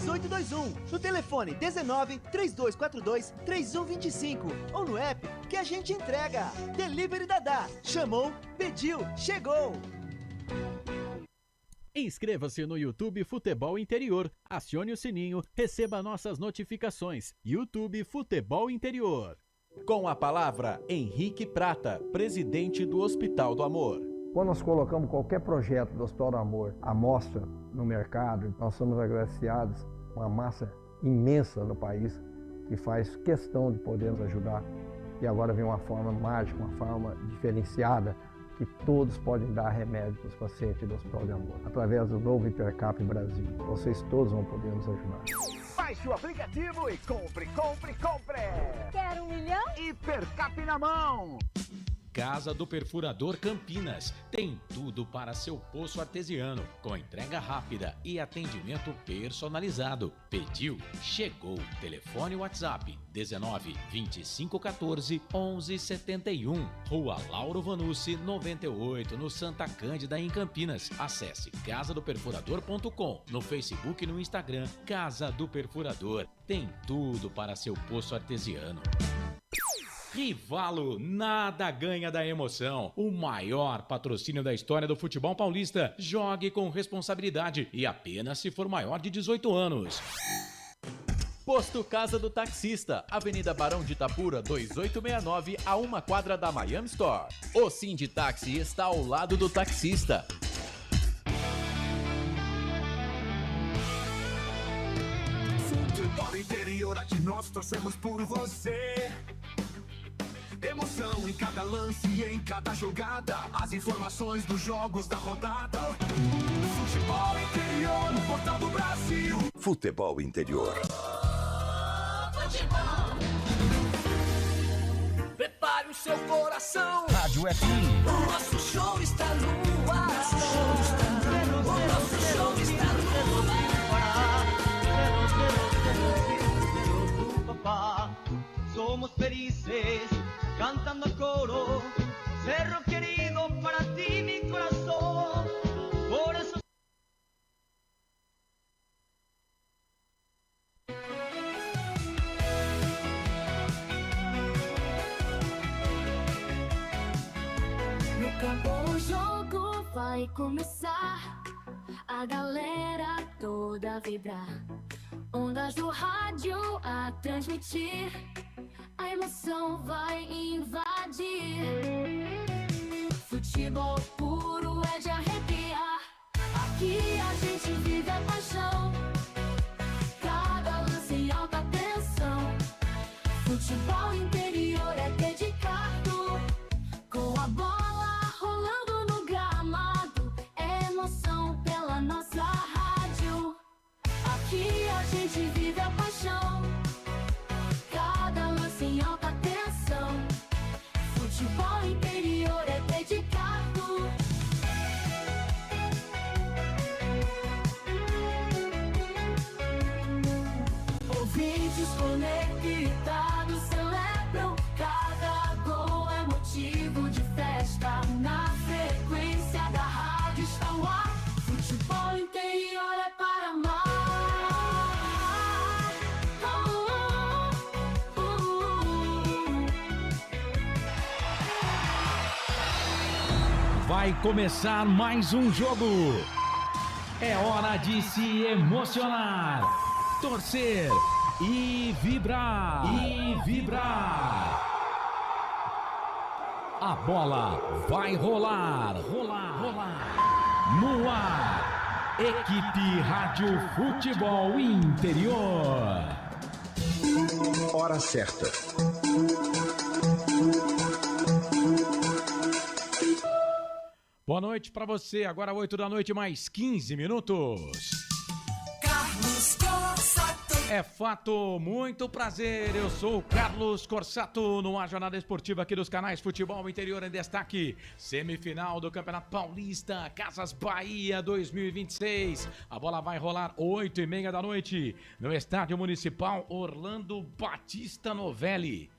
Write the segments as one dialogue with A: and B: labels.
A: 3821. No telefone 19 3242 3125 ou no app que a gente entrega. Delivery Dadá. Chamou, pediu, chegou.
B: Inscreva-se no YouTube Futebol Interior, acione o sininho, receba nossas notificações. YouTube Futebol Interior.
C: Com a palavra, Henrique Prata, presidente do Hospital do Amor.
D: Quando nós colocamos qualquer projeto do Hospital do Amor à mostra no mercado, nós somos agraciados com uma massa imensa no país que faz questão de podermos ajudar. E agora vem uma forma mágica, uma forma diferenciada, que todos podem dar remédio para os pacientes do Hospital de Amor. Através do novo Hipercap Brasil, vocês todos vão poder nos ajudar.
E: Baixe o aplicativo e compre!
F: Quer 1 milhão?
E: Hipercap na mão!
G: Casa do Perfurador Campinas. Tem tudo para seu poço artesiano, com entrega rápida e atendimento personalizado. Pediu, chegou. Telefone WhatsApp 19 25 14 11 71. Rua Lauro Vanucci 98, no Santa Cândida, em Campinas. Acesse casadoperfurador.com, no Facebook e no Instagram. Casa do Perfurador. Tem tudo para seu poço artesiano. Rivalo, nada ganha da emoção. O maior patrocínio da história do futebol paulista. Jogue com responsabilidade e apenas se for maior de 18 anos.
C: Posto Casa do Taxista, Avenida Barão de Itapura, 2869, a 1 quadra da Miami Store. O Sinditaxi está ao lado do taxista.
H: Futebol Interior, aqui nós torcemos por você. Emoção em cada lance e em cada jogada. As informações dos jogos da rodada. Futebol Interior, no portal do Brasil.
I: Futebol Interior.
H: Prepare o seu coração.
I: Rádio FM.
H: O nosso show está no ar. O nosso show está no
J: ar. Somos felices cantando el coro, Cerro querido, para ti mi corazón, por eso.
K: No campo o jogo vai começar, a galera toda vibrar, ondas do rádio a transmitir. A emoção vai invadir. Futebol puro é de arrepiar. Aqui a gente vive a paixão. Cada lance em alta tensão. Futebol Interior é dedicado. Com a bola rolando no gramado. É emoção pela nossa rádio. Aqui a gente vive a paixão. Em alta tensão, futebol interior é dedicado. Ouvintes conectados celebram, cada gol é motivo de festa. Na frequência da rádio está o ar, futebol interior é para amar.
G: Vai começar mais um jogo. É hora de se emocionar, torcer e vibrar. A bola vai rolar. No ar, Equipe Rádio Futebol Interior.
I: Hora certa.
G: Boa noite pra você, agora 8 da noite, mais 15 minutos.
H: Carlos Corsato.
G: É fato, muito prazer, eu sou o Carlos Corsato, numa jornada esportiva aqui dos canais Futebol Interior em Destaque. Semifinal do Campeonato Paulista, Casas Bahia 2026. A bola vai rolar 8h30 da noite, no Estádio Municipal Orlando Batista Novelli.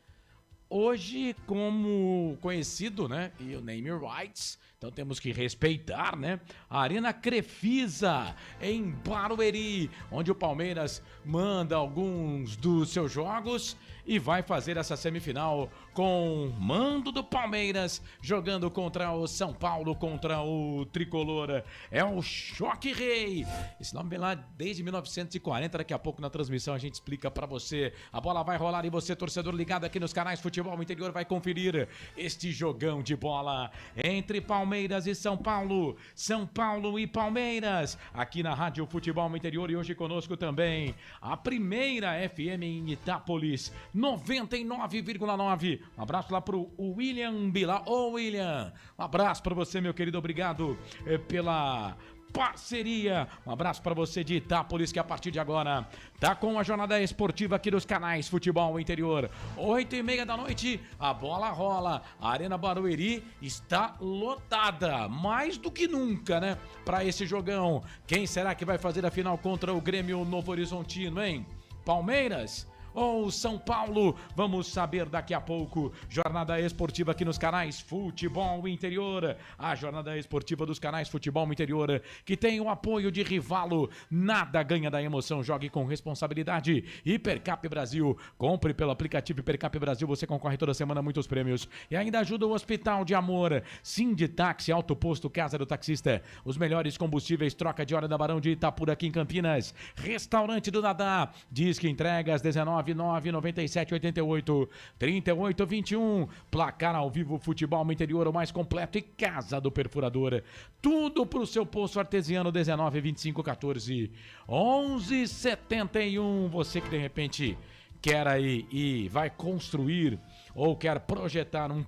G: hoje como conhecido, né? E o name rights, então temos que respeitar, né? A Arena Crefisa, em Barueri, onde o Palmeiras manda alguns dos seus jogos e vai fazer essa semifinal com mando do Palmeiras, jogando contra o São Paulo, contra o Tricolor. É o Choque Rei. Esse nome vem lá desde 1940, daqui a pouco na transmissão a gente explica pra você. A bola vai rolar e você, torcedor ligado aqui nos canais Futebol Interior, vai conferir este jogão de bola entre Palmeiras e São Paulo. São Paulo e Palmeiras, aqui na Rádio Futebol Interior, e hoje conosco também a primeira FM em Itápolis, 99,9. Um abraço lá pro William Bila. Ô William, um abraço pra você, meu querido, obrigado pela parceria. Um abraço pra você de Itápolis, que a partir de agora tá com a jornada esportiva aqui dos canais Futebol Interior. 8h30 da noite, a bola rola. A Arena Barueri está lotada, mais do que nunca, né? Pra esse jogão. Quem será que vai fazer a final contra o Grêmio Novo Horizontino, hein? Palmeiras ou São Paulo? Vamos saber daqui a pouco. Jornada esportiva aqui nos canais Futebol Interior. A jornada esportiva dos canais Futebol Interior, que tem o apoio de Rivalo. Nada ganha da emoção, jogue com responsabilidade. Hipercap Brasil. Compre pelo aplicativo Hipercap Brasil, você concorre toda semana a muitos prêmios. E ainda ajuda o Hospital de Amor. Sinditaxi, Auto Posto, Casa do Taxista. Os melhores combustíveis, troca de hora da Barão de Itapura aqui em Campinas. Restaurante do Dadá. Disque entregas 19997883821. Placar ao vivo Futebol Interior, o mais completo, e Casa do Perfurador. Tudo pro seu poço artesiano. 192514 1171. Você que de repente quer aí e vai construir ou quer projetar um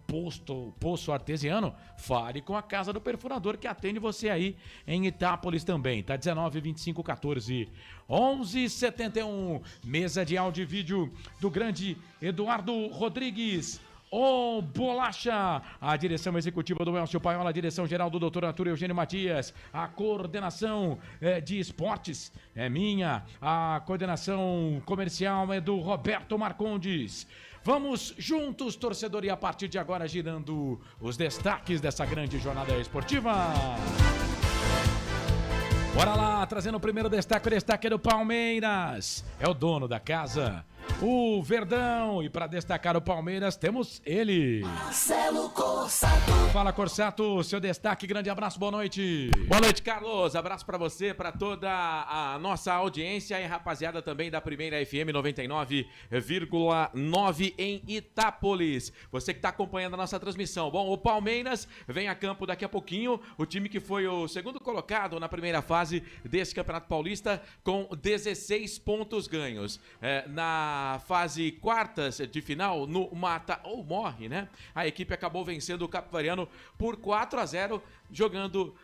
G: poço artesiano, fale com a Casa do Perfurador, que atende você aí em Itápolis também, tá? 192514 1171. Mesa de áudio e vídeo do grande Eduardo Rodrigues. Ô Bolacha, a direção executiva do Elcio Paiola, a direção geral do Dr. Arthur Eugênio Matias, a coordenação de esportes é minha, a coordenação comercial é do Roberto Marcondes. Vamos juntos, torcedor, e a partir de agora girando os destaques dessa grande jornada esportiva. Bora lá, trazendo o primeiro destaque, o destaque do Palmeiras. É o dono da casa, o Verdão, e para destacar o Palmeiras temos ele, Marcelo Corsato. Fala, Corsato, seu destaque, grande abraço, boa noite.
C: Boa noite, Carlos, abraço para você, para toda a nossa audiência e rapaziada também da primeira FM 99,9 em Itápolis. Você que está acompanhando a nossa transmissão. Bom, o Palmeiras vem a campo daqui a pouquinho, o time que foi o segundo colocado na primeira fase desse Campeonato Paulista, com 16 pontos ganhos. Na fase quartas de final, no mata ou morre, né? A equipe acabou vencendo o Capivariano por 4-0, jogando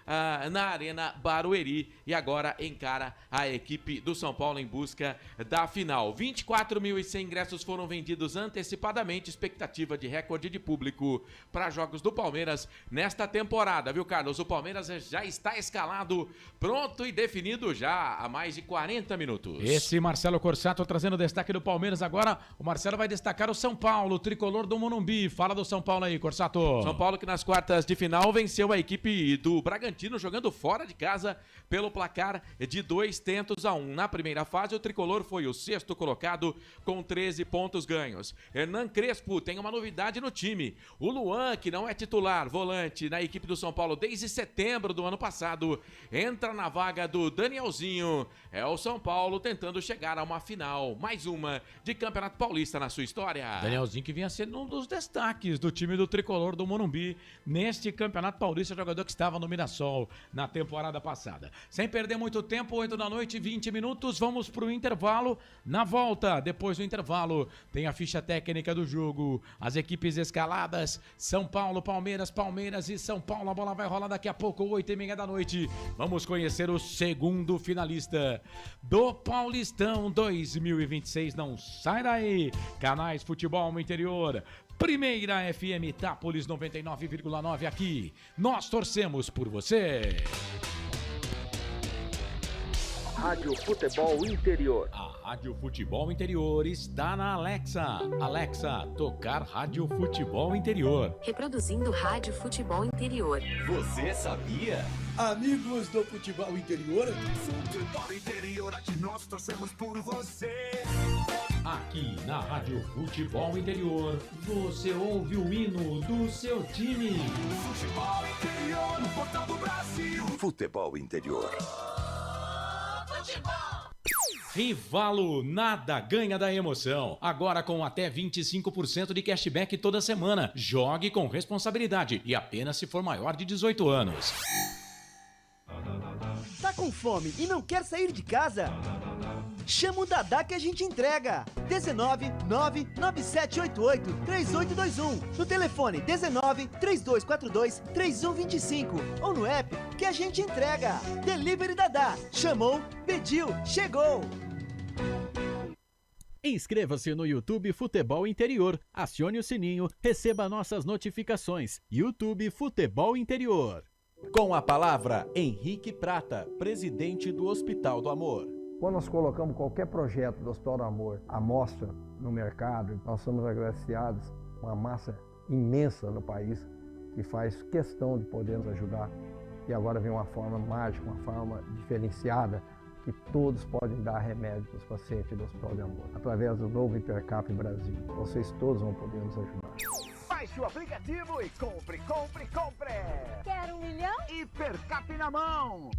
C: na Arena Barueri, e agora encara a equipe do São Paulo em busca da final. 24.100 ingressos foram vendidos antecipadamente, expectativa de recorde de público para jogos do Palmeiras nesta temporada, viu, Carlos? O Palmeiras já está escalado, pronto e definido já há mais de 40 minutos.
G: Esse Marcelo Corsato trazendo o destaque do Palmeiras. Agora o Marcelo vai destacar o São Paulo, o tricolor do Morumbi. Fala do São Paulo aí, Corsato.
C: São Paulo que nas quartas de final venceu a equipe do Bragantino, jogando fora de casa pelo placar de 2-1. Na primeira fase, o tricolor foi o sexto colocado com 13 pontos ganhos. Hernan Crespo tem uma novidade no time. O Luan, que não é titular, volante na equipe do São Paulo desde setembro do ano passado, entra na vaga do Danielzinho. É o São Paulo tentando chegar a uma final, mais uma de Campeonato Paulista na sua história.
G: Danielzinho, que vinha sendo um dos destaques do time do tricolor do Morumbi neste Campeonato Paulista, jogador que estava no Mirassol na temporada passada. Sem perder muito tempo, 8 da noite, 20 minutos, vamos pro intervalo. Na volta, depois do intervalo, tem a ficha técnica do jogo, as equipes escaladas, São Paulo, Palmeiras, Palmeiras e São Paulo. A bola vai rolar daqui a pouco, 8h30 da noite. Vamos conhecer o segundo finalista do Paulistão 2026. Não sai daí, canais Futebol Interior, primeira FM Itápolis 99,9 aqui. Nós torcemos por você.
I: Rádio Futebol Interior.
G: A Rádio Futebol Interior está na Alexa. Alexa, tocar Rádio Futebol Interior.
L: Reproduzindo Rádio Futebol Interior.
H: Você sabia?
M: Amigos do Futebol Interior.
H: Futebol Interior, aqui nós torcemos por você.
G: Aqui na Rádio Futebol Interior, você ouve o hino do seu time.
H: Futebol Interior, no portal do Brasil.
I: Futebol Interior.
G: Rivalo, nada ganha da emoção. Agora com até 25% de cashback toda semana. Jogue com responsabilidade e apenas se for maior de 18 anos.
A: Tá com fome e não quer sair de casa? Chama o Dadá que a gente entrega. 19 99788 3821. No telefone 19 3242 3125. Ou no app que a gente entrega. Delivery Dadá. Chamou, pediu, chegou.
B: Inscreva-se no YouTube Futebol Interior. Acione o sininho, receba nossas notificações. YouTube Futebol Interior.
N: Com a palavra, Henrique Prata, presidente do Hospital do Amor.
D: Quando nós colocamos qualquer projeto do Hospital do Amor à mostra no mercado, nós somos agraciados com uma massa imensa no país que faz questão de poder nos ajudar. E agora vem uma forma mágica, uma forma diferenciada, que todos podem dar remédio para os pacientes do Hospital do Amor. Através do novo Hipercap Brasil, vocês todos vão poder nos ajudar.
E: Baixe o aplicativo e compre.
F: Quero 1 milhão?
E: Hipercap na mão.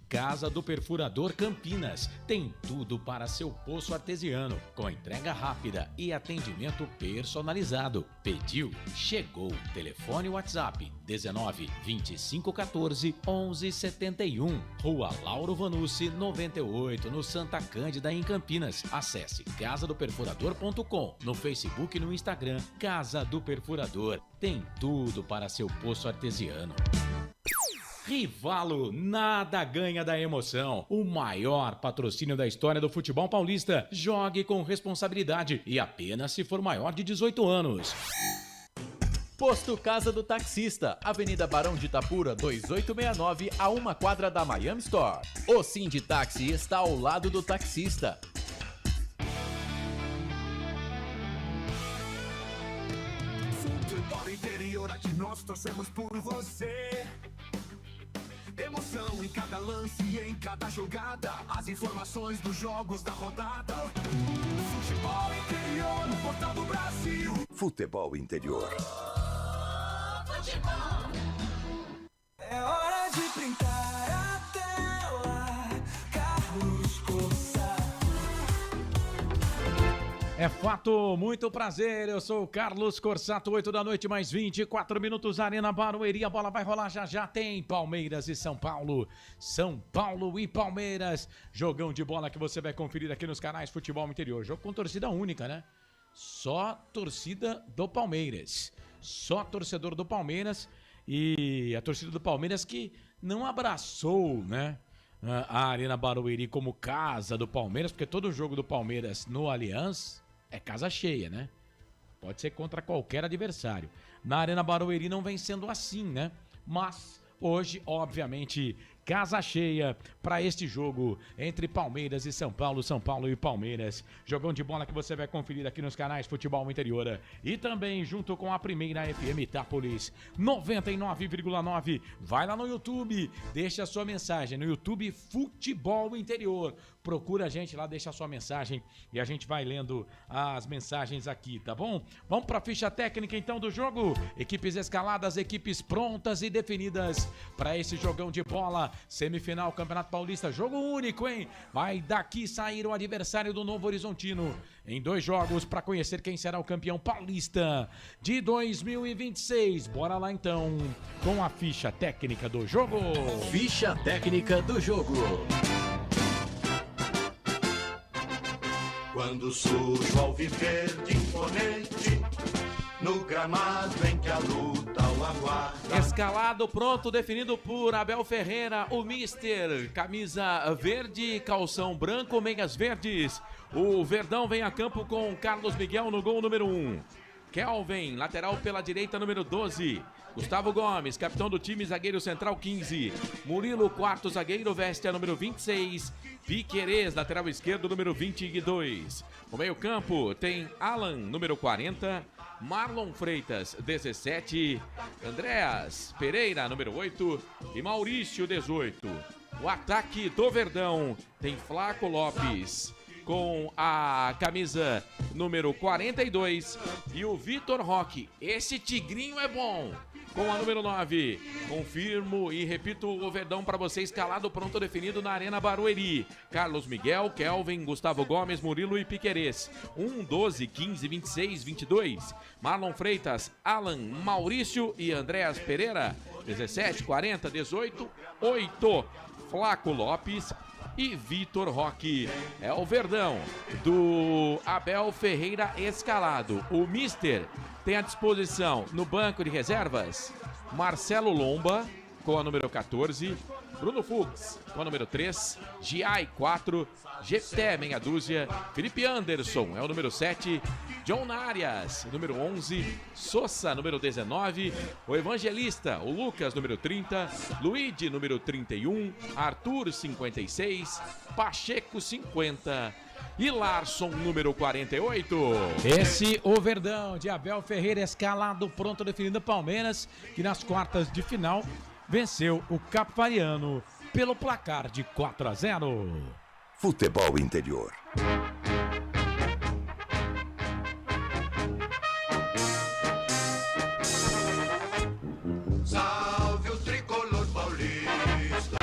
G: Casa do Perfurador Campinas. Tem tudo para seu poço artesiano, com entrega rápida e atendimento personalizado. Pediu, chegou. Telefone WhatsApp 19 25 14 11 71. Rua Lauro Vanucci 98, no Santa Cândida, em Campinas. Acesse casadoperfurador.com. No Facebook e no Instagram, Casa do Perfurador. Tem tudo para seu poço artesiano. Rivalo, nada ganha da emoção. O maior patrocínio da história do futebol paulista. Jogue com responsabilidade e apenas se for maior de 18 anos.
N: Posto Casa do Taxista, Avenida Barão de Itapura, 2869, a 1 quadra da Miami Store. O Sinditaxi está ao lado do taxista.
H: Futebol Interior, aqui nós torcemos por você. Emoção em cada lance e em cada jogada. As informações dos jogos da rodada. Futebol Interior, no portal do Brasil.
I: Futebol Interior.
H: É hora de printar a tela. Carlos Corsa.
C: É fato, muito prazer, eu sou o Carlos Corsato, 8 da noite, mais 24 minutos, Arena Barueri, a bola vai rolar já, tem Palmeiras e São Paulo e Palmeiras, jogão de bola que você vai conferir aqui nos canais Futebol Interior, jogo com torcida única, né? Só torcida do Palmeiras, só torcedor do Palmeiras e a torcida do Palmeiras que não abraçou, né? A Arena Barueri como casa do Palmeiras, porque todo jogo do Palmeiras no Allianz é casa cheia, né? Pode ser contra qualquer adversário. Na Arena Barueri não vem sendo assim, né? Mas hoje, obviamente, casa cheia para este jogo entre Palmeiras e São Paulo e Palmeiras. Jogão de bola que você vai conferir aqui nos canais Futebol Interior e também junto com a primeira FM Itápolis 99,9. Vai lá no YouTube, deixa a sua mensagem no YouTube Futebol Interior. Procura a gente lá, deixa a sua mensagem e a gente vai lendo as mensagens aqui, tá bom? Vamos para a ficha técnica então do jogo. Equipes escaladas, equipes prontas e definidas para esse jogão de bola. Semifinal Campeonato Paulista, jogo único, hein? Vai daqui sair o adversário do Novo Horizontino em 2 jogos para conhecer quem será o campeão paulista de 2026. Bora lá então com a ficha técnica do jogo.
N: Ficha técnica do jogo.
H: Quando surge o alviverde imponente, no gramado em que a luta o aguarda.
C: Escalado, pronto, definido por Abel Ferreira, o mister. Camisa verde, calção branco, meias verdes. O Verdão vem a campo com Carlos Miguel no gol número 1. Kelvin, lateral pela direita, número 12. Gustavo Gomes, capitão do time, zagueiro central 15. Murilo, quarto zagueiro, veste a número 26. Piquerez, lateral esquerdo, número 22. O meio-campo tem Alan, número 40. Marlon Freitas, 17. Andréas Pereira, número 8. E Maurício, 18. O ataque do Verdão tem Flaco Lopes com a camisa número 42 e o Vitor Roque. Esse tigrinho é bom. Com a número 9, confirmo e repito o Verdão para você, escalado, pronto, definido na Arena Barueri. Carlos Miguel, Kelvin, Gustavo Gomes, Murilo e Piquerez. 1, 12, 15, 26, 22. Marlon Freitas, Alan, Maurício e Andréas Pereira. 17, 40, 18, 8. Flaco Lopes e Vitor Roque. É o Verdão do Abel Ferreira escalado. O Mister tem à disposição no banco de reservas Marcelo Lomba com a número 14, Bruno Fuchs com a número 3, Giai 4, Jefté meia dúzia, Felipe Anderson é o número 7, John Arias, número 11, Sosa, número 19, o Evangelista, o Lucas, número 30, Luigi, número 31, Arthur, 56, Pacheco, 50 e Larson, número 48.
O: Esse o Verdão de Abel Ferreira escalado, pronto, definido Palmeiras, que nas quartas de final venceu o Capivariano pelo placar de 4-0.
I: Futebol Interior.
H: Salve o tricolor paulista,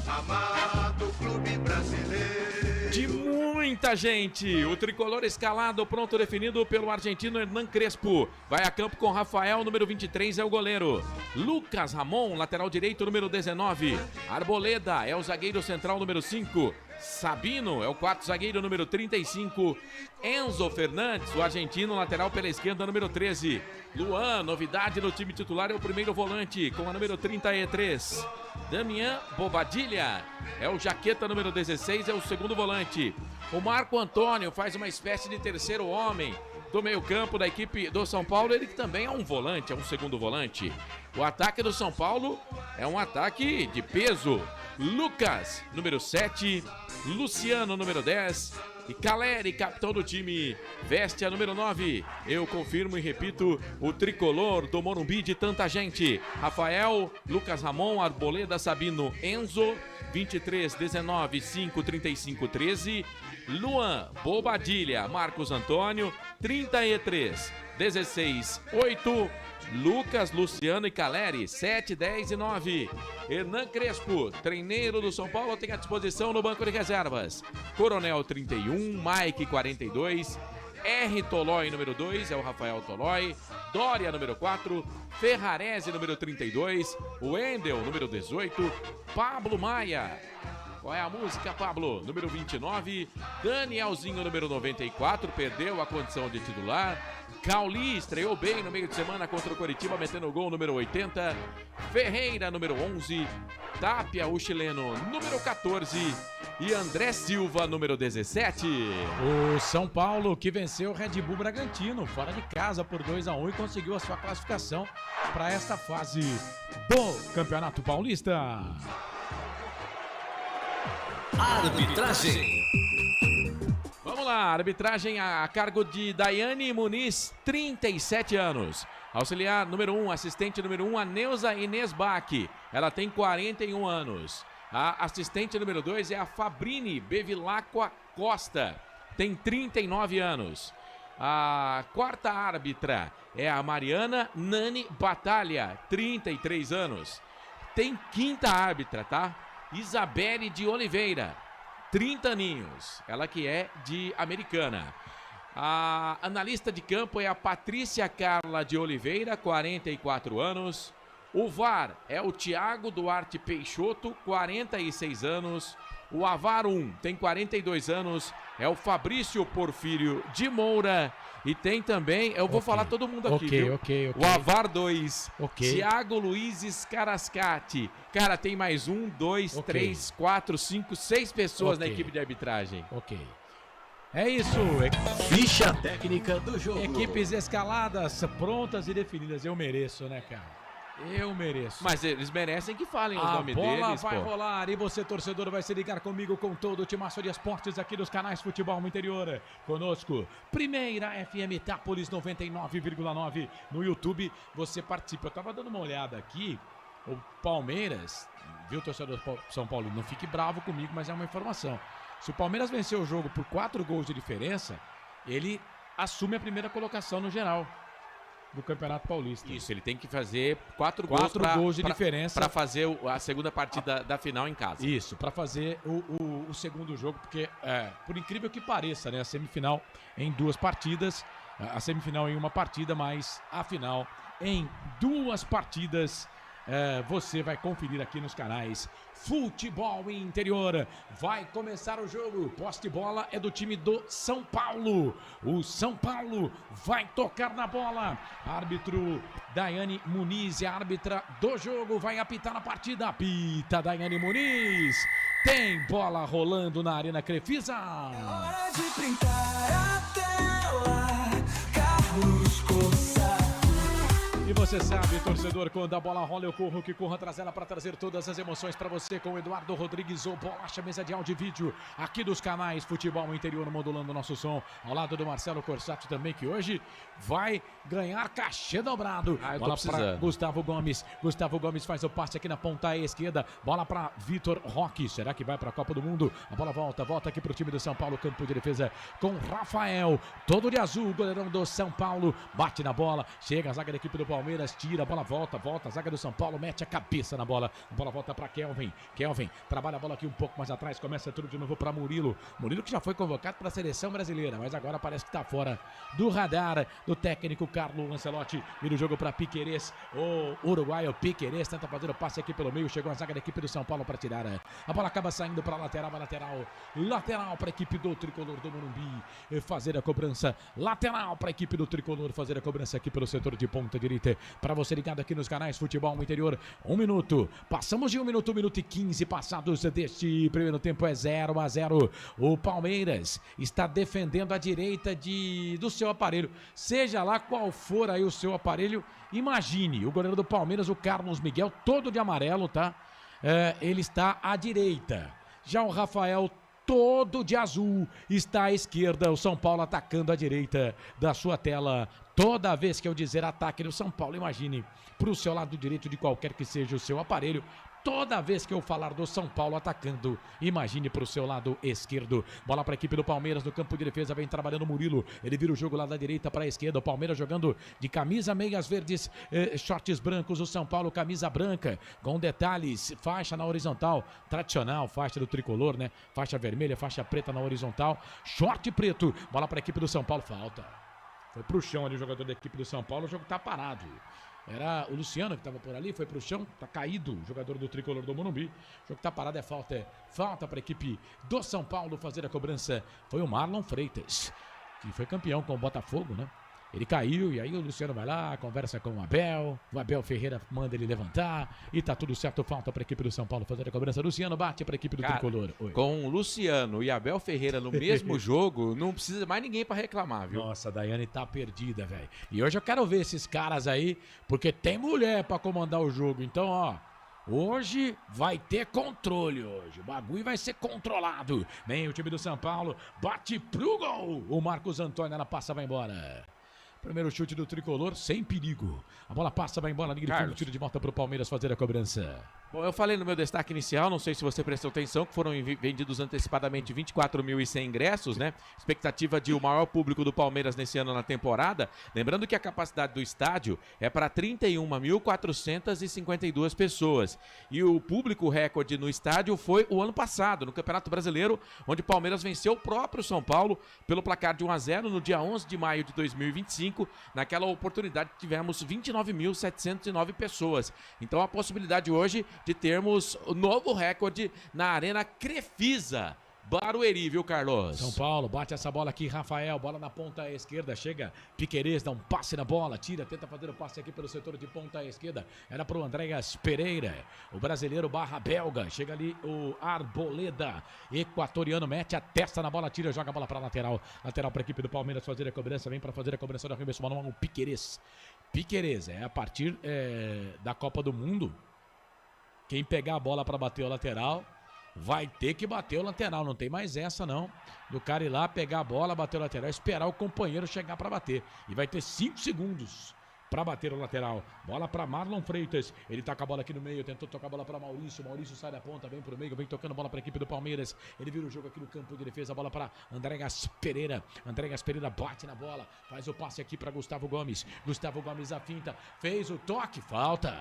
H: amado clube brasileiro.
C: De muita gente, o tricolor escalado, pronto, definido pelo argentino Hernan Crespo. Vai a campo com Rafael, número 23, é o goleiro. Lucas Ramon, lateral direito, número 19. Arboleda é o zagueiro central, número 5. Sabino é o quarto zagueiro, número 35. Enzo Fernandes, o argentino, lateral pela esquerda, número 13. Luan, novidade no time titular, é o primeiro volante, com a número 33. Damian Bobadilha é o jaqueta, número 16, é o segundo volante. O Marco Antônio faz uma espécie de terceiro homem do meio-campo da equipe do São Paulo, ele que também é um volante, é um segundo volante. O ataque do São Paulo é um ataque de peso. Lucas, número 7, Luciano, número 10 e Caleri, capitão do time, veste a número 9. Eu confirmo e repito o tricolor do Morumbi de tanta gente. Rafael, Lucas Ramon, Arboleda, Sabino, Enzo, 23, 19, 5, 35, 13. Luan, Bobadilha, Marcos Antônio, 33, 16, 8. Lucas, Luciano e Caleri, 7, 10 e 9. Hernan Crespo, treineiro do São Paulo, tem à disposição no banco de reservas. Coronel, 31, Mike, 42. R. Tolói, número 2, é o Rafael Tolói. Dória, número 4. Ferrarese, número 32. Wendel, número 18. Pablo Maia. Qual é a música, Pablo? Número 29. Danielzinho, número 94, perdeu a condição de titular. Cauli estreou bem no meio de semana contra o Coritiba, metendo o gol, número 80. Ferreira, número 11. Tapia, o chileno, número 14. E André Silva, número 17.
O: O São Paulo que venceu o Red Bull Bragantino fora de casa por 2-1 e conseguiu a sua classificação para esta fase do Campeonato Paulista.
G: Arbitragem.
C: Vamos lá, arbitragem a cargo de Daiane Muniz, 37 anos. Auxiliar número 1, assistente número 1, a Neuza Inês Bach. Ela tem 41 anos. A assistente número 2 é a Fabrini Bevilacqua Costa. Tem 39 anos. A quarta árbitra é a Mariana Nani Batalha, 33 anos. Tem quinta árbitra, tá? Isabelle de Oliveira, 30 aninhos, ela que é de Americana. A analista de campo é a Patrícia Carla de Oliveira, 44 anos. O VAR é o Thiago Duarte Peixoto, 46 anos. O AVAR 1 tem 42 anos, é o Fabrício Porfírio de Moura. E tem também, eu vou falar todo mundo aqui, viu?
O: Ok.
C: O AVAR 2, Thiago Luiz Carascati. Cara, tem mais 1, 2, 3, 4, 5, 6 pessoas na equipe de arbitragem.
O: Ok. É isso.
N: Ficha técnica do jogo.
O: Equipes escaladas, prontas e definidas. Eu mereço, né, cara? Eu mereço.
C: Mas eles merecem que falem os nomes deles.
O: A bola vai rolar e você, torcedor, vai se ligar comigo com todo o timaço de esportes aqui dos canais Futebol no Interior. Conosco, Primeira FM Itápolis 99,9 no YouTube. Você participa. Eu tava dando uma olhada aqui. O Palmeiras, viu, torcedor São Paulo? Não fique bravo comigo, mas é uma informação. Se o Palmeiras vencer o jogo por 4 gols de diferença, ele assume a primeira colocação no geral do Campeonato Paulista.
C: Isso, ele tem que fazer 4
O: gols de diferença
C: para fazer a segunda partida da final em casa.
O: Isso, para fazer o segundo jogo, porque por incrível que pareça, né, a semifinal em 2 partidas, a semifinal em 1 partida, mas a final em 2 partidas. Você vai conferir aqui nos canais Futebol Interior. Vai começar o jogo. Posse de bola é do time do São Paulo. O São Paulo vai tocar na bola. Árbitro Daiane Muniz, a árbitra do jogo, vai apitar na partida. Apita Daiane Muniz. Tem bola rolando na Arena Crefisa.
H: É hora de printar a tela. Carlos Coça.
O: E você sabe, torcedor, quando a bola rola eu corro que corro atrás dela para trazer todas as emoções para você com o Eduardo Rodrigues, ou Bolacha, mesa de áudio e vídeo aqui dos canais Futebol Interior, modulando o nosso som, ao lado do Marcelo Corsatti também, que hoje vai ganhar cachê dobrado. Bola para Gustavo Gomes. Gustavo Gomes faz o passe aqui na ponta esquerda. Bola para Vitor Roque. Será que vai para a Copa do Mundo? A bola volta aqui para o time do São Paulo, campo de defesa com Rafael, todo de azul, goleirão do São Paulo, bate na bola, chega a zaga da equipe do Palmeiras, tira, a bola volta, a zaga do São Paulo mete a cabeça na bola, a bola volta para Kelvin, trabalha a bola aqui um pouco mais atrás, começa tudo de novo para Murilo, que já foi convocado para a seleção brasileira, mas agora parece que está fora do radar do técnico Carlo Ancelotti. Vira o jogo para Piquerez, o uruguaio Piquerez tenta fazer o passe aqui pelo meio, chegou a zaga da equipe do São Paulo para tirar, a bola acaba saindo para a lateral para a equipe do Tricolor do Morumbi fazer a cobrança, lateral para a equipe do Tricolor fazer a cobrança aqui pelo setor de ponta direita. Para você ligado aqui nos canais Futebol no Interior, 1 minuto, passamos de 1 minuto e 15 passados deste primeiro tempo, é 0-0. O Palmeiras está defendendo a direita do seu aparelho, seja lá qual for aí o seu aparelho. Imagine, o goleiro do Palmeiras, o Carlos Miguel, todo de amarelo, tá? Ele está à direita, já o Rafael todo de azul está à esquerda, o São Paulo atacando à direita da sua tela. Toda vez que eu dizer ataque no São Paulo, imagine para o seu lado direito de qualquer que seja o seu aparelho. Toda vez que eu falar do São Paulo atacando, imagine para o seu lado esquerdo. Bola para a equipe do Palmeiras no campo de defesa, vem trabalhando o Murilo. Ele vira o jogo lá da direita para a esquerda. O Palmeiras jogando de camisa, meias verdes, shorts brancos. O São Paulo camisa branca, com detalhes, faixa na horizontal, tradicional, faixa do tricolor, né? Faixa vermelha, faixa preta na horizontal, short preto. Bola para a equipe do São Paulo, falta. Foi pro chão ali o jogador da equipe do São Paulo, o jogo tá parado. Era o Luciano que estava por ali, foi pro chão, tá caído o jogador do Tricolor do Morumbi. O jogo tá parado, é falta para a equipe do São Paulo fazer a cobrança. Foi o Marlon Freitas, que foi campeão com o Botafogo, né? Ele caiu e aí o Luciano vai lá, conversa com o Abel Ferreira manda ele levantar e tá tudo certo, falta para a equipe do São Paulo fazer a cobrança. Luciano bate para a equipe do Tricolor. Oi.
C: Com o Luciano e Abel Ferreira no mesmo jogo, não precisa mais ninguém para reclamar, viu?
O: Nossa, a Daiane tá perdida, velho. E hoje eu quero ver esses caras aí, porque tem mulher para comandar o jogo, então ó, hoje vai ter controle hoje. O bagulho vai ser controlado. Vem o time do São Paulo, bate pro gol. O Marcos Antônio, ela passa, vai embora. Primeiro chute do Tricolor, sem perigo. A bola passa, vai embora, ninguém fundo, tiro de volta pro Palmeiras fazer a cobrança.
C: Bom, eu falei no meu destaque inicial, não sei se você prestou atenção, que foram vendidos antecipadamente 24.100 ingressos, né? Expectativa de o maior público do Palmeiras nesse ano na temporada. Lembrando que a capacidade do estádio é para 31.452 pessoas. E o público recorde no estádio foi o ano passado, no Campeonato Brasileiro, onde o Palmeiras venceu o próprio São Paulo pelo placar de 1-0 no dia 11 de maio de 2025. Naquela oportunidade tivemos 29.709 pessoas. Então a possibilidade hoje de termos o novo recorde na Arena Crefisa, Barueri, viu, Carlos?
O: São Paulo, bate essa bola aqui, Rafael, bola na ponta esquerda, chega Piquerez, dá um passe na bola, tira, tenta fazer o passe aqui pelo setor de ponta esquerda, era pro Andréas Pereira, o brasileiro barra belga, chega ali o Arboleda, equatoriano, mete a testa na bola, tira, joga a bola pra lateral pra equipe do Palmeiras fazer a cobrança, vem pra fazer a cobrança do arremesso manual, o Piquerez. Piquerez, a partir da Copa do Mundo, quem pegar a bola para bater o lateral, vai ter que bater o lateral. Não tem mais essa, não. Do cara ir lá, pegar a bola, bater o lateral, esperar o companheiro chegar para bater. E vai ter 5 segundos para bater o lateral. Bola para Marlon Freitas. Ele tá com a bola aqui no meio, tentou tocar a bola para Maurício. Maurício sai da ponta, vem pro meio, vem tocando bola para a equipe do Palmeiras. Ele vira o jogo aqui no campo de defesa. Bola para Andréas Pereira. Andréas Pereira bate na bola, faz o passe aqui para Gustavo Gomes. Gustavo Gomes a finta, fez o toque, falta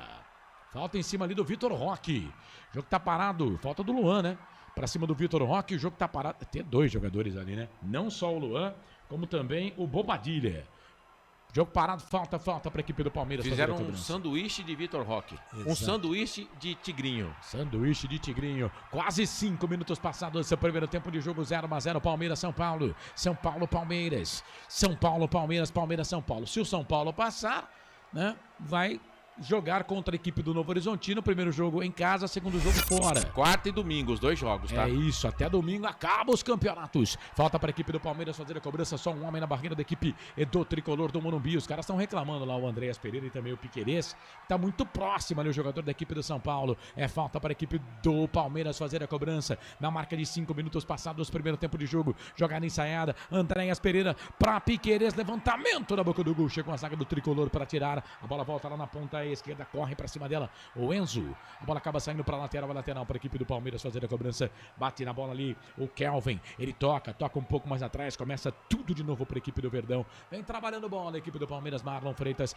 O: em cima ali do Vitor Roque. O jogo tá parado, falta do Luan, né? Pra cima do Vitor Roque, o jogo tá parado. Tem 2 jogadores ali, né? Não só o Luan, como também o Bobadilha. Jogo parado, falta pra equipe do Palmeiras.
C: Fizeram um sanduíche de Vitor Roque.
O: Exato.
C: Um sanduíche de Tigrinho.
O: Sanduíche de Tigrinho. Quase 5 minutos passados. Seu primeiro tempo de jogo, 0-0. Palmeiras, São Paulo. São Paulo, Palmeiras. São Paulo, Palmeiras. Palmeiras, São Paulo. Se o São Paulo passar, né, vai jogar contra a equipe do Novo Horizontino. Primeiro jogo em casa, segundo jogo fora.
C: Quarta e domingo, os 2 jogos, tá?
O: É isso, até domingo acaba os campeonatos. Falta para a equipe do Palmeiras fazer a cobrança, só um homem na barreira da equipe do Tricolor do Morumbi. Os caras estão reclamando lá, o Andréas Pereira e também o Piquerez. Tá muito próximo ali o jogador da equipe do São Paulo. É falta para a equipe do Palmeiras fazer a cobrança. Na marca de 5 minutos passados, primeiro tempo de jogo. Jogada ensaiada, Andréas Pereira para Piquerez, levantamento na boca do gol. Chegou a zaga do Tricolor para tirar. A bola volta lá na ponta esquerda, corre pra cima dela o Enzo, a bola acaba saindo pra lateral, pra equipe do Palmeiras fazer a cobrança, bate na bola ali o Kelvin, ele toca um pouco mais atrás, começa tudo de novo pra equipe do Verdão, vem trabalhando bola a equipe do Palmeiras. Marlon Freitas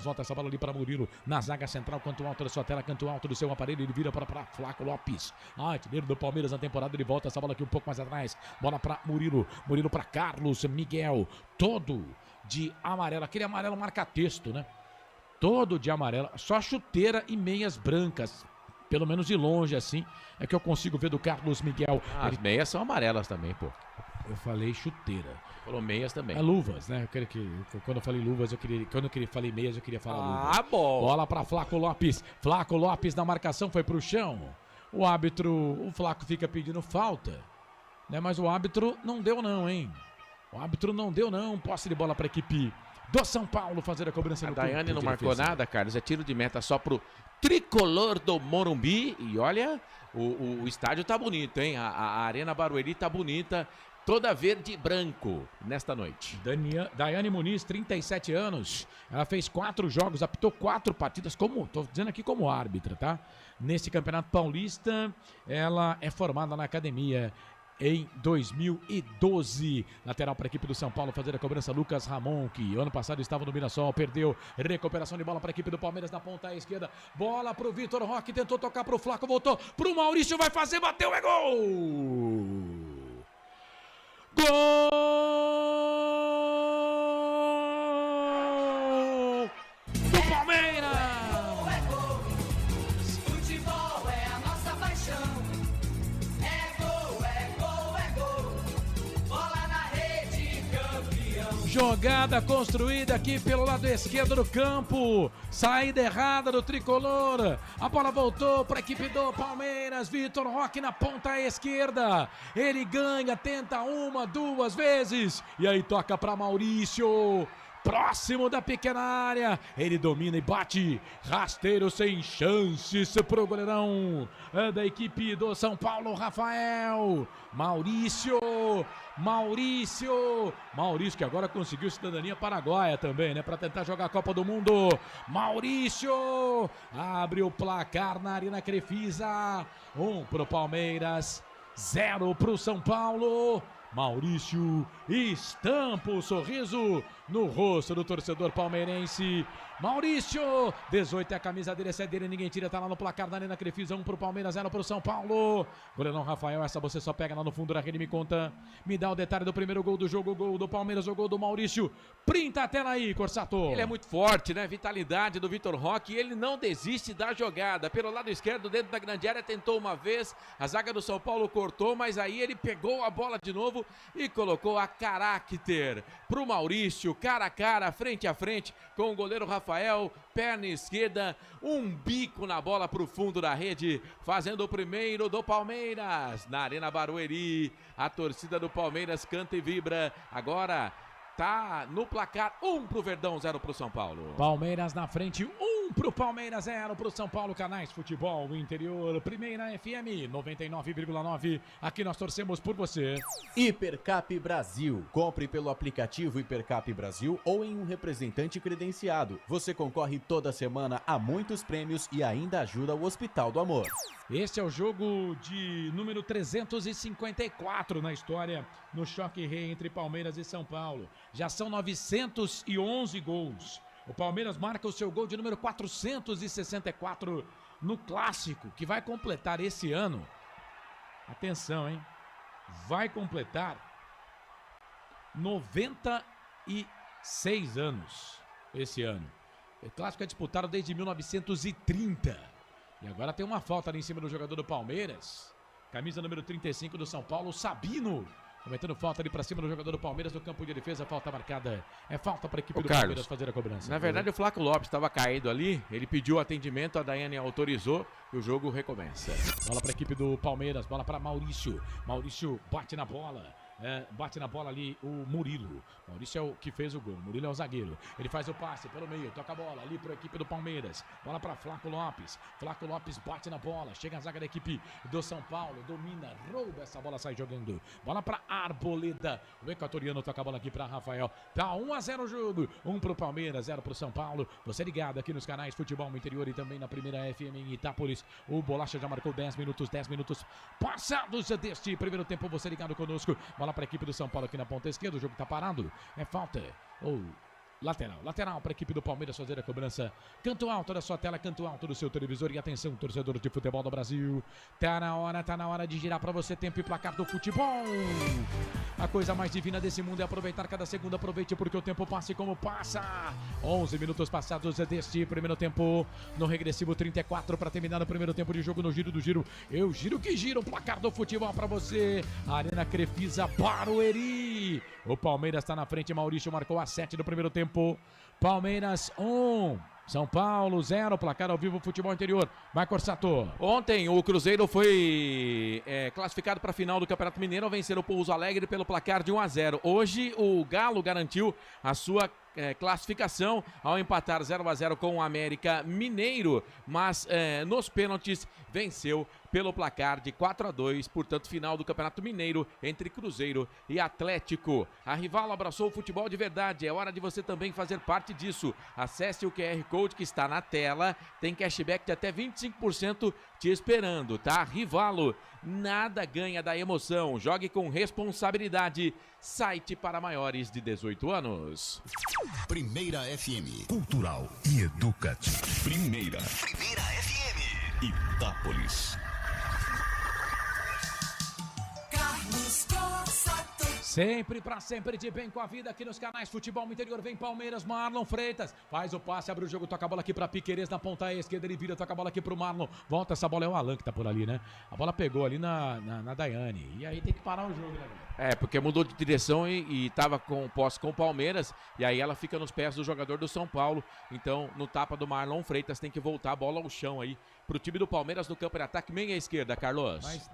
O: volta essa bola ali para Murilo, na zaga central, canto alto da sua tela, canto alto do seu aparelho, ele vira para Flaco Lopes, artilheiro do Palmeiras na temporada, ele volta essa bola aqui um pouco mais atrás, bola pra Murilo para Carlos Miguel, todo de amarelo, aquele amarelo marca-texto, né? Todo de amarelo, só chuteira e meias brancas, pelo menos de longe assim, é que eu consigo ver do Carlos Miguel.
C: As meias são amarelas também, pô.
O: Eu falei chuteira.
C: Falou meias também.
O: É luvas, né? Quando eu falei luvas, quando eu falei meias, eu queria falar luvas.
C: Ah, bom.
O: Bola para Flaco Lopes na marcação, foi pro chão. O Flaco fica pedindo falta, né? Mas o árbitro não deu não, hein? Posse de bola para a equipe do São Paulo fazer a cobrança no campo.
C: A Daiane não marcou nada, Carlos. É tiro de meta só pro Tricolor do Morumbi. E olha, o estádio tá bonito, hein? A Arena Barueri tá bonita, toda verde e branco nesta noite.
O: Daiane Muniz, 37 anos. Ela fez 4 jogos, apitou 4 partidas, tô dizendo aqui como árbitra, tá? Nesse Campeonato Paulista, ela é formada na academia em 2012. Lateral para a equipe do São Paulo fazer a cobrança, Lucas Ramon, que ano passado estava no Mirassol, perdeu. Recuperação de bola para a equipe do Palmeiras na ponta esquerda. Bola para o Vitor Roque, tentou tocar para o Flaco, voltou para o Maurício, vai fazer, bateu, é gol! Gol do Palmeiras!
H: Futebol é a nossa paixão.
O: Jogada construída aqui pelo lado esquerdo do campo. Saída errada do Tricolor. A bola voltou para a equipe do Palmeiras. Vitor Roque na ponta esquerda. Ele ganha, tenta 1, 2 vezes. E aí toca para Maurício. Próximo da pequena área, ele domina e bate, rasteiro sem chances pro goleirão da equipe do São Paulo, Rafael. Maurício que agora conseguiu cidadania paraguaia também, né, para tentar jogar a Copa do Mundo. Maurício abre o placar na Arena Crefisa, 1 pro Palmeiras, 0 pro São Paulo. Maurício estampa o sorriso no rosto do torcedor palmeirense. Maurício, 18 é a camisa dele, essa é dele, ninguém tira, tá lá no placar da Arena Crefisa, 1 pro Palmeiras, 0 pro São Paulo. Goleirão Rafael, essa você só pega lá no fundo da rede, me conta, me dá o detalhe do primeiro gol do jogo, o gol do Palmeiras, o gol do Maurício. Printa a tela aí, Corsato.
C: Ele é muito forte, né? Vitalidade do Vitor Roque, ele não desiste da jogada. Pelo lado esquerdo, dentro da grande área, tentou uma vez, a zaga do São Paulo cortou, mas aí ele pegou a bola de novo e colocou a caráter pro Maurício, cara a cara, frente a frente com o goleiro Rafael, perna esquerda, um bico na bola pro fundo da rede, fazendo o primeiro do Palmeiras na Arena Barueri. A torcida do Palmeiras canta e vibra. Agora Tá no placar 1 pro Verdão, 0 pro São Paulo.
O: Palmeiras na frente, 1 pro Palmeiras, 0 pro São Paulo. Canais Futebol Interior, Primeira FM 99,9. Aqui nós torcemos por você.
N: Hipercap Brasil. Compre pelo aplicativo Hipercap Brasil ou em um representante credenciado. Você concorre toda semana a muitos prêmios e ainda ajuda o Hospital do Amor.
O: Este é o jogo de número 354 na história, no choque rei entre Palmeiras e São Paulo. Já são 911 gols. O Palmeiras marca o seu gol de número 464 no Clássico, que vai completar esse ano. Atenção, hein? Vai completar 96 anos esse ano. O Clássico é disputado desde 1930. E agora tem uma falta ali em cima do jogador do Palmeiras. Camisa número 35 do São Paulo, Sabino. Cometendo falta ali pra cima do jogador do Palmeiras no campo de defesa. Falta marcada. É falta para a equipe do
C: Carlos,
O: Palmeiras fazer a cobrança.
C: Na verdade, o Flaco Lopes estava caído ali. Ele pediu atendimento, a Daiane autorizou e o jogo recomeça.
O: Bola para a equipe do Palmeiras. Bola para Maurício. Maurício bate na bola. Bate na bola ali o Murilo. Maurício é o que fez o gol. Murilo é o zagueiro. Ele faz o passe pelo meio. Toca a bola ali para a equipe do Palmeiras. Bola para Flaco Lopes. Flaco Lopes bate na bola. Chega a zaga da equipe do São Paulo. Domina, rouba essa bola, sai jogando. Bola para Arboleda. O equatoriano toca a bola aqui para Rafael. Tá 1-0 o jogo. 1 pro Palmeiras, 0 pro São Paulo. Você ligado aqui nos canais Futebol no Interior e também na Primeira FM em Itápolis. O Bolacha já marcou 10 minutos passados deste primeiro tempo. Você ligado conosco. Bola para a equipe do São Paulo aqui na ponta esquerda. O jogo está parado. É falta. Lateral para a equipe do Palmeiras fazer a cobrança. Canto alto da sua tela, canto alto do seu televisor. E atenção, torcedor de futebol do Brasil. Tá na hora de girar para você. Tempo e placar do futebol. A coisa mais divina desse mundo é aproveitar cada segundo. Aproveite porque o tempo passa e como passa. 11 minutos passados deste primeiro tempo. No regressivo 34 para terminar o primeiro tempo de jogo no giro do giro. Eu giro que giro o placar do futebol para você. Arena Crefisa Barueri. O Palmeiras está na frente. Maurício marcou a 7 do primeiro tempo. Palmeiras 1, São Paulo 0, placar ao vivo Futebol Interior. Vai, Corsato.
C: Ontem o Cruzeiro foi classificado para a final do Campeonato Mineiro ao vencer o Pouso Alegre pelo placar de 1-0. Hoje o Galo garantiu a sua classificação ao empatar 0-0 com o América Mineiro, mas nos pênaltis venceu pelo placar de 4-2, portanto final do Campeonato Mineiro entre Cruzeiro e Atlético. A Rival abraçou o futebol de verdade, é hora de você também fazer parte disso. Acesse o QR Code que está na tela, tem cashback de até 25% te esperando, tá? Rivalo, nada ganha da emoção, jogue com responsabilidade. Site para maiores de 18 anos.
H: Primeira FM, cultural e educativo. Primeira FM, Itápolis.
K: Carlos Corsato.
O: Sempre pra sempre de bem com a vida aqui nos canais Futebol Interior. Vem Palmeiras, Marlon Freitas faz o passe, abre o jogo, toca a bola aqui pra Piquerez na ponta esquerda, ele vira, toca a bola aqui pro Marlon, volta, essa bola é o Alan que tá por ali, né? A bola pegou ali na Daiane, e aí tem que parar o jogo, né?
C: Porque mudou de direção e tava com posse com o Palmeiras, e aí ela fica nos pés do jogador do São Paulo, então no tapa do Marlon Freitas tem que voltar a bola ao chão aí pro time do Palmeiras no campo de ataque, meia esquerda, Carlos.
O: Mas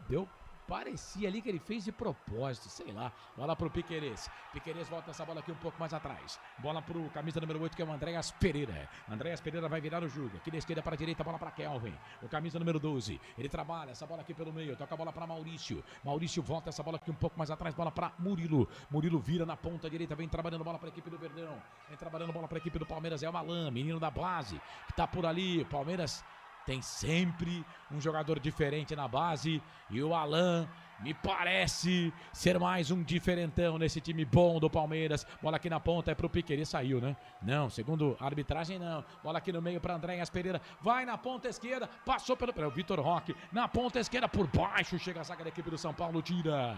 O: deu. Parecia ali que ele fez de propósito, sei lá. Bola pro Piquerez. Piquerez volta essa bola aqui um pouco mais atrás. Bola pro camisa número 8, que é o Andréas Pereira. Andréas Pereira vai virar o jogo. Aqui da esquerda para a direita, bola para Kelvin. O camisa número 12. Ele trabalha essa bola aqui pelo meio. Toca a bola para Maurício. Maurício volta essa bola aqui um pouco mais atrás. Bola para Murilo. Murilo vira na ponta direita. Vem trabalhando bola para a equipe do Verdão. Vem trabalhando bola para a equipe do Palmeiras. É o Alan, menino da base, que tá por ali. Palmeiras tem sempre um jogador diferente na base. E o Alan me parece ser mais um diferentão nesse time bom do Palmeiras. Bola aqui na ponta, é pro Piquerez, saiu, né? Não, segundo a arbitragem, não. Bola aqui no meio para Andréas Pereira. Vai na ponta esquerda, passou pelo Vitor Roque. Na ponta esquerda, por baixo, chega a zaga da equipe do São Paulo, tira.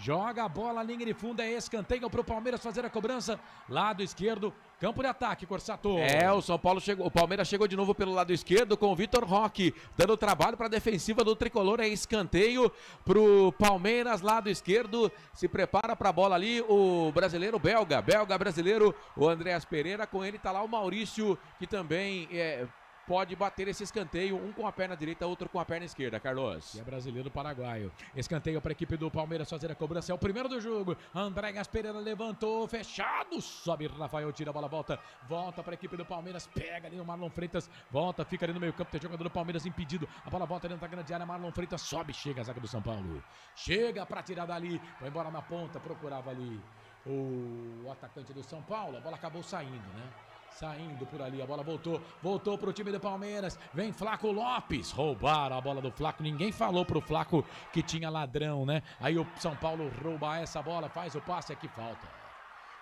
O: Joga a bola, linha de fundo, é escanteio pro Palmeiras fazer a cobrança. Lado esquerdo, campo de ataque, Corsato.
C: O Palmeiras chegou de novo pelo lado esquerdo com o Vitor Roque, dando trabalho para a defensiva do Tricolor, é escanteio pro Palmeiras, lado esquerdo, se prepara para a bola ali o brasileiro belga brasileiro, o Andréas Pereira, com ele tá lá o Maurício, que também pode bater esse escanteio, um com a perna direita, outro com a perna esquerda, Carlos.
O: E é brasileiro paraguaio. Escanteio para a equipe do Palmeiras fazer a cobrança. É o primeiro do jogo. Andréas Pereira levantou, fechado. Sobe Rafael, tira a bola, volta para a equipe do Palmeiras. Pega ali o Marlon Freitas, volta, fica ali no meio campo. Tem jogador do Palmeiras impedido. A bola volta dentro da grande área. Marlon Freitas sobe, chega a zaga do São Paulo. Chega para tirar dali. Vai embora na ponta, procurava ali o atacante do São Paulo. A bola acabou saindo, né? Saindo por ali, a bola voltou pro time do Palmeiras, vem Flaco Lopes, roubaram a bola do Flaco, ninguém falou pro Flaco que tinha ladrão, né? Aí o São Paulo rouba essa bola, faz o passe, aqui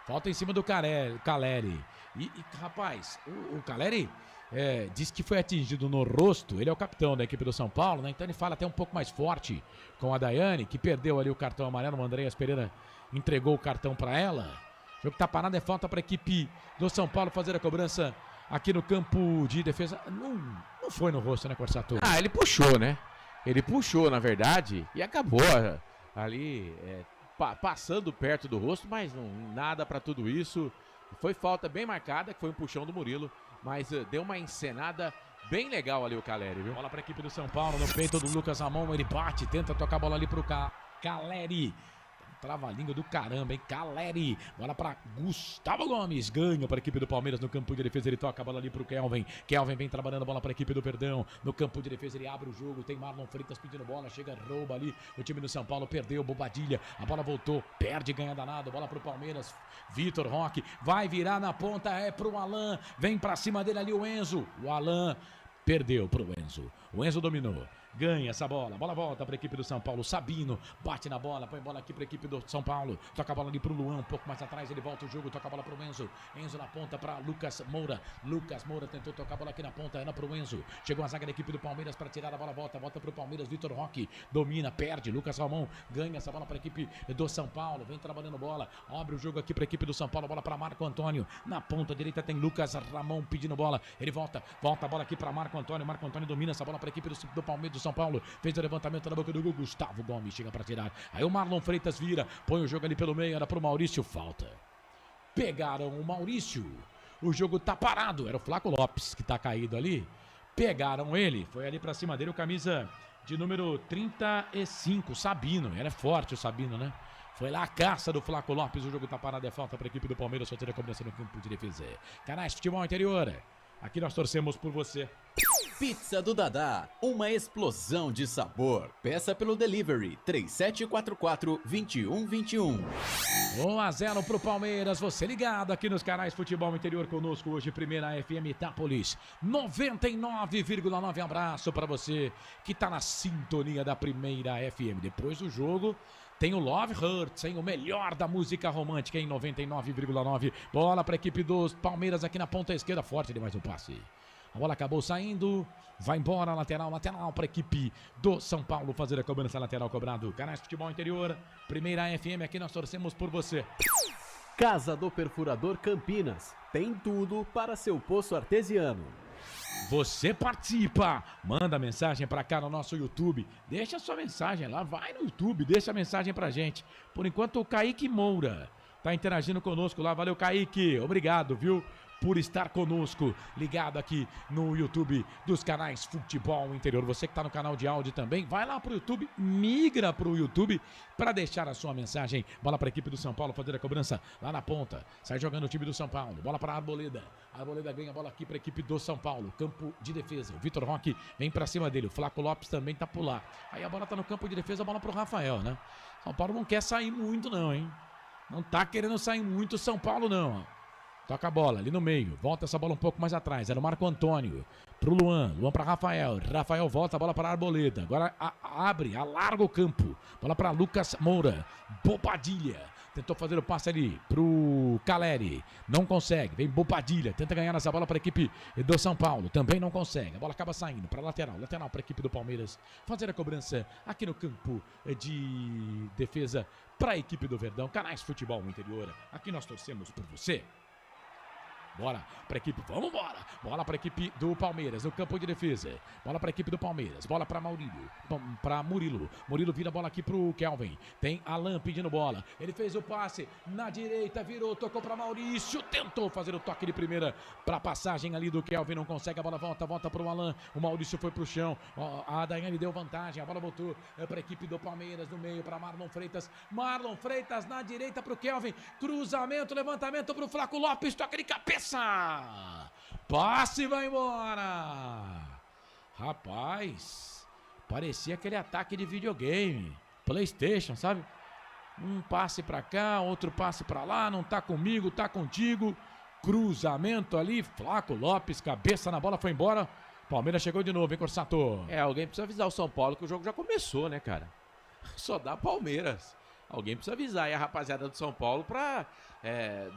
O: falta em cima do Caleri, e rapaz, o Caleri diz que foi atingido no rosto, ele é o capitão da equipe do São Paulo, né? Então ele fala até um pouco mais forte com a Daiane, que perdeu ali o cartão amarelo, o Andréas Pereira entregou o cartão para ela. O jogo tá parado, é falta para a equipe do São Paulo fazer a cobrança aqui no campo de defesa. Não foi no rosto, né, Corsato?
C: Ele puxou, né? Ele puxou, na verdade, e acabou ali passando perto do rosto, mas nada para tudo isso. Foi falta bem marcada, que foi um puxão do Murilo, mas deu uma encenada bem legal ali o Caleri, viu?
O: Bola para a equipe do São Paulo, no peito do Lucas Ramon, ele bate, tenta tocar a bola ali pro Caleri. Trava-língua do caramba, hein? Caleri. Bola para Gustavo Gomes. Ganha para a equipe do Palmeiras no campo de defesa. Ele toca a bola ali para o Kelvin. Kelvin vem trabalhando a bola para a equipe do Verdão. No campo de defesa ele abre o jogo. Tem Marlon Freitas pedindo bola. Chega, rouba ali. O time do São Paulo perdeu. Bobadilha. A bola voltou. Perde, ganha danado. Bola para o Palmeiras. Vitor Roque. Vai virar na ponta. É para o Alan. Vem para cima dele ali o Enzo. O Alan perdeu para o Enzo. O Enzo dominou. Ganha essa bola, a bola volta para a equipe do São Paulo, Sabino bate na bola, põe bola aqui para a equipe do São Paulo, toca a bola ali para o Luan, um pouco mais atrás, ele volta o jogo, toca a bola para o Enzo na ponta para Lucas Moura tentou tocar a bola aqui na ponta, era para o Enzo, chegou a zaga da equipe do Palmeiras para tirar a bola, volta para o Palmeiras, Vitor Roque, domina, perde, Lucas Ramon, ganha essa bola para a equipe do São Paulo, vem trabalhando bola, abre o jogo aqui para a equipe do São Paulo, bola para Marco Antônio, na ponta direita tem Lucas Ramon pedindo bola, ele volta a bola aqui para Marco Antônio domina essa bola para a equipe do Palmeiras do São Paulo, fez o levantamento na boca do Gustavo Gomes, chega para tirar, aí o Marlon Freitas vira, põe o jogo ali pelo meio, era pro Maurício, falta. Pegaram o Maurício, o jogo tá parado, era o Flaco Lopes que tá caído ali, pegaram ele, foi ali para cima dele o camisa de número 35, Sabino, era forte o Sabino, né? Foi lá a caça do Flaco Lopes, o jogo tá parado, é falta para a equipe do Palmeiras, só ter a cobrança no campo de defesa. Canais Futebol Interior, aqui nós torcemos por você.
N: Pizza do Dadá, uma explosão de sabor. Peça pelo delivery 3744-2121.
O: 1-0 pro Palmeiras, você ligado aqui nos canais Futebol Interior conosco hoje, Primeira FM Itápolis 99,9. Abraço para você que tá na sintonia da Primeira FM. Depois do jogo tem o Love Hurts, hein? O melhor da música romântica em 99,9. Bola para a equipe dos Palmeiras aqui na ponta esquerda, forte demais o passe. A bola acabou saindo, vai embora, lateral para a equipe do São Paulo fazer a cobrança, lateral cobrado. Canais Futebol Interior, Primeira FM, aqui nós torcemos por você.
B: Casa do Perfurador Campinas, tem tudo para seu poço artesiano.
O: Você participa, manda mensagem para cá no nosso YouTube, deixa sua mensagem lá, vai no YouTube, deixa a mensagem pra gente. Por enquanto o Kaique Moura tá interagindo conosco lá, valeu Kaique, obrigado, viu? Por estar conosco, ligado aqui no YouTube dos canais Futebol Interior. Você que está no canal de áudio também, vai lá pro YouTube, migra pro YouTube para deixar a sua mensagem. Bola para a equipe do São Paulo fazer a cobrança lá na ponta. Sai jogando o time do São Paulo. Bola para a Arboleda. A Arboleda ganha a bola aqui para a equipe do São Paulo. Campo de defesa. O Vitor Roque vem para cima dele. O Flaco Lopes também tá por lá. Aí a bola tá no campo de defesa, a bola pro Rafael, né? São Paulo não quer sair muito não, hein? Não tá querendo sair muito o São Paulo não, ó. Toca a bola ali no meio, volta essa bola um pouco mais atrás, era o Marco Antônio, pro Luan para Rafael volta a bola para a Arboleda, agora alarga o campo, bola para Lucas Moura, Bobadilha, tentou fazer o passe ali pro Caleri, não consegue, vem Bobadilha, tenta ganhar essa bola para a equipe do São Paulo, também não consegue, a bola acaba saindo para lateral para a equipe do Palmeiras, fazer a cobrança aqui no campo de defesa para a equipe do Verdão, Canais Futebol Interior, aqui nós torcemos por você. Bola para a equipe, vamos embora. Bola para a equipe do Palmeiras, no campo de defesa. Bola para a equipe do Palmeiras, bola para Murilo. Murilo vira a bola aqui pro Kelvin. Tem Alan pedindo bola. Ele fez o passe na direita, virou, tocou para Maurício. Tentou fazer o toque de primeira para passagem ali do Kelvin. Não consegue, a bola volta para o Alan. O Maurício foi pro chão. A Daiane deu vantagem. A bola voltou para a equipe do Palmeiras no meio para Marlon Freitas. Marlon Freitas na direita para o Kelvin. Cruzamento, levantamento para o Flaco Lopes. Toque de cabeça. Passe e vai embora. Rapaz, parecia aquele ataque de videogame, PlayStation, sabe? Um passe pra cá, outro passe pra lá, não tá comigo, tá contigo. Cruzamento ali, Flaco Lopes, cabeça na bola, foi embora. Palmeiras chegou de novo, hein, Corsato?
C: Alguém precisa avisar o São Paulo que o jogo já começou, né, cara? Só dá Palmeiras. Alguém precisa avisar aí a rapaziada do São Paulo pra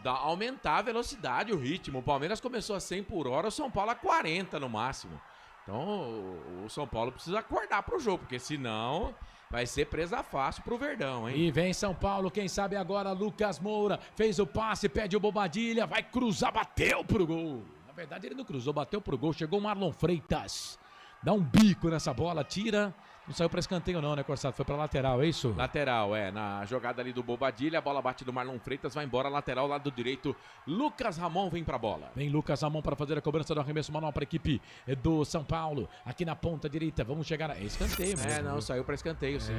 C: aumentar a velocidade, o ritmo. O Palmeiras começou a 100 por hora, o São Paulo a 40 no máximo. Então o São Paulo precisa acordar pro jogo, porque senão vai ser presa fácil pro Verdão, hein?
O: E vem São Paulo, quem sabe agora Lucas Moura. Fez o passe, pede o Bobadilha, vai cruzar, bateu pro gol. Na verdade ele não cruzou, bateu pro gol, chegou o Marlon Freitas. Dá um bico nessa bola, tira. Não saiu para escanteio não, né, Corsato? Foi para lateral, é isso?
C: Lateral, na jogada ali do Bobadilha, a bola bate do Marlon Freitas, vai embora, lateral, lado direito, Lucas Ramon vem pra bola.
O: Vem Lucas Ramon para fazer a cobrança do arremesso manual para a equipe do São Paulo, aqui na ponta direita, vamos chegar a escanteio mesmo.
C: Não, saiu para escanteio, sim.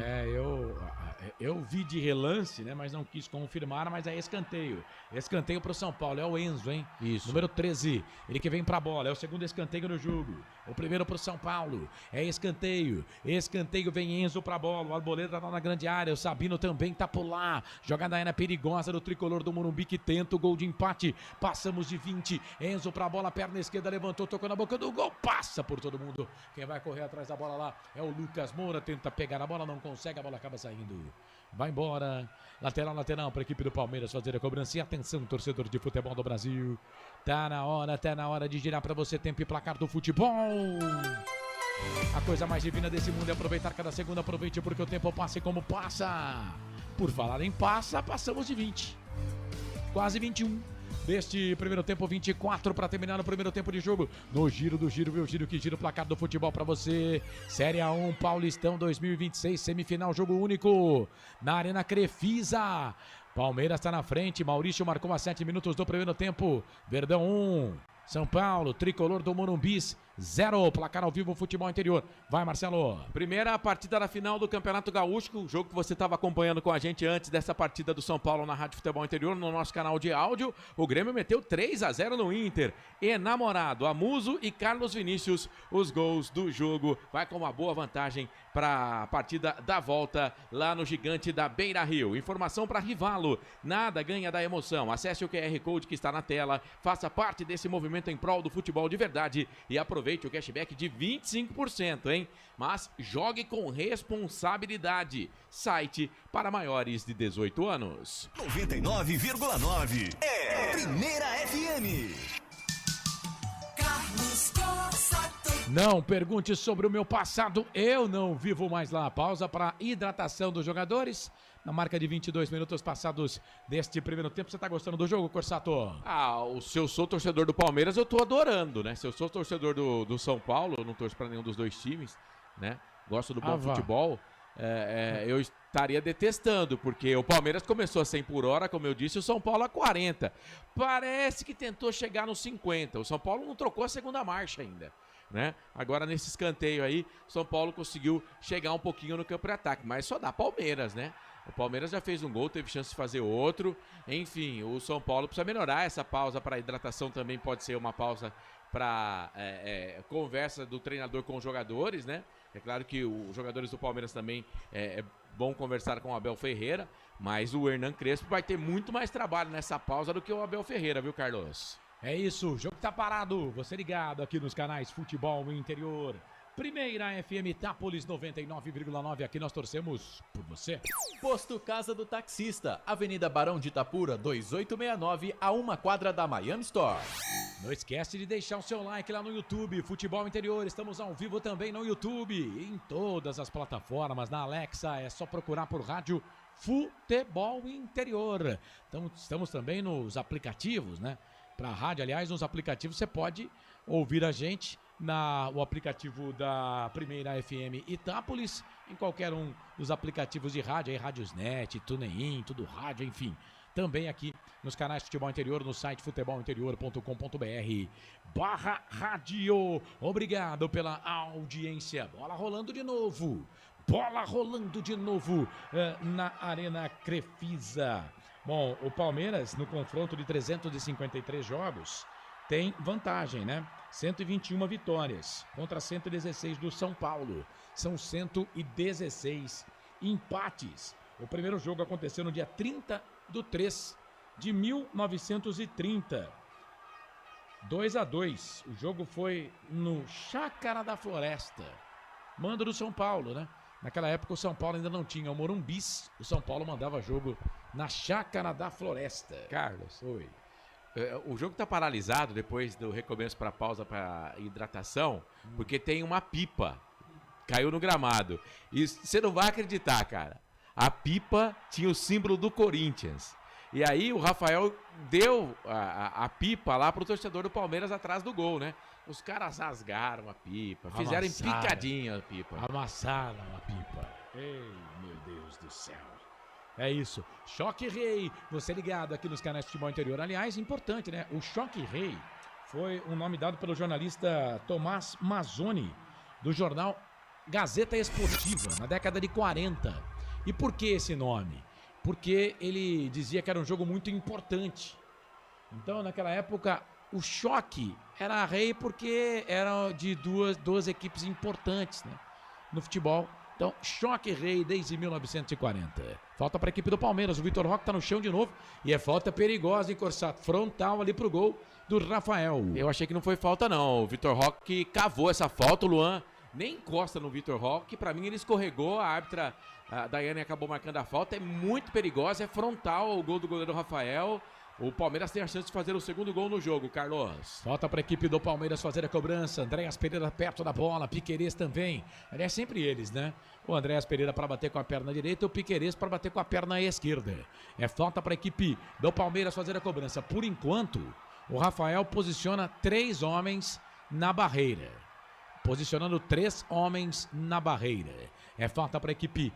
O: Eu vi de relance, né, mas não quis confirmar, mas é escanteio. Escanteio pro São Paulo, é o Enzo, hein?
C: Isso.
O: Número 13, ele que vem pra bola, é o segundo escanteio no jogo. O primeiro pro São Paulo, é escanteio, vem Enzo pra bola, o Arboleda tá na grande área, o Sabino também tá por lá. Jogada aérea perigosa do tricolor do Morumbi que tenta o gol de empate. Passamos de 20, Enzo pra bola, perna esquerda, levantou, tocou na boca do gol, passa por todo mundo. Quem vai correr atrás da bola lá é o Lucas Moura, tenta pegar a bola, não consegue, a bola acaba saindo. Vai embora, lateral para a equipe do Palmeiras fazer a cobrança. E atenção, torcedor de futebol do Brasil, tá na hora de girar para você tempo e placar do futebol. A coisa mais divina desse mundo é aproveitar cada segundo, aproveite porque o tempo passa e como passa. Por falar em passa, passamos de 20, quase 21. Deste primeiro tempo, 24 para terminar o primeiro tempo de jogo. No giro do giro, meu giro que gira o placar do futebol para você. Série A1 Paulistão 2026, semifinal, jogo único na Arena Crefisa. Palmeiras está na frente, Maurício marcou a 7 minutos do primeiro tempo. Verdão 1, São Paulo, tricolor do Morumbi 0, placar ao vivo, futebol interior. Vai, Marcelo.
C: Primeira partida da final do Campeonato Gaúcho, o jogo que você estava acompanhando com a gente antes dessa partida do São Paulo na Rádio Futebol Interior, no nosso canal de áudio. O Grêmio meteu 3-0 no Inter. Enamorado, Amuso e Carlos Vinícius, os gols do jogo. Vai com uma boa vantagem para a partida da volta lá no Gigante da Beira Rio. Informação para Rivalo, nada ganha da emoção. Acesse o QR Code que está na tela, faça parte desse movimento em prol do futebol de verdade e aproveite o cashback de 25%, hein? Mas jogue com responsabilidade. Site para maiores de 18 anos.
H: 99,9 é Primeira FM. Carlos Corsato.
O: Não pergunte sobre o meu passado, eu não vivo mais lá. Pausa para hidratação dos jogadores. Na marca de 22 minutos passados deste primeiro tempo. Você tá gostando do jogo, Corsato?
C: Se eu sou torcedor do Palmeiras, eu tô adorando, né? Se eu sou torcedor do São Paulo, eu não torço pra nenhum dos dois times, né? Gosto do bom futebol. Eu estaria detestando, porque o Palmeiras começou a 100 por hora, como eu disse, o São Paulo a 40. Parece que tentou chegar nos 50. O São Paulo não trocou a segunda marcha ainda, né? Agora nesse escanteio aí, o São Paulo conseguiu chegar um pouquinho no campo de ataque, mas só dá Palmeiras, né? O Palmeiras já fez um gol, teve chance de fazer outro. Enfim, o São Paulo precisa melhorar. Essa pausa para hidratação também pode ser uma pausa para conversa do treinador com os jogadores, né? É claro que os jogadores do Palmeiras também é bom conversar com o Abel Ferreira, mas o Hernan Crespo vai ter muito mais trabalho nessa pausa do que o Abel Ferreira, viu, Carlos?
O: É isso, o jogo tá parado. Você ligado aqui nos canais Futebol Interior. Primeira FM Itápolis 99,9, aqui nós torcemos por você.
N: Posto Casa do Taxista, Avenida Barão de Itapura, 2869, a 1 quadra da Miami Store.
O: Não esquece de deixar o seu like lá no YouTube, Futebol Interior, estamos ao vivo também no YouTube, em todas as plataformas, na Alexa, é só procurar por rádio Futebol Interior. Então, estamos também nos aplicativos, né? para a rádio. Aliás, nos aplicativos você pode ouvir a gente o aplicativo da Primeira FM Itápolis, em qualquer um dos aplicativos de rádio, aí Rádiosnet, TuneIn, tudo rádio, enfim. Também aqui nos canais Futebol Interior, no site futebolinterior.com.br/rádio. Obrigado pela audiência. Bola rolando de novo. Na Arena Crefisa. Bom, o Palmeiras, no confronto de 353 jogos, tem vantagem, né? 121 vitórias contra 116 do São Paulo. São 116 empates. O primeiro jogo aconteceu no dia 30/3 de 1930. 2-2. O jogo foi no Chácara da Floresta. Mando do São Paulo, né? Naquela época o São Paulo ainda não tinha o Morumbis. O São Paulo mandava jogo na Chácara da Floresta.
C: Carlos.
O: Oi.
C: O jogo tá paralisado depois do recomeço para pausa para hidratação, porque tem uma pipa. Caiu no gramado. E você não vai acreditar, cara. A pipa tinha o símbolo do Corinthians. E aí o Rafael deu a pipa lá pro torcedor do Palmeiras atrás do gol, né? Os caras rasgaram a pipa, fizeram picadinha a pipa.
O: Amassaram a pipa. Ei, meu Deus do céu. É isso. Choque Rei. Você ligado aqui nos canais de Futebol Interior. Aliás, importante, né? O Choque Rei foi um nome dado pelo jornalista Tomás Mazzoni, do jornal Gazeta Esportiva, na década de 40. E por que esse nome? Porque ele dizia que era um jogo muito importante. Então, naquela época, o Choque era rei porque era de duas equipes importantes, né, no futebol. Então, Choque Rei desde 1940. Falta para a equipe do Palmeiras. O Vitor Roque está no chão de novo. E é falta perigosa, encorçado frontal ali pro gol do Rafael.
C: Eu achei que não foi falta, não. O Vitor Roque cavou essa falta. O Luan nem encosta no Vitor Roque. Para mim, ele escorregou. A árbitra, a Daiane, acabou marcando a falta. É muito perigosa. É frontal o gol do goleiro Rafael. O Palmeiras tem a chance de fazer o segundo gol no jogo, Carlos.
O: Falta para a equipe do Palmeiras fazer a cobrança. Andréas Pereira perto da bola, Piquerez também. Aliás, sempre eles, né? O Andréas Pereira para bater com a perna direita e o Piquerez para bater com a perna esquerda. É falta para a equipe do Palmeiras fazer a cobrança. Por enquanto, o Rafael posiciona 3 homens na barreira. Posicionando 3 homens na barreira. É falta para a equipe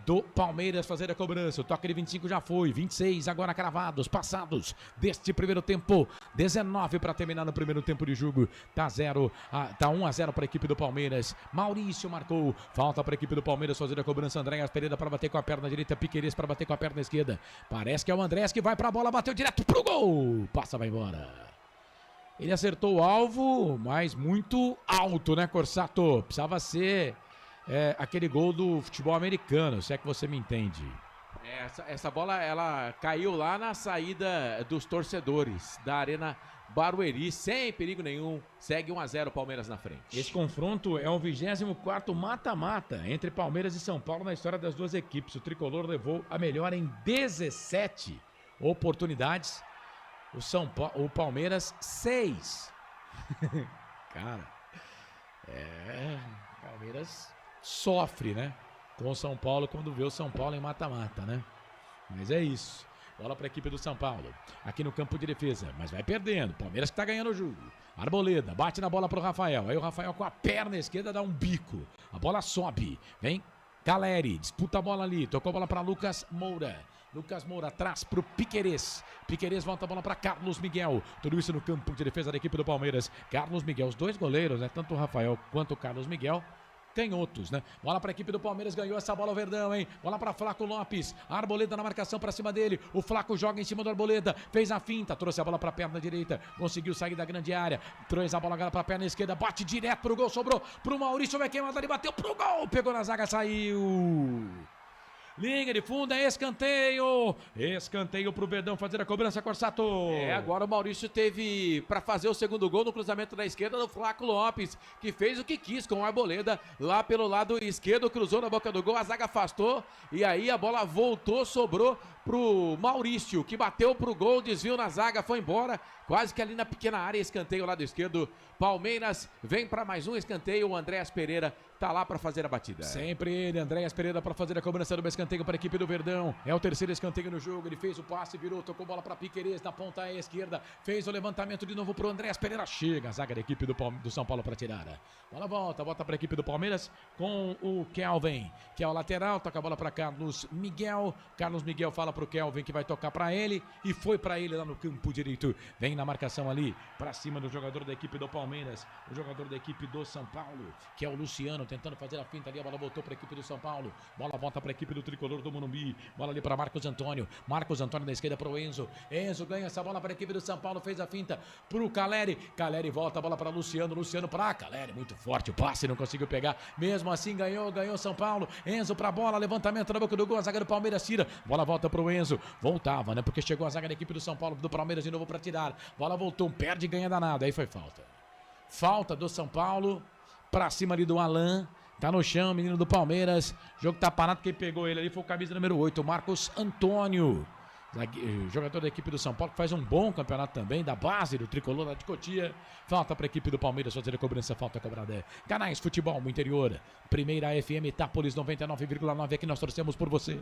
O: do Palmeiras fazer a cobrança. O toque de 25 já foi. 26 agora cravados, passados deste primeiro tempo. 19 para terminar no primeiro tempo de jogo. Tá 1-0 para a equipe do Palmeiras. Maurício marcou. Falta para a equipe do Palmeiras fazer a cobrança. Andréas Pereira para bater com a perna direita. Piquerez para bater com a perna esquerda. Parece que é o Andréas que vai para a bola. Bateu direto pro gol. Passa, vai embora. Ele acertou o alvo, mas muito alto, né, Corsato? Precisava ser aquele gol do futebol americano, se é que você me entende.
C: Essa bola, ela caiu lá na saída dos torcedores da Arena Barueri, sem perigo nenhum. Segue 1-0 Palmeiras na frente.
O: Esse confronto é o 24º mata-mata entre Palmeiras e São Paulo na história das duas equipes. O tricolor levou a melhor em 17 oportunidades. O Palmeiras 6. Cara, o Palmeiras sofre, né? Com o São Paulo quando vê o São Paulo em mata-mata, né? Mas é isso. Bola para a equipe do São Paulo. Aqui no campo de defesa, mas vai perdendo. Palmeiras que tá ganhando o jogo. Arboleda bate na bola pro Rafael. Aí o Rafael com a perna esquerda dá um bico. A bola sobe. Vem Caleri, disputa a bola ali. Tocou a bola para Lucas Moura. Lucas Moura atrás pro Piquerez. Piquerez volta a bola para Carlos Miguel. Tudo isso no campo de defesa da equipe do Palmeiras. Carlos Miguel, os dois goleiros, né? Tanto o Rafael quanto o Carlos Miguel. Canhotos, né? Bola para a equipe do Palmeiras, ganhou essa bola o Verdão, hein? Bola para Flaco Lopes. Arboleda na marcação para cima dele. O Flaco joga em cima do Arboleda. Fez a finta, trouxe a bola para a perna direita. Conseguiu sair da grande área. Trouxe a bola agora para a perna esquerda. Bate direto pro gol, sobrou pro Maurício. Vai queimar ali, bateu pro gol. Pegou na zaga, saiu. Linha de fundo, é escanteio. Escanteio pro Verdão fazer a cobrança, Corsato.
C: Agora o Maurício teve para fazer o segundo gol no cruzamento da esquerda do Flaco Lopes, que fez o que quis com o Arboleda lá pelo lado esquerdo, cruzou na boca do gol, a zaga afastou e aí a bola voltou, sobrou pro Maurício, que bateu pro gol, desviou na zaga, foi embora, quase que ali na pequena área, escanteio lado esquerdo. Palmeiras vem para mais um escanteio, o Andréas Pereira tá lá para fazer a batida.
O: Sempre ele, Andréas Pereira, para fazer a cobrança do escanteio para a equipe do Verdão. É o terceiro escanteio no jogo. Ele fez o passe, virou, tocou bola para Piquerez na ponta esquerda. Fez o levantamento de novo pro Andréas Pereira. Chega a zaga da equipe do São Paulo para tirar. Bola volta para a equipe do Palmeiras com o Kelvin, que é o lateral. Toca a bola para Carlos Miguel. Carlos Miguel fala pro Kelvin que vai tocar para ele. E foi para ele lá no campo direito. Vem na marcação ali para cima do jogador da equipe do Palmeiras. O jogador da equipe do São Paulo, que é o Luciano, tentando fazer a finta ali. A bola voltou para a equipe do São Paulo. Bola volta para a equipe do tricolor do Morumbi. Bola ali para Marcos Antônio. Marcos Antônio da esquerda para o Enzo. Enzo ganha essa bola para a equipe do São Paulo. Fez a finta para o Caleri. Caleri volta a bola para Luciano. Luciano para Caleri. Muito forte o passe, não conseguiu pegar. Mesmo assim ganhou São Paulo. Enzo para a bola. Levantamento na boca do gol. A zaga do Palmeiras tira. Bola volta para o Enzo. Voltava, né? Porque chegou a zaga da equipe do São Paulo, do Palmeiras de novo para tirar. Bola voltou. Perde e ganha danado. Aí foi falta. Falta do São Paulo. Pra cima ali do Alan. Tá no chão, menino do Palmeiras. O jogo tá parado, quem pegou ele ali foi o camisa número 8, o Marcos Antônio. Jogador da equipe do São Paulo, que faz um bom campeonato também, da base do tricolor lá de Cotia. Falta para a equipe do Palmeiras fazer a cobrança, falta cobrada. Canais Futebol no Interior, Primeira FM, Itápolis 99,9, aqui nós torcemos por você.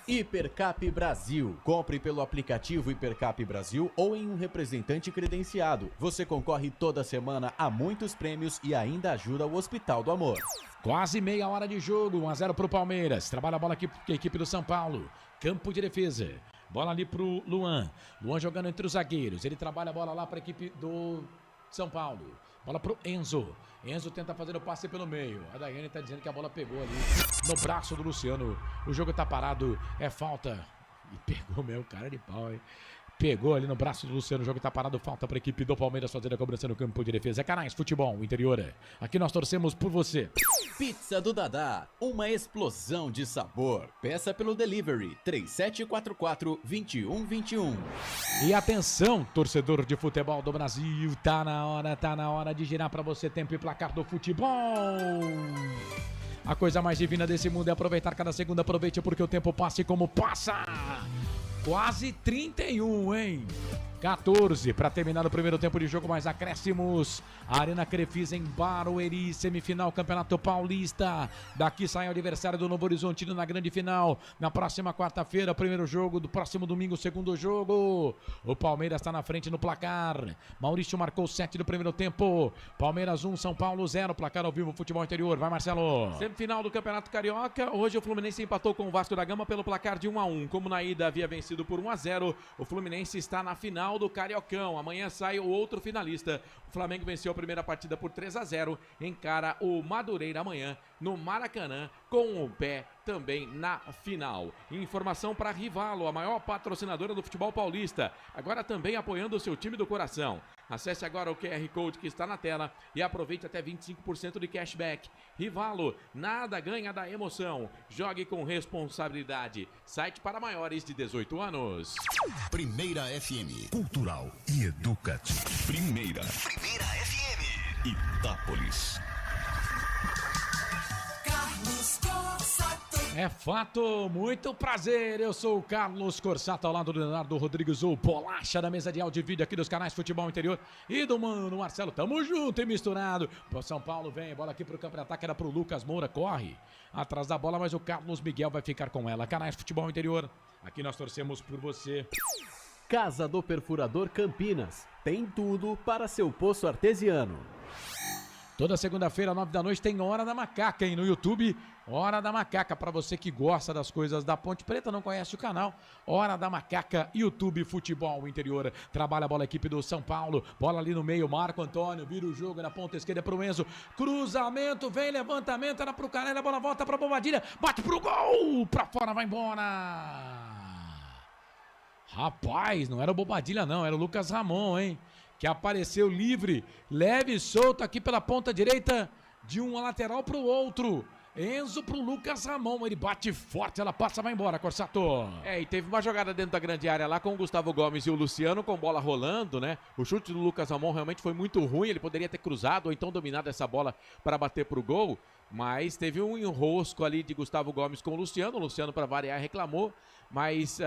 N: Hipercap Brasil. Compre pelo aplicativo Hipercap Brasil ou em um representante credenciado. Você concorre toda semana a muitos prêmios e ainda ajuda o Hospital do Amor.
O: Quase meia hora de jogo, 1-0 pro Palmeiras. Trabalha a bola aqui para a equipe do São Paulo. Campo de defesa. Bola ali pro Luan. Luan jogando entre os zagueiros. Ele trabalha a bola lá para a equipe do São Paulo. Bola pro Enzo. Enzo tenta fazer o passe pelo meio. A Daiane tá dizendo que a bola pegou ali no braço do Luciano. O jogo tá parado. É falta. E pegou mesmo, cara de pau, hein? Pegou ali no braço do Luciano, o jogo tá parado, falta para a equipe do Palmeiras fazer a cobrança no campo de defesa. É Canais Futebol Interior. Aqui nós torcemos por você.
N: Pizza do Dadá, uma explosão de sabor. Peça pelo delivery 3744-2121.
O: E atenção, torcedor de futebol do Brasil, tá na hora de girar para você tempo e placar do futebol. A coisa mais divina desse mundo é aproveitar cada segundo, aproveite porque o tempo passa e como passa. Quase 31, hein? 14 para terminar o primeiro tempo de jogo, mais acréscimos. Arena Crefisa em Barueri, semifinal Campeonato Paulista. Daqui sai o adversário do Novo Horizontino na grande final. Na próxima quarta-feira, primeiro jogo, do próximo domingo, segundo jogo. O Palmeiras está na frente no placar. Maurício marcou 7 do primeiro tempo. Palmeiras 1, São Paulo 0. Placar ao vivo, Futebol Interior. Vai, Marcelo.
C: Semifinal do Campeonato Carioca. Hoje o Fluminense empatou com o Vasco da Gama pelo placar de 1-1. Como na ida havia vencido por 1-0, o Fluminense está na final do Cariocão. Amanhã sai o outro finalista. O Flamengo venceu a primeira partida por 3-0. Encara o Madureira amanhã no Maracanã com o pé também na final. Informação para Rivalo, a maior patrocinadora do futebol paulista. Agora também apoiando o seu time do coração. Acesse agora o QR Code que está na tela e aproveite até 25% de cashback. Rivalo, nada ganha da emoção. Jogue com responsabilidade. Site para maiores de 18 anos.
H: Primeira FM, cultural e educativo. Primeira FM, Itápolis.
K: Carlos Corsato.
O: É fato, muito prazer, eu sou o Carlos Corsato ao lado do Leonardo Rodrigues, o Bolacha da mesa de áudio e vídeo aqui dos canais Futebol Interior e do Mano Marcelo, tamo junto e misturado. O São Paulo vem, bola aqui pro campo de ataque, era pro Lucas Moura, corre atrás da bola, mas o Carlos Miguel vai ficar com ela. Canais Futebol Interior, aqui nós torcemos por você.
B: Casa do Perfurador Campinas, tem tudo para seu poço artesiano.
O: Toda segunda-feira, 9 da noite, tem Hora da Macaca, hein? No YouTube, Hora da Macaca. Para você que gosta das coisas da Ponte Preta, não conhece o canal, Hora da Macaca, YouTube Futebol Interior. Trabalha a bola, a equipe do São Paulo. Bola ali no meio, Marco Antônio, vira o jogo na ponta esquerda pro Enzo. Cruzamento, vem levantamento, era pro Canela, a bola volta pra Bobadilha, bate pro gol, pra fora, vai embora. Rapaz, não era o Bobadilha não, era o Lucas Ramon, hein? Que apareceu livre, leve e solto aqui pela ponta direita, de um lateral para o outro. Enzo pro Lucas Ramon, ele bate forte, ela passa, vai embora, Corsato.
C: E teve uma jogada dentro da grande área lá com o Gustavo Gomes e o Luciano com bola rolando, né? O chute do Lucas Ramon realmente foi muito ruim, ele poderia ter cruzado ou então dominado essa bola para bater pro gol. Mas teve um enrosco ali de Gustavo Gomes com o Luciano para variar reclamou, mas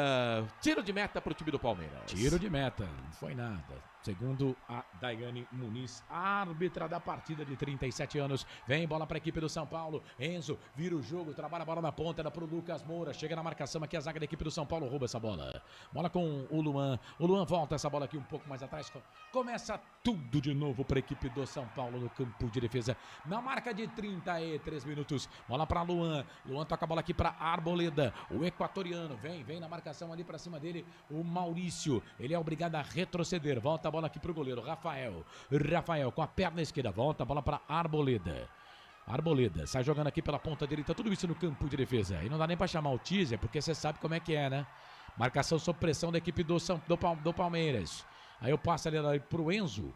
C: tiro de meta pro time do Palmeiras.
O: Tiro de meta, não foi nada. Segundo a Daiane Muniz, árbitra da partida de 37 anos. Vem bola para a equipe do São Paulo. Enzo vira o jogo, trabalha a bola na ponta, era pro Lucas Moura. Chega na marcação aqui a zaga da equipe do São Paulo, rouba essa bola. Bola com o Luan. O Luan volta essa bola aqui um pouco mais atrás. Começa tudo de novo para a equipe do São Paulo no campo de defesa. Na marca de 33 minutos. Bola para Luan. Luan toca a bola aqui para Arboleda. O equatoriano vem na marcação ali para cima dele. O Maurício. Ele é obrigado a retroceder. Volta a bola aqui pro goleiro, Rafael com a perna esquerda, volta a bola para Arboleda, sai jogando aqui pela ponta direita, tudo isso no campo de defesa, e não dá nem para chamar o teaser, porque você sabe como é que é, né? Marcação sob pressão da equipe do Palmeiras, aí eu passo ali pro Enzo,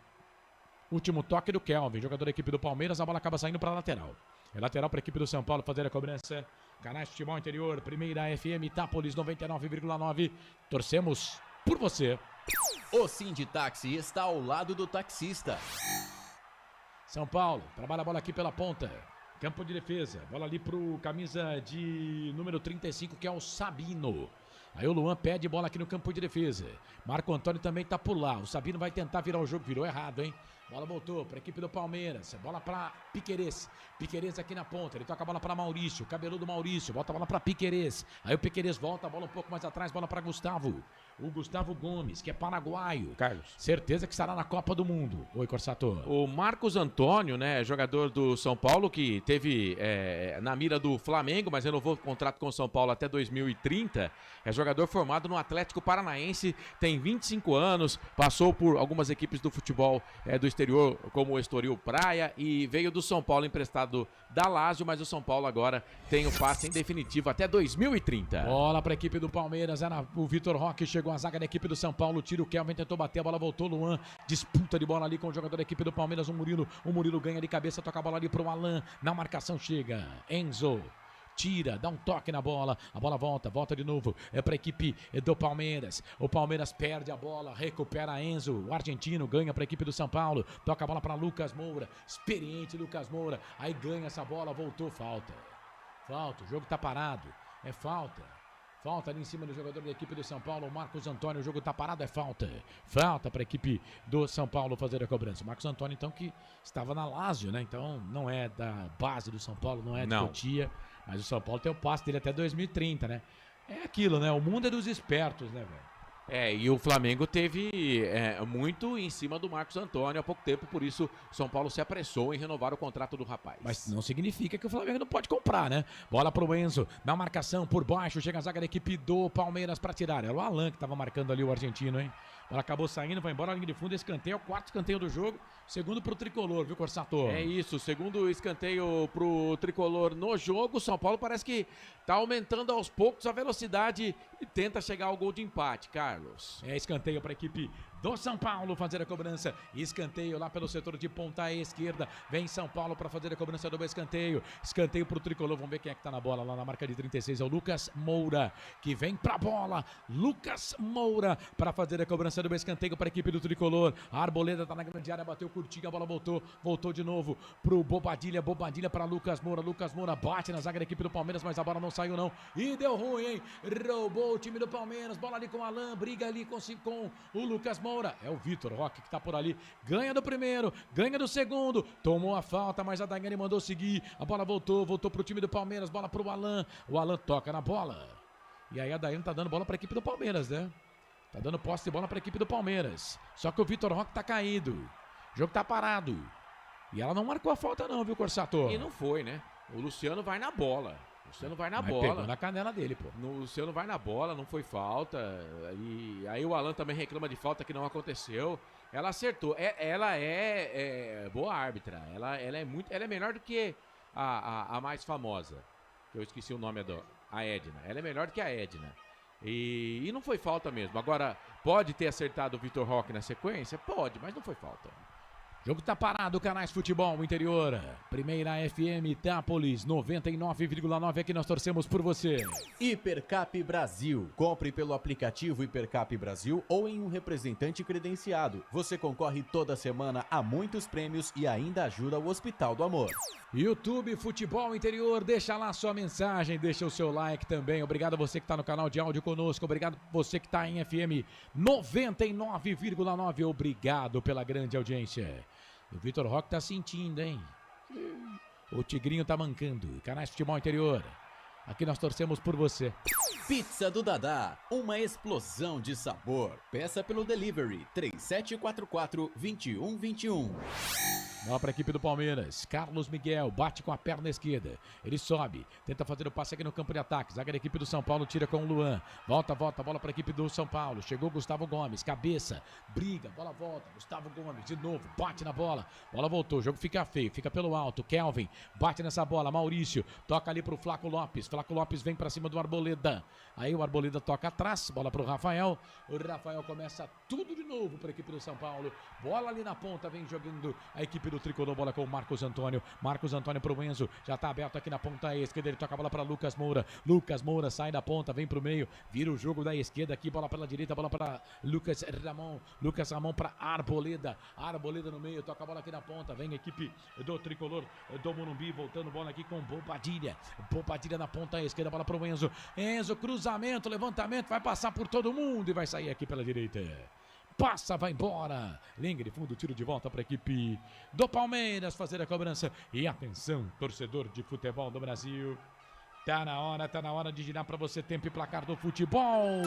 O: último toque do Kelvin, jogador da equipe do Palmeiras, a bola acaba saindo para lateral, é lateral para a equipe do São Paulo fazer a cobrança. Canais Futebol Interior, Primeira FM, Itápolis 99,9, torcemos por você.
N: O Sinditáxi está ao lado do taxista.
O: São Paulo, trabalha a bola aqui pela ponta. Campo de defesa, bola ali pro camisa de número 35, que é o Sabino. Aí o Luan pede bola aqui no campo de defesa. Marco Antônio também tá por lá. O Sabino vai tentar virar o jogo, virou errado, hein? Bola voltou para a equipe do Palmeiras. Bola para Piquerez. Piquerez aqui na ponta. Ele toca a bola para Maurício. Cabeludo Maurício. Volta a bola para Piquerez. Aí o Piquerez volta a bola um pouco mais atrás. Bola para Gustavo. O Gustavo Gomes, que é paraguaio.
C: Carlos.
O: Certeza que estará na Copa do Mundo. Oi, Corsato.
C: O Marcos Antônio, né? Jogador do São Paulo, que teve na mira do Flamengo, mas renovou o contrato com o São Paulo até 2030. É jogador formado no Atlético Paranaense. Tem 25 anos. Passou por algumas equipes do futebol do exterior, como o Estoril Praia, e veio do São Paulo emprestado da Lazio, mas o São Paulo agora tem o passe em definitivo até 2030.
O: Bola para a equipe do Palmeiras, o Vitor Roque chegou à zaga da equipe do São Paulo, tira o Kelvin, tentou bater, a bola voltou, Luan, disputa de bola ali com o jogador da equipe do Palmeiras, o Murilo ganha de cabeça, toca a bola ali pro Alan, na marcação chega, Enzo. Tira, dá um toque na bola, a bola volta de novo, é para a equipe do Palmeiras, o Palmeiras perde a bola, recupera Enzo, o argentino ganha para a equipe do São Paulo, toca a bola para Lucas Moura, experiente Lucas Moura, aí ganha essa bola, voltou, falta, o jogo tá parado, é falta ali em cima do jogador da equipe do São Paulo, Marcos Antônio, o jogo tá parado, é falta para a equipe do São Paulo fazer a cobrança. Marcos Antônio, então, que estava na Lazio, né? Então, não é da base do São Paulo, não é de Cotia, mas o São Paulo tem o passe dele até 2030, né? É aquilo, né? O mundo é dos espertos, né, velho?
C: E o Flamengo teve muito em cima do Marcos Antônio há pouco tempo, por isso o São Paulo se apressou em renovar o contrato do rapaz.
O: Mas não significa que o Flamengo não pode comprar, né? Bola pro Enzo, na marcação por baixo, chega a zaga da equipe do Palmeiras para tirar. Era o Alan que tava marcando ali o argentino, hein? Ela acabou saindo, vai embora a linha de fundo, escanteio, é o quarto escanteio do jogo, segundo pro Tricolor, viu, Corsato?
C: É isso, segundo escanteio pro Tricolor no jogo, o São Paulo parece que tá aumentando aos poucos a velocidade e tenta chegar ao gol de empate, Carlos.
O: É escanteio para a equipe do São Paulo fazer a cobrança, escanteio lá pelo setor de ponta esquerda, vem São Paulo para fazer a cobrança do escanteio pro Tricolor, vamos ver quem é que tá na bola lá na marca de 36, é o Lucas Moura, que vem pra bola, Lucas Moura para fazer a cobrança do escanteio para a equipe do Tricolor, a Arboleda tá na grande área, bateu curtinho, a bola voltou de novo pro Bobadilha para Lucas Moura bate na zaga da equipe do Palmeiras, mas a bola não saiu não, e deu ruim, hein, roubou o time do Palmeiras, bola ali com o Alan, briga ali com o Lucas Moura, é o Vitor Roque que tá por ali, ganha do primeiro, ganha do segundo, tomou a falta, mas a Daiane mandou seguir, a bola voltou pro time do Palmeiras, bola pro Alan, o Alan toca na bola, e aí a Daiane tá dando bola pra equipe do Palmeiras, né? Tá dando posse de bola pra equipe do Palmeiras, só que o Vitor Roque tá caído, o jogo tá parado, e ela não marcou a falta não, viu, Corsato?
C: E não foi, né? O Luciano vai na bola. Luciano vai na bola.
O: Pegou na canela dele, pô.
C: O Luciano vai na bola, não foi falta. E aí o Alan também reclama de falta que não aconteceu. Ela acertou. Ela é boa árbitra. Ela é melhor do que a mais famosa. Que eu esqueci o nome a Edna. Ela é melhor do que a Edna. E não foi falta mesmo. Agora, pode ter acertado o Vitor Roque na sequência? Pode, mas não foi falta.
O: Jogo tá parado, Canais Futebol Interior. Primeira FM Itápolis 99,9, aqui nós torcemos por você.
N: Hipercap Brasil. Compre pelo aplicativo Hipercap Brasil ou em um representante credenciado. Você concorre toda semana a muitos prêmios e ainda ajuda o Hospital do Amor.
O: YouTube Futebol Interior, deixa lá sua mensagem, deixa o seu like também. Obrigado a você que está no canal de áudio conosco, obrigado a você que está em FM 99,9, obrigado pela grande audiência. O Vitor Roque tá sentindo, hein? O Tigrinho tá mancando. Canais Futebol Interior, aqui nós torcemos por você.
N: Pizza do Dadá, uma explosão de sabor. Peça pelo delivery 3744-2121.
O: Bola para a equipe do Palmeiras. Carlos Miguel bate com a perna esquerda. Ele sobe, tenta fazer o passe aqui no campo de ataque. Zaga da equipe do São Paulo tira com o Luan. Volta, bola para a equipe do São Paulo. Chegou Gustavo Gomes, cabeça, briga, bola volta. Gustavo Gomes de novo, bate na bola. Bola voltou, o jogo fica feio, fica pelo alto. Kelvin bate nessa bola. Maurício toca ali pro Flaco Lopes. Flaco Lopes vem para cima do Arboleda. Aí o Arboleda toca atrás, bola pro Rafael. O Rafael começa tudo de novo para a equipe do São Paulo. Bola ali na ponta, vem jogando a equipe do Tricolor, bola com o Marcos Antônio. Marcos Antônio pro Enzo, já tá aberto aqui na ponta esquerda, ele toca a bola para Lucas Moura. Lucas Moura sai da ponta, vem pro meio, vira o jogo da esquerda aqui, bola pela direita, bola para Lucas Ramon. Lucas Ramon para Arboleda. Arboleda no meio, toca a bola aqui na ponta, vem a equipe do Tricolor do Morumbi, voltando bola aqui com Bobadilha. Bobadilha na ponta esquerda, bola pro Enzo. Enzo, cruzamento, levantamento, vai passar por todo mundo e vai sair aqui pela direita. Passa, vai embora. Linha de fundo, tiro de volta para a equipe do Palmeiras fazer a cobrança. E atenção, torcedor de futebol do Brasil. Tá na hora de girar para você tempo e placar do futebol.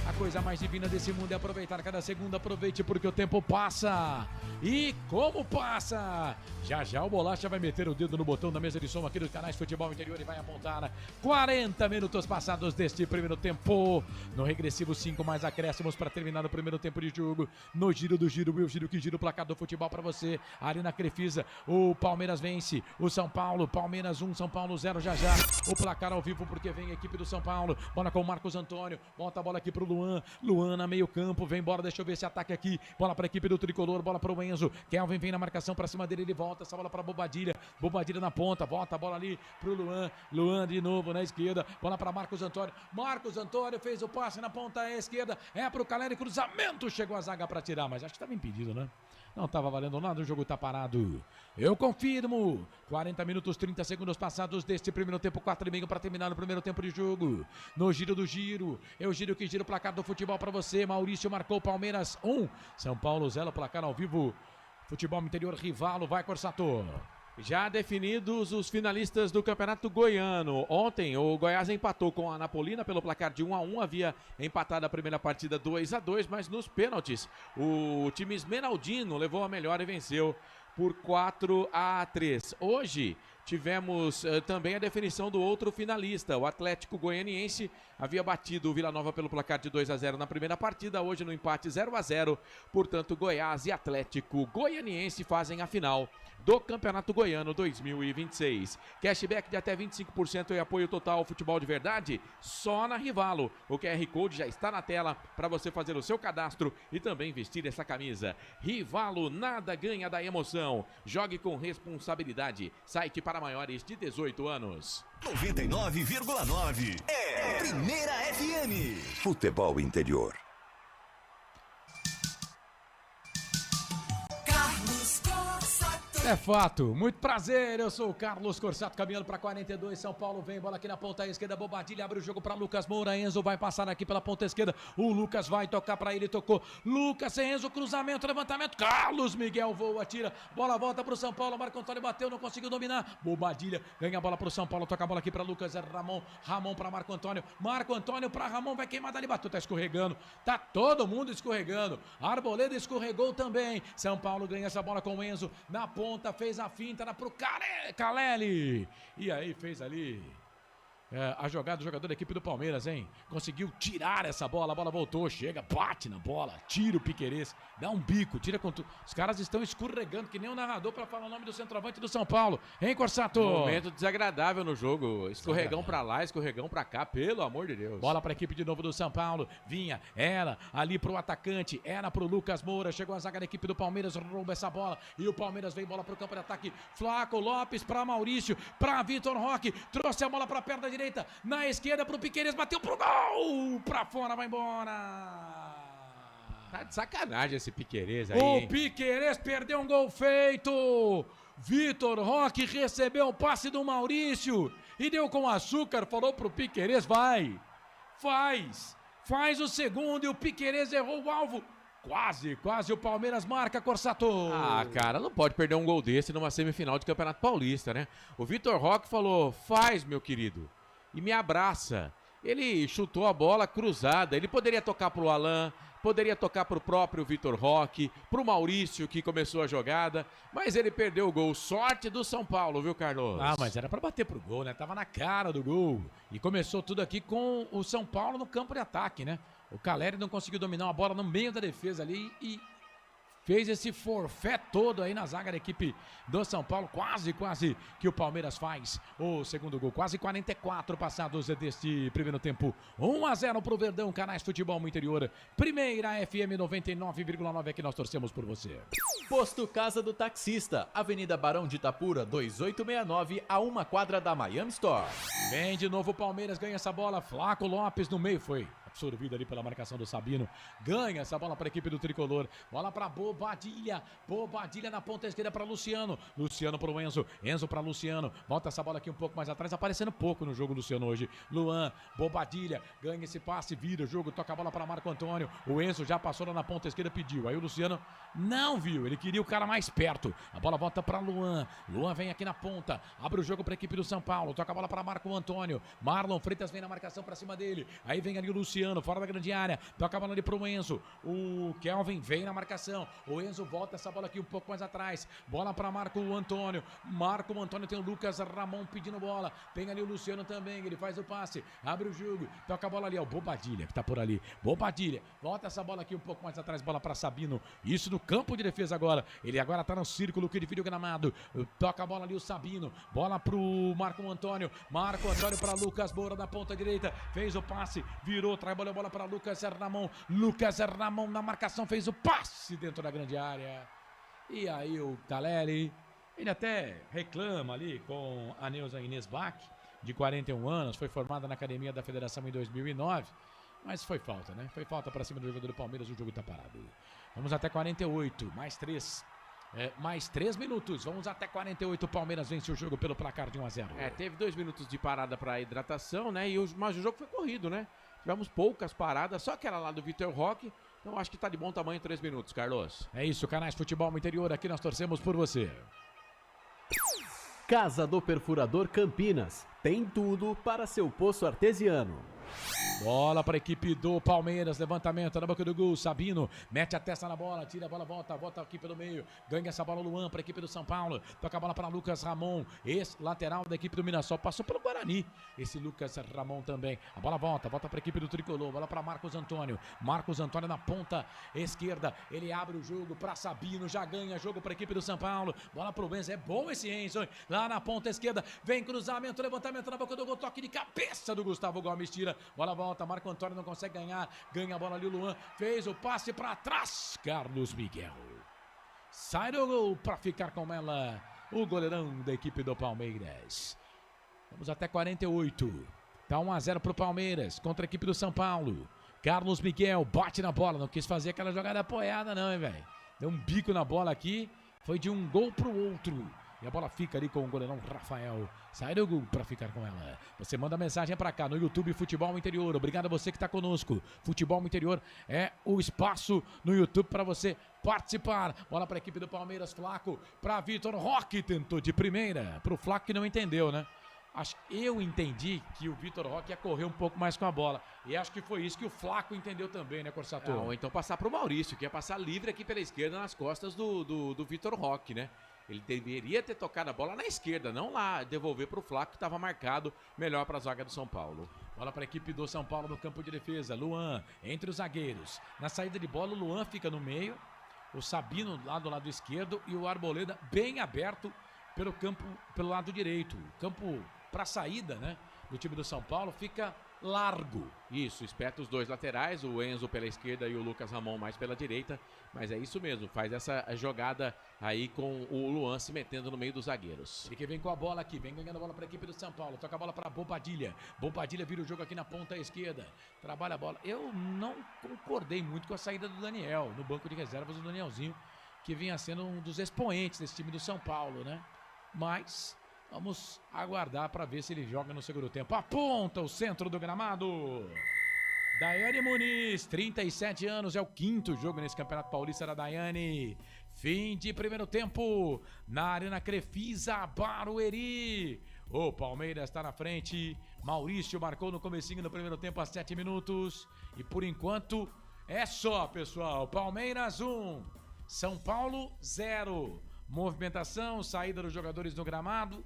O: A coisa mais divina desse mundo é aproveitar cada segundo. Aproveite porque o tempo passa. E como passa? Já o Bolacha vai meter o dedo no botão da mesa de som aqui dos canais Futebol Interior e vai apontar 40 minutos passados deste primeiro tempo. No regressivo 5 mais acréscimos para terminar o primeiro tempo de jogo. No giro do giro, eu giro que giro o placar do futebol para você. Ali na Crefisa, o Palmeiras vence o São Paulo. Palmeiras 1, São Paulo 0 já. O placar ao vivo porque vem a equipe do São Paulo. Bola com o Marcos Antônio. Volta a bola aqui pro Luan. Luan na meio campo. Vem embora, deixa eu ver esse ataque aqui. Bola pra equipe do Tricolor. Bola pro Enzo. Kelvin vem na marcação pra cima dele. Ele volta. Essa bola pra Bobadilha. Bobadilha na ponta. Volta a bola ali pro Luan. Luan de novo na esquerda. Bola pra Marcos Antônio. Marcos Antônio fez o passe na ponta esquerda. É pro Caleri. Cruzamento. Chegou a zaga pra tirar, mas acho que tava impedido, né? Não estava valendo nada, o jogo tá parado. Eu confirmo. 40 minutos, 30 segundos passados deste primeiro tempo, 4,5 para terminar o primeiro tempo de jogo. No giro do giro, eu giro que giro o placar do futebol para você. Maurício marcou Palmeiras 1, São Paulo 0, placar ao vivo. Futebol Interior, Rivalo, vai Corsato.
C: Já definidos os finalistas do Campeonato Goiano. Ontem o Goiás empatou com a Anapolina pelo placar de 1-1. Havia empatado a primeira partida 2-2, mas nos pênaltis o time esmeraldino levou a melhor e venceu por 4-3. Hoje tivemos também a definição do outro finalista. O Atlético Goianiense havia batido o Vila Nova pelo placar de 2-0 na primeira partida. Hoje no empate 0-0. Portanto, Goiás e Atlético Goianiense fazem a final do Campeonato Goiano 2026. Cashback de até 25% e apoio total ao futebol de verdade só na Rivalo. O QR Code já está na tela para você fazer o seu cadastro e também vestir essa camisa. Rivalo, nada ganha da emoção. Jogue com responsabilidade. Site para maiores de 18 anos.
H: 99,9 é Primeira FM.
I: Futebol Interior.
O: É fato, muito prazer, eu sou o Carlos Corsato, caminhando para 42, São Paulo vem, bola aqui na ponta esquerda, Bobadilha abre o jogo para Lucas Moura, Enzo vai passar aqui pela ponta esquerda, o Lucas vai tocar para ele, tocou, Lucas, Enzo, cruzamento, levantamento, Carlos Miguel voa, tira, bola volta para o São Paulo, Marco Antônio bateu, não conseguiu dominar, Bobadilha ganha a bola para o São Paulo, toca a bola aqui para Lucas, Ramon para Marco Antônio para Ramon, vai queimar dali, bateu, tá escorregando, tá todo mundo escorregando, Arboleda escorregou também, São Paulo ganha essa bola com o Enzo, na ponta, fez a finta pro Caleri. E aí fez ali a jogada do jogador da equipe do Palmeiras, hein? Conseguiu tirar essa bola, a bola voltou, chega, bate na bola, tira o Piquerez, dá um bico, tira com tudo. Os caras estão escorregando, que nem o narrador para falar o nome do centroavante do São Paulo. Hein, Corsato?
C: Momento desagradável no jogo, escorregão pra lá, escorregão pra cá, pelo amor de Deus.
O: Bola pra equipe de novo do São Paulo, vinha, ela, ali pro atacante, era pro Lucas Moura, chegou a zaga da equipe do Palmeiras, rouba essa bola, e o Palmeiras vem bola pro campo de ataque, Flaco Lopes pra Maurício, pra Vitor Roque, trouxe a bola pra perna da direita, na esquerda pro Piquerez, bateu pro gol, pra fora, vai embora.
C: Tá de sacanagem esse Piquerez aí,
O: O Piquerez perdeu um gol feito. Vitor Roque recebeu o passe do Maurício e deu com açúcar, falou pro Piquerez, vai, faz o segundo e o Piquerez errou o alvo. Quase o Palmeiras marca, Corsato.
C: Ah, cara, não pode perder um gol desse numa semifinal de Campeonato Paulista, né? O Vitor Roque falou, faz, meu querido, e me abraça. Ele chutou a bola cruzada, ele poderia tocar pro Alain, poderia tocar pro próprio Vitor Roque, pro Maurício, que começou a jogada, mas ele perdeu o gol. Sorte do São Paulo, viu, Carlos?
O: Ah, mas era pra bater pro gol, né? Tava na cara do gol. E começou tudo aqui com o São Paulo no campo de ataque, né? O Caleri não conseguiu dominar a bola no meio da defesa ali e fez esse forfé todo aí na zaga da equipe do São Paulo. Quase que o Palmeiras faz o segundo gol. Quase 44 passados deste primeiro tempo. 1-0 pro Verdão, Canais Futebol no Interior. Primeira FM 99,9 é que nós torcemos por você.
N: Posto Casa do Taxista, Avenida Barão de Itapura, 2869, a 1 quadra da Miami Store.
O: Vem de novo o Palmeiras, ganha essa bola. Flaco Lopes no meio, foi absorvido ali pela marcação do Sabino. Ganha essa bola para a equipe do Tricolor. Bola para Bobadilha. Bobadilha na ponta esquerda para Luciano. Luciano para o Enzo. Enzo para Luciano. Volta essa bola aqui um pouco mais atrás. Aparecendo pouco no jogo Luciano hoje. Luan, Bobadilha. Ganha esse passe, vira o jogo. Toca a bola para Marco Antônio. O Enzo já passou lá na ponta esquerda, pediu. Aí o Luciano não viu. Ele queria o cara mais perto. A bola volta para Luan. Luan vem aqui na ponta. Abre o jogo para a equipe do São Paulo. Toca a bola para Marco Antônio. Marlon Freitas vem na marcação para cima dele. Aí vem ali o Luciano, fora da grande área, toca a bola ali pro Enzo, o Kelvin vem na marcação, o Enzo volta essa bola aqui um pouco mais atrás, bola para Marco Antônio tem o Lucas Ramon pedindo bola, tem ali o Luciano também, ele faz o passe, abre o jogo, toca a bola ali, ó, o Bobadilha que tá por ali, Bobadilha, volta essa bola aqui um pouco mais atrás, bola para Sabino, isso no campo de defesa agora, ele agora tá no círculo que divide o gramado, toca a bola ali o Sabino, bola pro Marco Antônio para Lucas Moura na ponta direita, fez o passe, virou, traz a bola para Lucas Ramon na marcação, fez o passe dentro da grande área. E aí o Caleri, ele até reclama ali com a Neuza Inês Bach, de 41 anos, foi formada na academia da Federação em 2009, mas foi falta, né? Foi falta para cima do jogador do Palmeiras, o jogo tá parado. Vamos até 48, mais 3 minutos, vamos até 48, o Palmeiras vence o jogo pelo placar de 1-0.
C: Teve 2 minutos de parada para hidratação, né? Mas o jogo foi corrido, né? Tivemos poucas paradas, só aquela lá do Vitor Roque, então acho que tá de bom tamanho 3 minutos, Carlos.
O: É isso, Canais Futebol no Interior, aqui nós torcemos por você.
B: Casa do Perfurador Campinas, tem tudo para seu poço artesiano.
O: Bola para a equipe do Palmeiras, levantamento na boca do gol, Sabino mete a testa na bola, tira a bola, volta aqui pelo meio, ganha essa bola Luan para a equipe do São Paulo, toca a bola para Lucas Ramon, ex-lateral da equipe do Mirassol, passou pelo Guarani, esse Lucas Ramon também, a bola volta para a equipe do Tricolor, bola para Marcos Antônio na ponta esquerda, ele abre o jogo para Sabino, já ganha jogo para a equipe do São Paulo, bola para o Enzo, é bom esse Enzo, hein? Lá na ponta esquerda, vem cruzamento, levantamento na boca do gol, toque de cabeça do Gustavo Gomes, tira, bola volta, Marco Antônio não consegue ganhar, ganha a bola ali o Luan, fez o passe para trás, Carlos Miguel. Sai do gol para ficar com ela, o goleirão da equipe do Palmeiras. Vamos até 48, tá 1-0 pro Palmeiras, contra a equipe do São Paulo. Carlos Miguel bate na bola, não quis fazer aquela jogada apoiada não, hein, velho. Deu um bico na bola aqui, foi de um gol pro outro. E a bola fica ali com o goleirão Rafael. Sai do gol para ficar com ela. Você manda mensagem para cá no YouTube Futebol Interior. Obrigado a você que está conosco. Futebol Interior é o espaço no YouTube para você participar. Bola para a equipe do Palmeiras, Flaco para Vitor Roque. Tentou de primeira. Para o Flaco que não entendeu, né? Eu entendi que o Vitor Roque ia correr um pouco mais com a bola. E acho que foi isso que o Flaco entendeu também, né, Corsato?
C: Ou então passar para o Maurício, que ia passar livre aqui pela esquerda nas costas do Vitor Roque, né? Ele deveria ter tocado a bola na esquerda, não lá, devolver para o Flaco, que estava marcado melhor para a zaga do São Paulo.
O: Bola para a equipe do São Paulo no campo de defesa. Luan, entre os zagueiros. Na saída de bola, o Luan fica no meio. O Sabino lá do lado esquerdo e o Arboleda bem aberto pelo campo, pelo lado direito. O campo para saída, né, do time do São Paulo fica largo.
C: Isso, espeta os dois laterais, o Enzo pela esquerda e o Lucas Ramon mais pela direita, mas é isso mesmo, faz essa jogada aí com o Luan se metendo no meio dos zagueiros.
O: Ele que vem com a bola aqui, vem ganhando a bola para a equipe do São Paulo, toca a bola para Bobadilha, Bobadilha vira o jogo aqui na ponta esquerda, trabalha a bola. Eu não concordei muito com a saída do Daniel, no banco de reservas o Danielzinho que vinha sendo um dos expoentes desse time do São Paulo, né? Mas vamos aguardar para ver se ele joga no segundo tempo. Aponta o centro do gramado. Daiane Muniz, 37 anos, é o 5º jogo nesse Campeonato Paulista da Daiane. Fim de primeiro tempo na Arena Crefisa, Barueri. O Palmeiras está na frente. Maurício marcou no comecinho do primeiro tempo, aos 7 minutos. E por enquanto é só, pessoal. Palmeiras 1, São Paulo 0. Movimentação, saída dos jogadores no gramado.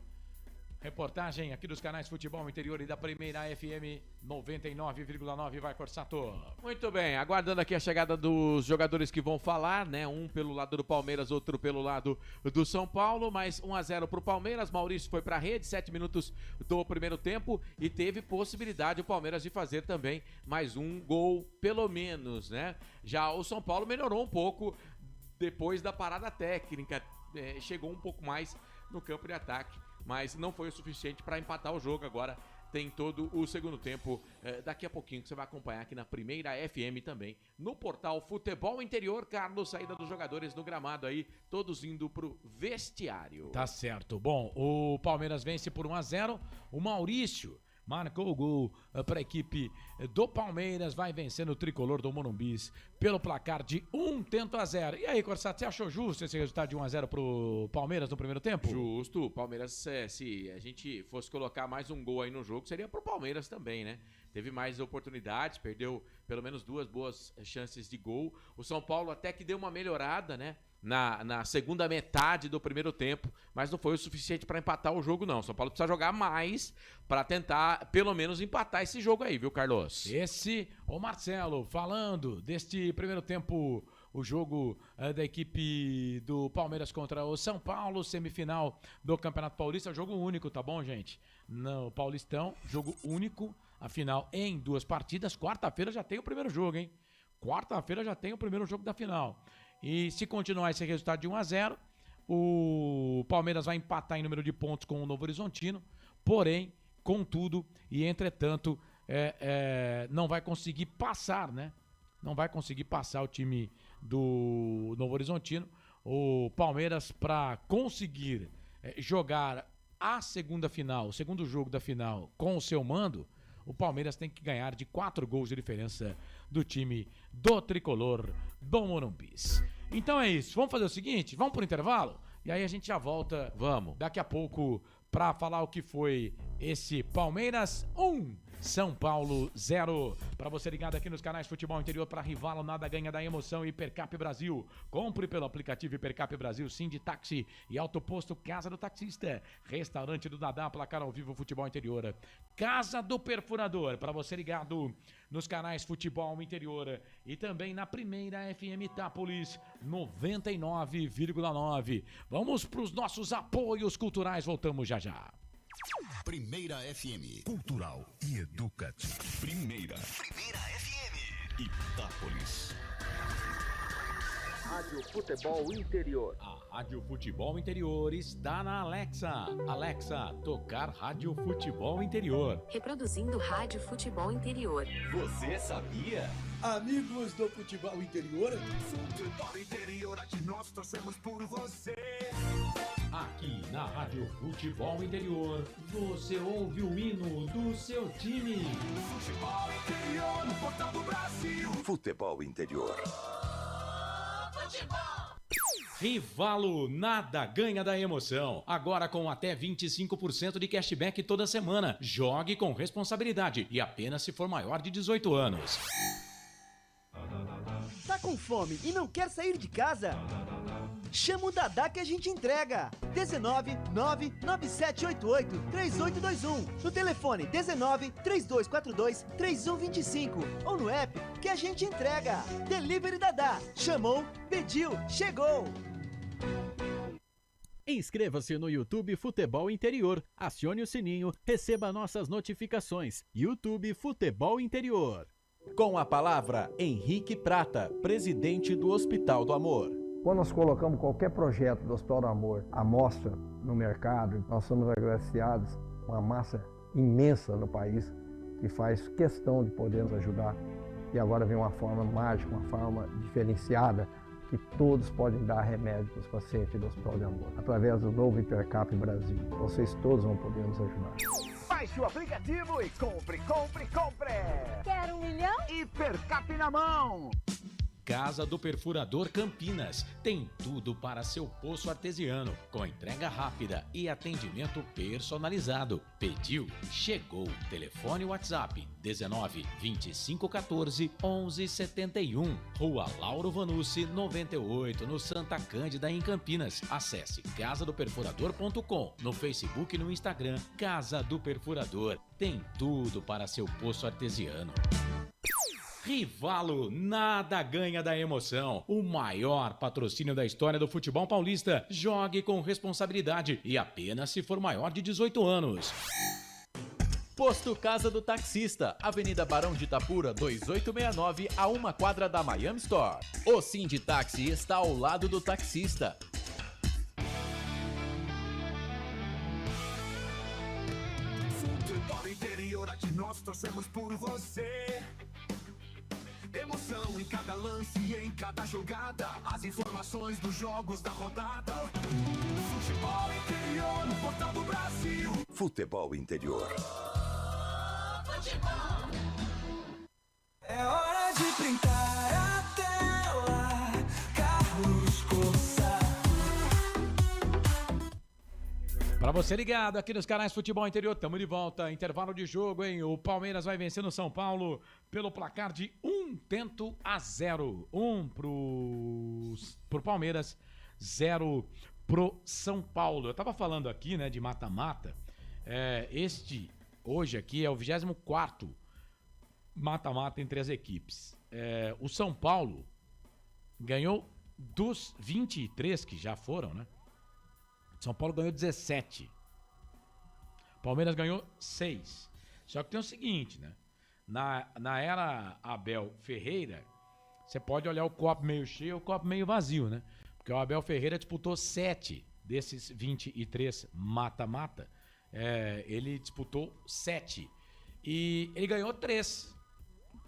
O: Reportagem aqui dos canais Futebol Interior e da Primeira FM 99,9, vai Corsato.
C: Muito bem, aguardando aqui a chegada dos jogadores que vão falar, né? Um pelo lado do Palmeiras, outro pelo lado do São Paulo, mas 1-0 pro Palmeiras. Maurício foi pra rede, 7 minutos do primeiro tempo e teve possibilidade o Palmeiras de fazer também mais um gol, pelo menos, né? Já o São Paulo melhorou um pouco depois da parada técnica, chegou um pouco mais no campo de ataque, mas não foi o suficiente para empatar o jogo. Agora tem todo o segundo tempo, daqui a pouquinho, que você vai acompanhar aqui na Primeira FM também, no portal Futebol Interior. Carlos, saída dos jogadores no gramado aí, todos indo pro vestiário.
O: Tá certo. Bom, o Palmeiras vence por 1-0, o Maurício marcou o gol para a equipe do Palmeiras, vai vencendo o tricolor do Morumbis pelo placar de 1-0. E aí, Corsato, você achou justo esse resultado de 1-0 pro Palmeiras no primeiro tempo?
C: Justo, o Palmeiras, se a gente fosse colocar mais um gol aí no jogo, seria pro Palmeiras também, né? Teve mais oportunidades, perdeu pelo menos 2 boas chances de gol. O São Paulo até que deu uma melhorada, né? Na segunda metade do primeiro tempo, mas não foi o suficiente para empatar o jogo, não. O São Paulo precisa jogar mais para tentar, pelo menos, empatar esse jogo aí, viu, Carlos?
O: O Marcelo, falando deste primeiro tempo, o jogo da equipe do Palmeiras contra o São Paulo, semifinal do Campeonato Paulista, jogo único, tá bom, gente? No Paulistão, jogo único, a final em 2 partidas. Quarta-feira já tem o primeiro jogo, hein? Quarta-feira já tem o primeiro jogo da final. E se continuar esse resultado de 1-0, o Palmeiras vai empatar em número de pontos com o Novo Horizontino, porém, contudo e entretanto, não vai conseguir passar, né? Não vai conseguir passar o time do Novo Horizontino. O Palmeiras, para conseguir jogar a segunda final, o segundo jogo da final com o seu mando, o Palmeiras tem que ganhar de 4 gols de diferença do time do tricolor do Morumbis. Então é isso, vamos fazer o seguinte, vamos pro intervalo e aí a gente já volta, daqui a pouco, para falar o que foi esse Palmeiras 1, São Paulo 0. Para você ligado aqui nos canais Futebol Interior, para Rivalo, nada ganha da emoção. Hipercap Brasil, compre pelo aplicativo Hipercap Brasil, Sim de Táxi e Autoposto Casa do Taxista, Restaurante do Dadá, placar ao vivo Futebol Interior, Casa do Perfurador, para você ligado nos canais Futebol Interior e também na Primeira FM Itápolis 99,9. Vamos para os nossos apoios culturais, voltamos já já.
H: Primeira FM, cultural e educativo. Primeira FM, Itápolis.
P: Rádio Futebol Interior.
G: A Rádio Futebol Interior está na Alexa. Alexa, tocar Rádio Futebol Interior.
L: Reproduzindo Rádio Futebol Interior.
H: Você sabia?
M: Amigos do Futebol Interior.
H: Futebol Interior, aqui nós torcemos por você.
G: Aqui na Rádio Futebol Interior, você ouve o hino do seu time.
H: Futebol Interior, no portal do Brasil.
I: Futebol Interior.
G: Rivalo, nada ganha da emoção. Agora com até 25% de cashback toda semana. Jogue com responsabilidade e apenas se for maior de 18 anos.
A: Tá com fome e não quer sair de casa? Chama o Dadá que a gente entrega. 19 99788 3821. No telefone 19 3242 3125 ou no app que a gente entrega. Delivery Dadá. Chamou, pediu, chegou.
B: Inscreva-se no YouTube Futebol Interior. Acione o sininho, receba nossas notificações. YouTube Futebol Interior.
N: Com a palavra, Henrique Prata, presidente do Hospital do Amor.
D: Quando nós colocamos qualquer projeto do Hospital do Amor à mostra no mercado, nós somos agraciados com uma massa imensa no país que faz questão de poder nos ajudar. E agora vem uma forma mágica, uma forma diferenciada, que todos podem dar remédio para os pacientes do Hospital de Amor. Através do novo Hipercap Brasil. Vocês todos vão poder nos ajudar.
E: Baixe o aplicativo e compre!
F: Quer 1 milhão?
E: Hipercap na mão!
G: Casa do Perfurador Campinas. Tem tudo para seu poço artesiano, com entrega rápida e atendimento personalizado. Pediu, chegou. Telefone WhatsApp 19 25 14 11 71. Rua Lauro Vanucci 98, no Santa Cândida, em Campinas. Acesse casadoperfurador.com, no Facebook e no Instagram. Casa do Perfurador. Tem tudo para seu poço artesiano. Rivalo, nada ganha da emoção. O maior patrocínio da história do futebol paulista. Jogue com responsabilidade e apenas se for maior de 18 anos.
N: Posto Casa do Taxista, Avenida Barão de Itapura, 2869, a 1 quadra da Miami Store. O Sinditaxi está ao lado do taxista.
H: Futebol interior, aqui nós torcemos por você. Emoção em cada lance e em cada jogada. As informações dos jogos da rodada. Futebol interior no Portal do Brasil.
I: Futebol interior.
H: É hora de printar a tela. Carlos Cossa.
O: Pra você ligado aqui nos canais Futebol Interior, tamo de volta. Intervalo de jogo, hein? O Palmeiras vai vencendo o São Paulo pelo placar de 1-0. 1 pro Palmeiras, 0 pro São Paulo. Eu tava falando aqui, né, de mata-mata. Hoje aqui é o 24º mata-mata entre as equipes. O São Paulo ganhou dos 23 que já foram, né? São Paulo ganhou 17. Palmeiras ganhou 6. Só que tem o seguinte, né? Na era Abel Ferreira, você pode olhar o copo meio cheio ou o copo meio vazio, né? Porque o Abel Ferreira disputou 7 desses 23 mata-mata. Ele disputou 7. E ele ganhou 3.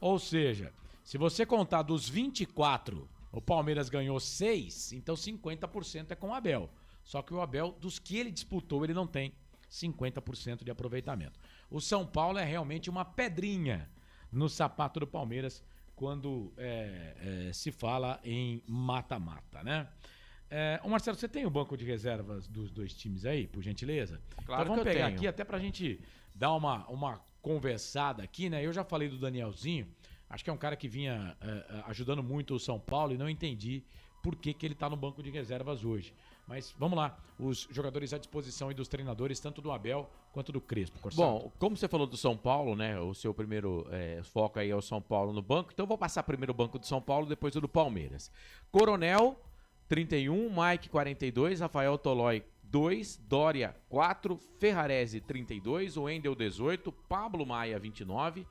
O: Ou seja, se você contar dos 24, o Palmeiras ganhou 6, então 50% é com o Abel. Só que o Abel, dos que ele disputou, ele não tem 50% de aproveitamento. O São Paulo é realmente uma pedrinha no sapato do Palmeiras quando se fala em mata-mata, né? Ô Marcelo, você tem o banco de reservas dos dois times aí, por gentileza?
C: Claro,
O: então vamos
C: que eu
O: pegar
C: tenho.
O: aqui até pra gente dar uma conversada aqui, né? Eu já falei do Danielzinho, acho que é um cara que vinha ajudando muito o São Paulo e não entendi por que ele tá no banco de reservas hoje. Mas vamos lá, os jogadores à disposição aí dos treinadores, tanto do Abel quanto do Crespo. Corsato.
C: Bom, como você falou do São Paulo, né? O seu primeiro foco aí é o São Paulo no banco. Então eu vou passar primeiro o banco do São Paulo, depois o do Palmeiras. Coronel, 31, Mike, 42, Rafael Tolói, 2, Dória, 4, Ferrarese, 32, Wendel, 18, Pablo Maia, 29,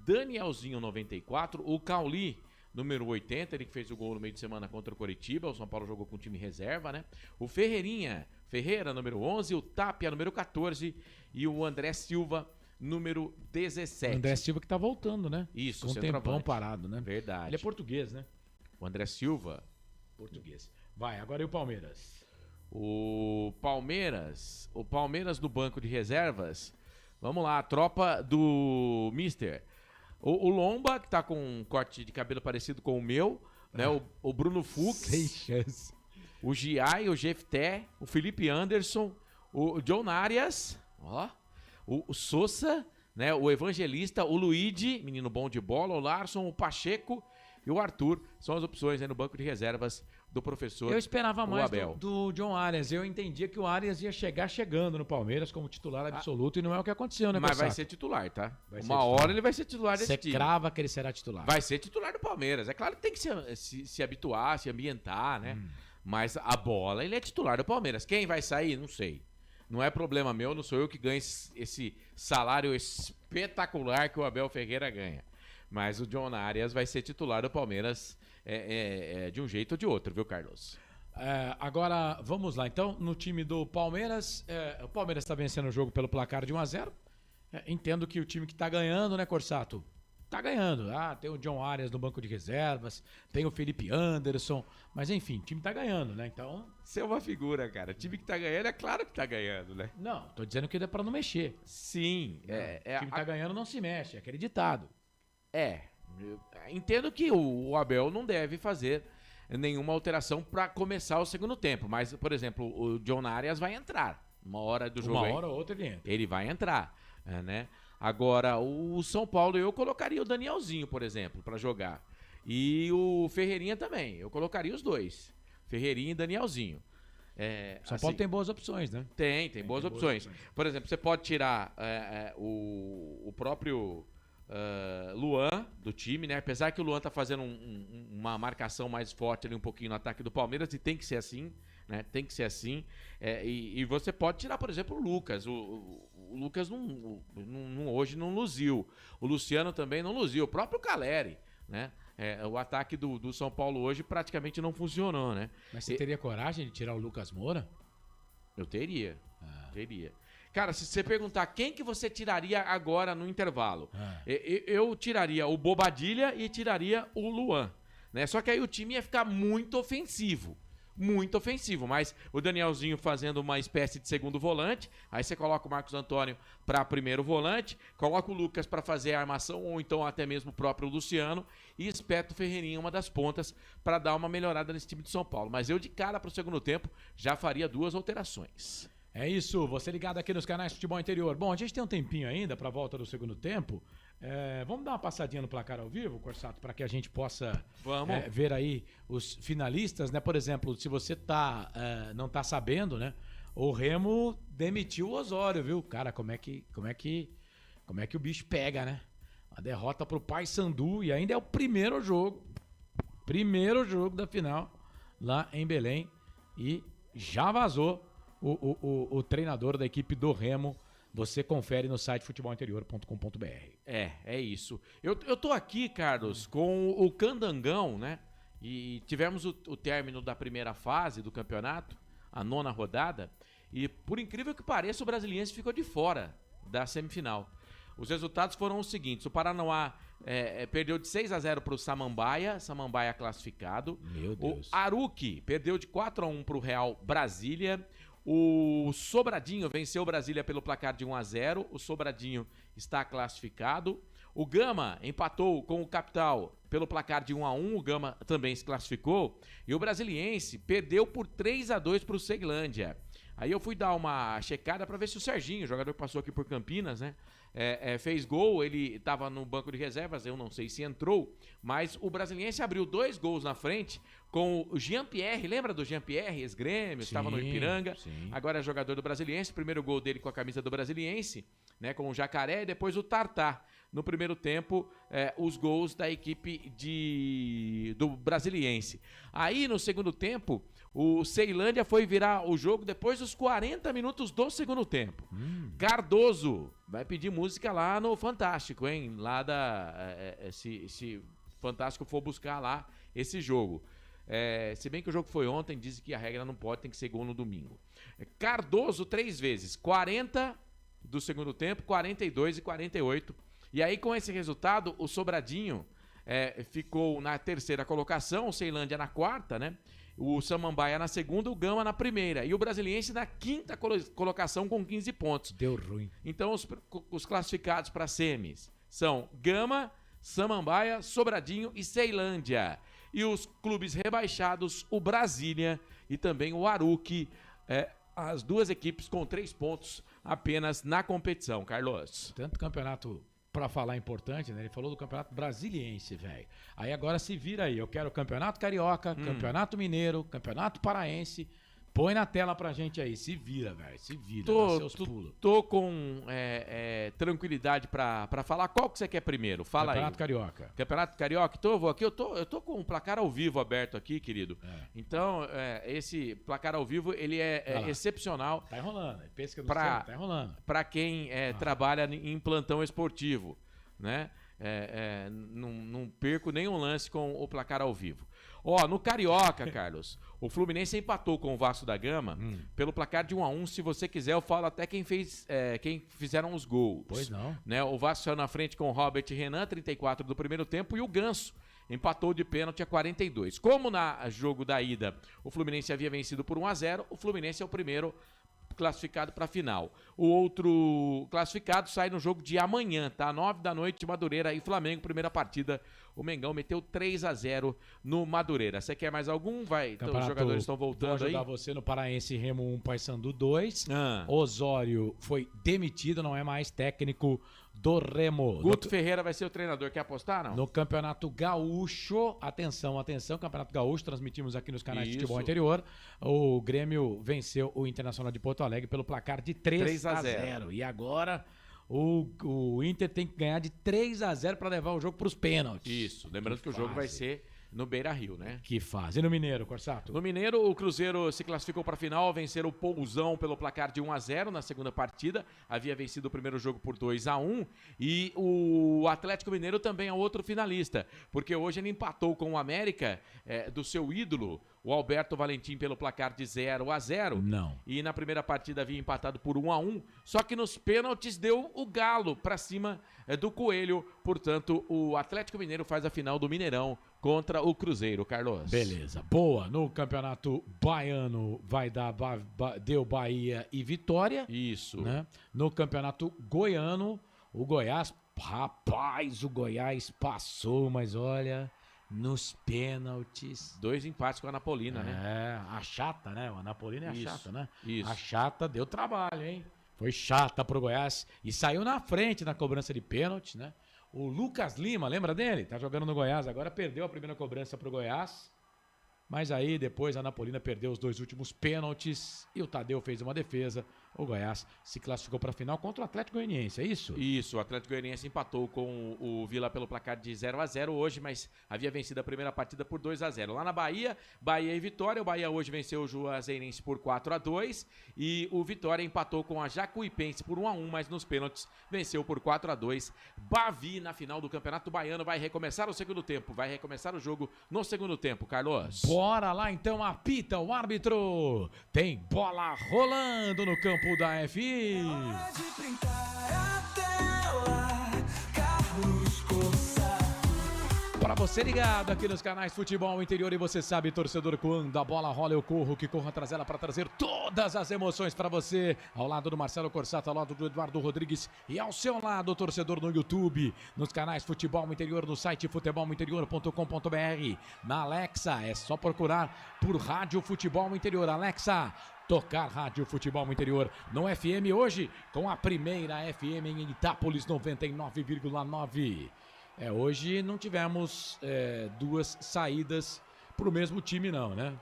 C: Danielzinho, 94, o Cauli, número 80, ele que fez o gol no meio de semana contra o Coritiba. O São Paulo jogou com o time reserva, né? O Ferreira, número 11, o Tapia, número 14 e o André Silva, número 17.
O: O André Silva que tá voltando, né?
C: Isso,
O: com um tempão parado, né?
C: Verdade.
O: Ele é português, né?
C: O André Silva.
O: Português. Vai, agora e o Palmeiras?
C: O Palmeiras no banco de reservas. Vamos lá, a tropa do Mister. O Lomba, que tá com um corte de cabelo parecido com o meu, né? O Bruno Fux.
O: Sem chance.
C: O Giai, o Jefté, o Felipe Anderson, o John Arias, ó, o Sousa, né? O Evangelista, o Luigi, menino bom de bola, o Larson, o Pacheco e o Arthur. São as opções aí no banco de reservas do professor.
O: Eu esperava mais
C: Abel.
O: do John Arias. Eu entendia que o Arias ia chegar chegando no Palmeiras como titular absoluto e não é o que aconteceu, né,
C: Mas
O: Corsato?
C: vai ser titular, tá?
O: Vai ser
C: Uma
O: titular.
C: hora ele vai ser titular desse
O: Você
C: time.
O: crava que ele será titular.
C: Vai ser titular do Palmeiras. É claro que tem que se habituar, se ambientar, né? Mas a bola, ele é titular do Palmeiras. Quem vai sair? Não sei. Não é problema meu, não sou eu que ganho esse salário espetacular que o Abel Ferreira ganha. Mas o John Arias vai ser titular do Palmeiras de um jeito ou de outro, viu, Carlos?
O: Agora, vamos lá. Então, no time do Palmeiras, o Palmeiras está vencendo o jogo pelo placar de 1-0. Entendo que o time que está ganhando, né, Corsato? tá ganhando. Tem o John Arias no banco de reservas, tem o Felipe Anderson, mas enfim, o time tá ganhando, né? Então...
C: Você é uma figura, cara. O time que tá ganhando, é claro que tá ganhando, né?
O: Não, tô dizendo que é pra não mexer.
C: Sim.
O: O time tá ganhando, não se mexe, é aquele ditado.
C: Eu entendo que o Abel não deve fazer nenhuma alteração pra começar o segundo tempo, mas, por exemplo, o John Arias vai entrar. Uma hora do jogo.
O: Uma hora ou outra ele entra.
C: Ele vai entrar, né? Agora, o São Paulo, eu colocaria o Danielzinho, por exemplo, pra jogar. E o Ferreirinha também. Eu colocaria os dois. Ferreirinha e Danielzinho.
O: São Paulo tem boas opções, né?
C: Tem boas opções. Por exemplo, você pode tirar o próprio Luan do time, né? Apesar que o Luan tá fazendo uma marcação mais forte ali um pouquinho no ataque do Palmeiras, e tem que ser assim, né? Tem que ser assim. E você pode tirar, por exemplo, o Lucas. O Lucas hoje não luziu. O Luciano também não luziu. O próprio Caleri, né? O ataque do São Paulo hoje praticamente não funcionou, né?
O: Mas você teria coragem de tirar o Lucas Moura?
C: Eu teria. Teria. Cara, se você perguntar quem que você tiraria agora no intervalo, eu tiraria o Bobadilha e tiraria o Luan, né? Só que aí o time ia ficar muito ofensivo, mas o Danielzinho fazendo uma espécie de segundo volante, aí você coloca o Marcos Antônio para primeiro volante, coloca o Lucas para fazer a armação, ou então até mesmo o próprio Luciano, e espeta o Ferreirinha uma das pontas para dar uma melhorada nesse time de São Paulo. Mas eu de cara para o segundo tempo já faria 2 alterações.
O: É isso, você ligado aqui nos canais Futebol Interior. Bom, a gente tem um tempinho ainda para a volta do segundo tempo. Vamos dar uma passadinha no placar ao vivo, Corsato, para que a gente possa ver aí os finalistas, né? Por exemplo, se você não tá sabendo, né? O Remo demitiu o Osório, viu? Cara, como é que o bicho pega, né? A derrota pro Paysandu, e ainda é o primeiro jogo da final lá em Belém, e já vazou o treinador da equipe do Remo. Você confere no site futebolinterior.com.br.
C: É isso. Eu tô aqui, Carlos, com o Candangão, né? E tivemos o término da primeira fase do campeonato, a 9ª rodada, e por incrível que pareça, o Brasiliense ficou de fora da semifinal. Os resultados foram os seguintes: o Paranoá perdeu de 6-0 para o Samambaia classificado.
O: Meu Deus.
C: O Aruki perdeu de 4-1 para o Real Brasília. O Sobradinho venceu o Brasília pelo placar de 1-0. O Sobradinho está classificado. O Gama empatou com o Capital pelo placar de 1-1. O Gama também se classificou. E o Brasiliense perdeu por 3-2 para o Ceilândia. Aí eu fui dar uma checada para ver se o Serginho, jogador que passou aqui por Campinas, né, fez gol. Ele estava no banco de reservas, eu não sei se entrou, mas o Brasiliense abriu 2 gols na frente com o Jean-Pierre. Lembra do Jean-Pierre, ex-Grêmio, estava no Ipiranga, agora é jogador do Brasiliense. Primeiro gol dele com a camisa do Brasiliense, né, com o Jacaré, e depois o Tartá. No primeiro tempo, os gols da equipe do Brasiliense. Aí, no segundo tempo, o Ceilândia foi virar o jogo depois dos 40 minutos do segundo tempo. Cardoso vai pedir música lá no Fantástico, hein? Lá se Fantástico for buscar lá esse jogo. Se bem que o jogo foi ontem, dizem que a regra não pode, tem que ser gol no domingo. Cardoso 3 vezes, 40 do segundo tempo, 42 e 48. E aí, com esse resultado, o Sobradinho ficou na 3ª colocação, o Ceilândia na 4ª, né? O Samambaia na 2ª, o Gama na 1ª. E o Brasiliense na 5ª colocação com 15 pontos.
O: Deu ruim.
C: Então, os classificados para semis são Gama, Samambaia, Sobradinho e Ceilândia. E os clubes rebaixados, o Brasília e também o Aruki. As 2 equipes com 3 pontos apenas na competição, Carlos.
O: Tanto campeonato pra falar importante, né? Ele falou do campeonato brasiliense, velho. Aí agora se vira aí. Eu quero campeonato carioca, campeonato mineiro, campeonato paraense. Põe na tela pra gente aí. Se vira, velho. Se vira. Dá seus pulos.
C: Tô com tranquilidade pra falar. Qual que você quer primeiro? Fala
O: Campeonato
C: aí.
O: Carioca.
C: Campeonato Carioca. Então eu vou aqui. Eu tô com o placar ao vivo aberto aqui, querido. Então, esse placar ao vivo, ele é excepcional.
O: Tá enrolando. Pensa que tá enrolando.
C: Pra quem trabalha em plantão esportivo, né? não perco nenhum lance com o placar ao vivo. Ó, no Carioca, Carlos, o Fluminense empatou com o Vasco da Gama pelo placar de 1-1. Se você quiser, eu falo até quem fizeram os gols.
O: Pois não.
C: Né, o Vasco saiu na frente com o Robert Renan, 34 do primeiro tempo, e o Ganso empatou de pênalti a 42. Como na jogo da ida o Fluminense havia vencido por 1-0, o Fluminense é o primeiro classificado para a final. O outro classificado sai no jogo de amanhã, tá? 9 da noite, Madureira e Flamengo, primeira partida. O Mengão meteu 3-0 no Madureira. Você quer mais algum? Vai, então, os jogadores estão voltando aí.
O: Vou ajudar você no Paraense Remo 1, Paysandu 2. Osório foi demitido, não é mais técnico do Remo.
C: Guto Ferreira vai ser o treinador. Quer apostar, não?
O: No Campeonato Gaúcho, atenção, Campeonato Gaúcho, transmitimos aqui nos canais de futebol interior. O Grêmio venceu o Internacional de Porto Alegre pelo placar de 3-0. E agora o Inter tem que ganhar de 3-0 para levar o jogo para os pênaltis.
C: Isso, lembrando que o jogo vai ser no Beira-Rio, né?
O: Que faz. E no Mineiro, Corsato?
C: No Mineiro, o Cruzeiro se classificou para a final, vencer o Pousão pelo placar de 1-0 na segunda partida. Havia vencido o primeiro jogo por 2-1. E o Atlético Mineiro também é outro finalista, porque hoje ele empatou com o América, do seu ídolo, o Alberto Valentim, pelo placar de 0-0.
O: Não.
C: E na primeira partida havia empatado por 1-1. Só que nos pênaltis deu o Galo para cima do Coelho. Portanto, o Atlético Mineiro faz a final do Mineirão contra o Cruzeiro, Carlos.
O: Beleza. Boa. No Campeonato Baiano vai dar deu Bahia e Vitória.
C: Isso.
O: Né? No Campeonato Goiano, o Goiás, rapaz, o Goiás passou, mas olha, nos pênaltis.
C: 2 empates com a Anapolina, né?
O: A chata, né? A Anapolina é a chata, né?
C: Isso.
O: A chata deu trabalho, hein? Foi chata pro Goiás e saiu na frente na cobrança de pênalti, né? O Lucas Lima, lembra dele? Tá jogando no Goiás, agora perdeu a primeira cobrança pro Goiás. Mas aí depois a Anapolina perdeu os 2 últimos pênaltis e o Tadeu fez uma defesa. O Goiás se classificou para a final contra o Atlético Goianiense, é isso?
C: Isso, o Atlético Goianiense empatou com o Vila pelo placar de 0-0 hoje, mas havia vencido a primeira partida por 2-0. Lá na Bahia, Bahia e Vitória. O Bahia hoje venceu o Juazeirense por 4-2 e o Vitória empatou com a Jacuipense por 1-1, mas nos pênaltis venceu por 4-2. Bavi na final do Campeonato Baiano vai recomeçar o segundo tempo, vai recomeçar o jogo no segundo tempo, Carlos.
O: Bora lá então, apita o árbitro. Tem bola rolando no campo da FI. Para você ligado aqui nos canais Futebol Interior, e você sabe, torcedor, quando a bola rola eu corro, que corro atrás dela para trazer todas as emoções para você. Ao lado do Marcelo Corsato, ao lado do Eduardo Rodrigues e ao seu lado, torcedor, no YouTube, nos canais Futebol Interior, no site futebolinterior.com.br. Na Alexa, é só procurar por Rádio Futebol Interior. Alexa, tocar Rádio Futebol Interior no FM hoje, com a primeira FM em Itápolis 99,9. Hoje não tivemos 2 saídas pro mesmo time não, né?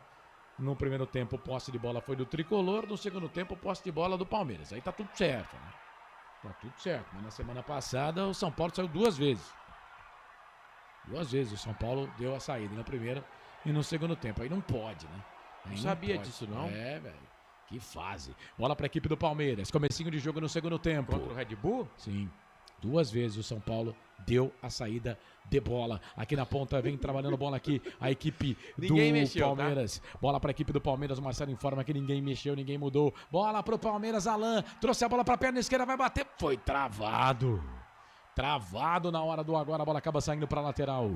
O: No primeiro tempo, o posse de bola foi do Tricolor, no segundo tempo, o posse de bola do Palmeiras. Aí tá tudo certo, né? Tá tudo certo, mas na semana passada o São Paulo saiu 2 vezes. 2 vezes o São Paulo deu a saída na primeira e no segundo tempo. Aí não pode, né? Aí
C: não sabia disso, não?
O: Velho. Que fase. Bola para a equipe do Palmeiras. Comecinho de jogo no segundo tempo.
C: Contra o Red Bull?
O: Sim. 2 vezes o São Paulo deu a saída de bola. Aqui na ponta vem trabalhando bola aqui a equipe do Palmeiras. Tá? Bola para a equipe do Palmeiras. O Marcelo informa que ninguém mexeu, ninguém mudou. Bola para o Palmeiras. Alain trouxe a bola para a perna esquerda, vai bater. Foi travado. Travado na hora do agora. A bola acaba saindo para a lateral.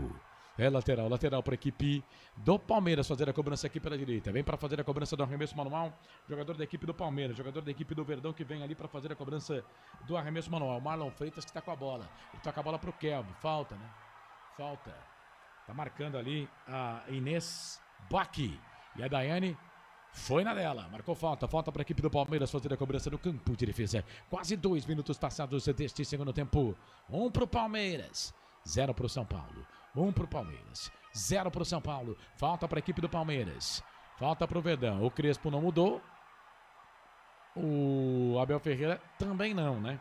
O: É lateral para a equipe do Palmeiras fazer a cobrança aqui pela direita. Vem para fazer a cobrança do arremesso manual. Jogador da equipe do Palmeiras, jogador da equipe do Verdão que vem ali para fazer a cobrança do arremesso manual. Marlon Freitas que está com a bola. Ele toca a bola para o Kelvin. Falta, né? Falta. Tá marcando ali a Inês Baqui. E a Daiane foi na dela. Marcou falta. Falta para a equipe do Palmeiras fazer a cobrança no campo de defesa. Quase 2 minutos passados deste segundo tempo. 1 para o Palmeiras. 0 para o São Paulo. 1 para o Palmeiras, 0 para o São Paulo. Falta para a equipe do Palmeiras. Falta para o Verdão. O Crespo não mudou. O Abel Ferreira também não, né?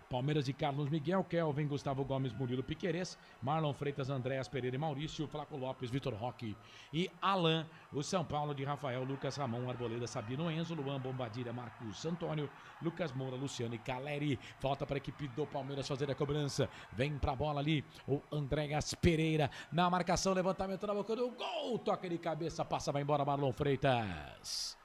O: Palmeiras de Carlos Miguel, Kelvin, Gustavo Gomes, Murilo Piquerez, Marlon Freitas, Andréas Pereira e Maurício, Flaco Lopes, Vitor Roque e Alain. O São Paulo de Rafael, Lucas Ramon, Arboleda, Sabino Enzo, Luan, Bombadilha, Marcos Antônio, Lucas Moura, Luciano e Caleri. Falta para a equipe do Palmeiras fazer a cobrança. Vem pra bola ali o Andréas Pereira na marcação, levantamento na boca do gol, toque de cabeça, passa, vai embora Marlon Freitas.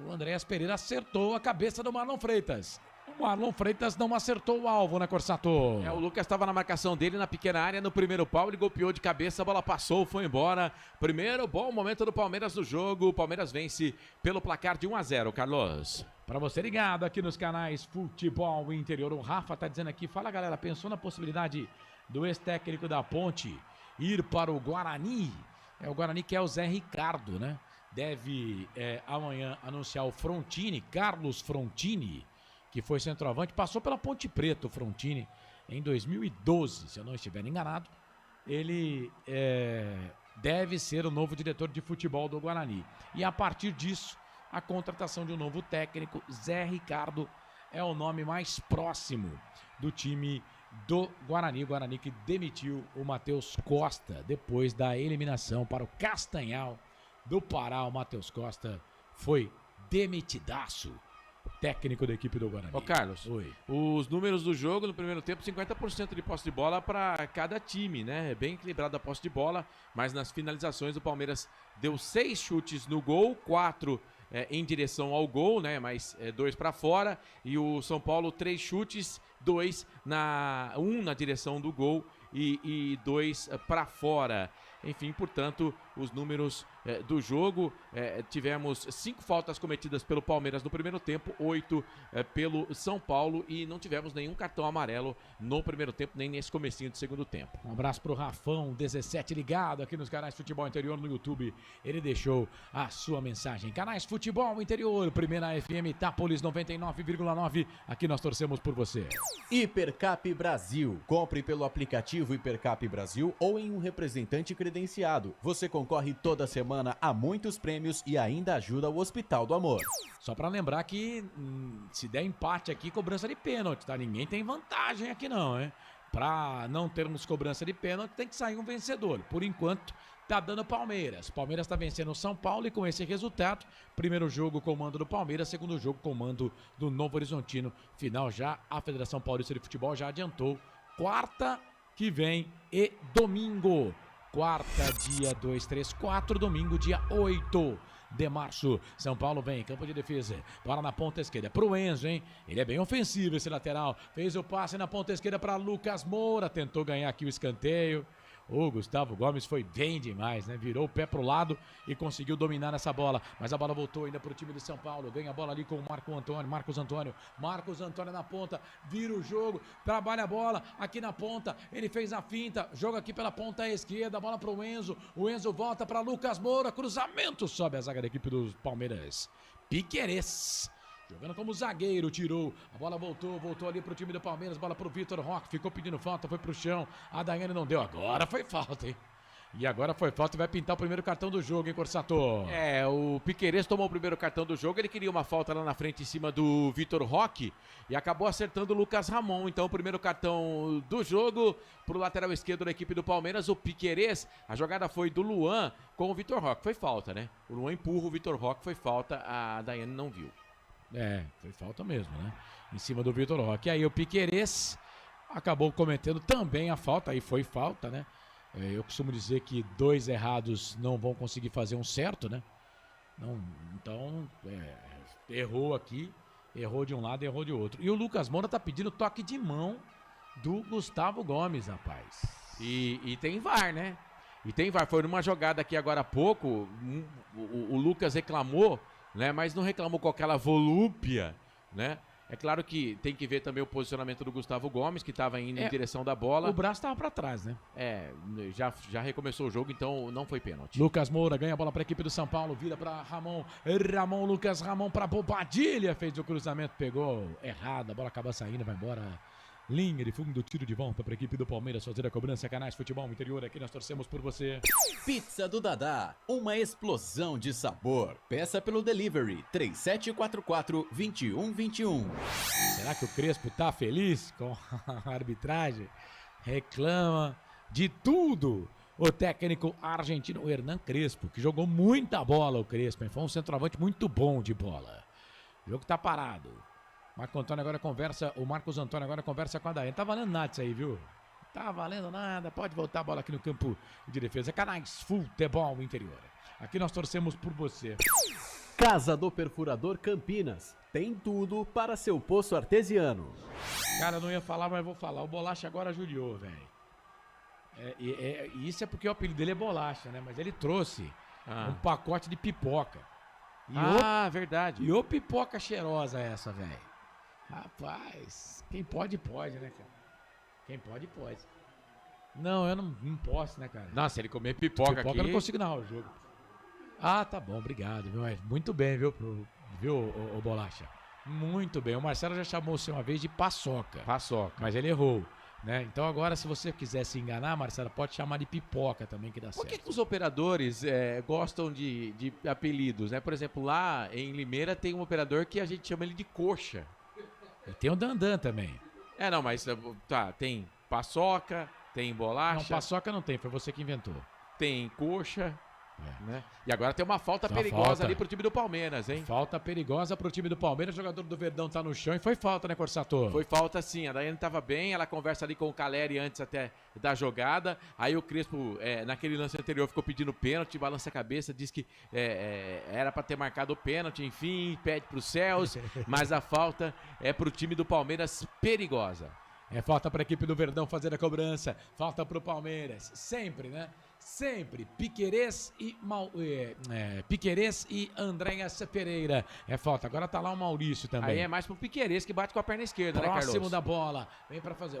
O: O Andréas Pereira acertou a cabeça do Marlon Freitas. O Marlon Freitas não acertou o alvo, né, Corsato?
C: O Lucas estava na marcação dele na pequena área, no primeiro pau, ele golpeou de cabeça, a bola passou, foi embora. Primeiro bom momento do Palmeiras no jogo, o Palmeiras vence pelo placar de 1-0, Carlos.
O: Para você ligado aqui nos canais Futebol Interior, o Rafa tá dizendo aqui, fala galera, pensou na possibilidade do ex-técnico da Ponte ir para o Guarani? O Guarani que é o Zé Ricardo, né? Deve amanhã anunciar o Frontini, Carlos Frontini, que foi centroavante, passou pela Ponte Preta, o Frontini, em 2012, se eu não estiver enganado. Ele deve ser o novo diretor de futebol do Guarani. E a partir disso, a contratação de um novo técnico, Zé Ricardo, é o nome mais próximo do time do Guarani. O Guarani que demitiu o Matheus Costa depois da eliminação para o Castanhal do Pará. O Matheus Costa foi demitidaço. Técnico da equipe do Guarani.
C: Ô Carlos,
O: oi.
C: Os números do jogo no primeiro tempo, 50% de posse de bola para cada time, né? Bem equilibrada a posse de bola, mas nas finalizações o Palmeiras deu 6 chutes no gol, 4 em direção ao gol, né? Mas 2 para fora, e o São Paulo 3 chutes, 1 na direção do gol e 2 para fora. Enfim, portanto, os números do jogo, tivemos 5 faltas cometidas pelo Palmeiras no primeiro tempo, 8 pelo São Paulo, e não tivemos nenhum cartão amarelo no primeiro tempo, nem nesse comecinho do segundo tempo.
O: Um abraço pro Rafão, 17 ligado aqui nos canais Futebol Interior no YouTube. Ele deixou a sua mensagem. Canais Futebol Interior, Primeira FM Itápolis 99,9. Aqui nós torcemos por você.
N: Hipercap Brasil. Compre pelo aplicativo Hipercap Brasil ou em um representante credenciado. Você concorre toda semana a muitos prêmios e ainda ajuda o Hospital do Amor.
O: Só pra lembrar que se der empate aqui, cobrança de pênalti, tá? Ninguém tem vantagem aqui não, hein? Pra não termos cobrança de pênalti, tem que sair um vencedor. Por enquanto, tá dando Palmeiras. Palmeiras tá vencendo o São Paulo e com esse resultado, primeiro jogo comando do Palmeiras, segundo jogo comando do Novo Horizontino. Final já, a Federação Paulista de Futebol já adiantou. Quarta que vem e domingo. Quarta, dia 2, 3, 4, domingo, dia 8 de março. São Paulo vem, campo de defesa, bola na ponta esquerda pro Enzo, hein? Ele é bem ofensivo esse lateral, fez o passe na ponta esquerda para Lucas Moura, tentou ganhar aqui o escanteio. O Gustavo Gomes foi bem demais, né? Virou o pé pro lado e conseguiu dominar essa bola. Mas a bola voltou ainda pro time de São Paulo. Ganha a bola ali com o Marcos Antônio. Marcos Antônio na ponta, vira o jogo, trabalha a bola aqui na ponta. Ele fez a finta, joga aqui pela ponta esquerda, a bola pro Enzo. O Enzo volta para Lucas Moura, cruzamento, sobe a zaga da equipe dos Palmeiras. Piquerez. Jogando como zagueiro, tirou, a bola voltou ali pro time do Palmeiras, bola pro Vitor Roque, ficou pedindo falta, foi pro chão, a Daiane não deu, agora foi falta, hein? E agora foi falta e vai pintar o primeiro cartão do jogo, hein, Corsato?
C: O Piquerez tomou o primeiro cartão do jogo, ele queria uma falta lá na frente em cima do Vitor Roque e acabou acertando o Lucas Ramon. Então o primeiro cartão do jogo pro lateral esquerdo da equipe do Palmeiras, o Piquerez. A jogada foi do Luan com o Vitor Roque, foi falta, né? O Luan empurra o Vitor Roque, foi falta, a Daiane não viu.
O: Foi falta mesmo, né? Em cima do Vitor Roque. Aí o Piquerez acabou cometendo também a falta, aí foi falta, né? Eu costumo dizer que 2 errados não vão conseguir fazer um certo, né? Então, errou aqui, errou de um lado, errou de outro. E o Lucas Moura tá pedindo toque de mão do Gustavo Gomes, rapaz.
C: E tem VAR, né? E tem VAR. Foi numa jogada aqui agora há pouco, o Lucas reclamou, né? Mas não reclamou com aquela volúpia, né? É claro que tem que ver também o posicionamento do Gustavo Gomes, que estava indo em direção da bola.
O: O braço estava para trás, né?
C: Já recomeçou o jogo, então não foi pênalti.
O: Lucas Moura ganha a bola para a equipe do São Paulo, vira para Lucas Ramon para Bobadilha, fez o cruzamento, pegou errado, a bola acaba saindo, vai embora Linha de fundo, tiro de volta para a equipe do Palmeiras fazer a cobrança. Canais Futebol Interior, aqui nós torcemos por você.
N: Pizza do Dadá, uma explosão de sabor. Peça pelo delivery 3744-2121.
O: Será que o Crespo tá feliz com a arbitragem? Reclama de tudo. O técnico argentino Hernan Crespo, que jogou muita bola o Crespo, hein? Foi um centroavante muito bom de bola. O jogo tá parado. O Marcos Antônio agora conversa com a Daí. Não tá valendo nada isso aí, viu? Não tá valendo nada. Pode voltar a bola aqui no campo de defesa. Canais Futebol Interior. Aqui nós torcemos por você.
B: Casa do Perfurador Campinas. Tem tudo para seu poço artesiano.
O: Cara, eu não ia falar, mas vou falar. O Bolacha agora judiou, velho. Isso é porque o apelido dele é Bolacha, né? Mas ele trouxe um pacote de pipoca.
C: Verdade.
O: E ô pipoca cheirosa essa, velho. Rapaz, quem pode, né, cara? Quem pode, pode. Não, eu não posso, né, cara?
C: Nossa, ele comer pipoca aqui...
O: eu não consigo narrar o jogo. Ah, tá bom, obrigado, viu? Muito bem, viu, o Bolacha? Muito bem. O Marcelo já chamou você uma vez de paçoca. Mas ele errou, né? Então agora, se você quiser se enganar, Marcelo, pode chamar de pipoca também, que dá certo.
C: Por que os operadores gostam de apelidos, né? Por exemplo, lá em Limeira tem um operador que a gente chama ele de coxa.
O: E tem o Dandan também.
C: Não, mas tem paçoca, tem bolacha.
O: Não, paçoca não tem, foi você que inventou.
C: Tem coxa, né? E agora tem uma falta perigosa ali pro time do Palmeiras, hein?
O: Falta perigosa pro time do Palmeiras, o jogador do Verdão tá no chão e foi falta, né, Corsato?
C: Foi falta sim, a Daiane tava bem, ela conversa ali com o Caleri antes até da jogada, aí o Crespo, naquele lance anterior, ficou pedindo pênalti, balança a cabeça, diz que era pra ter marcado o pênalti, enfim, pede pros céus, mas a falta é pro time do Palmeiras perigosa.
O: É falta para a equipe do Verdão fazer a cobrança. Falta para o Palmeiras. Sempre, né? Sempre. Piquerez e Andréas Pereira. É falta. Agora tá lá o Maurício também.
C: Aí é mais pro Piquerez que bate com a perna esquerda, né, Carlos?
O: Próximo da bola. Vem para fazer.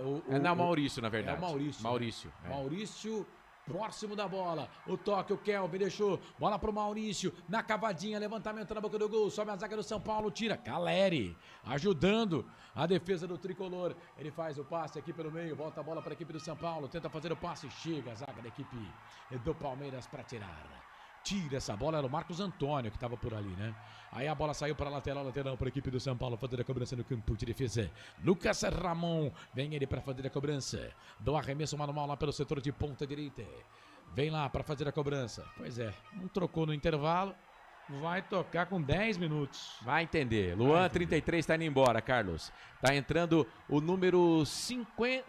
C: Maurício, na verdade.
O: É o Maurício.
C: Maurício.
O: Maurício. Próximo da bola, o toque, o Kelvin deixou, bola pro Maurício, na cavadinha, levantamento na boca do gol, sobe a zaga do São Paulo, tira, Caleri, ajudando a defesa do Tricolor, ele faz o passe aqui pelo meio, volta a bola para a equipe do São Paulo, tenta fazer o passe, chega a zaga da equipe do Palmeiras para tirar. Tira essa bola, era o Marcos Antônio que estava por ali, né? Aí a bola saiu para a lateral para a equipe do São Paulo fazer a cobrança no campo de defesa. Lucas Ramon, vem ele para fazer a cobrança. Do arremesso manual lá pelo setor de ponta direita. Vem lá para fazer a cobrança. Pois é, não trocou no intervalo. Vai tocar com 10 minutos.
C: Vai entender. Luan, 33, tá indo embora, Carlos. Tá entrando o número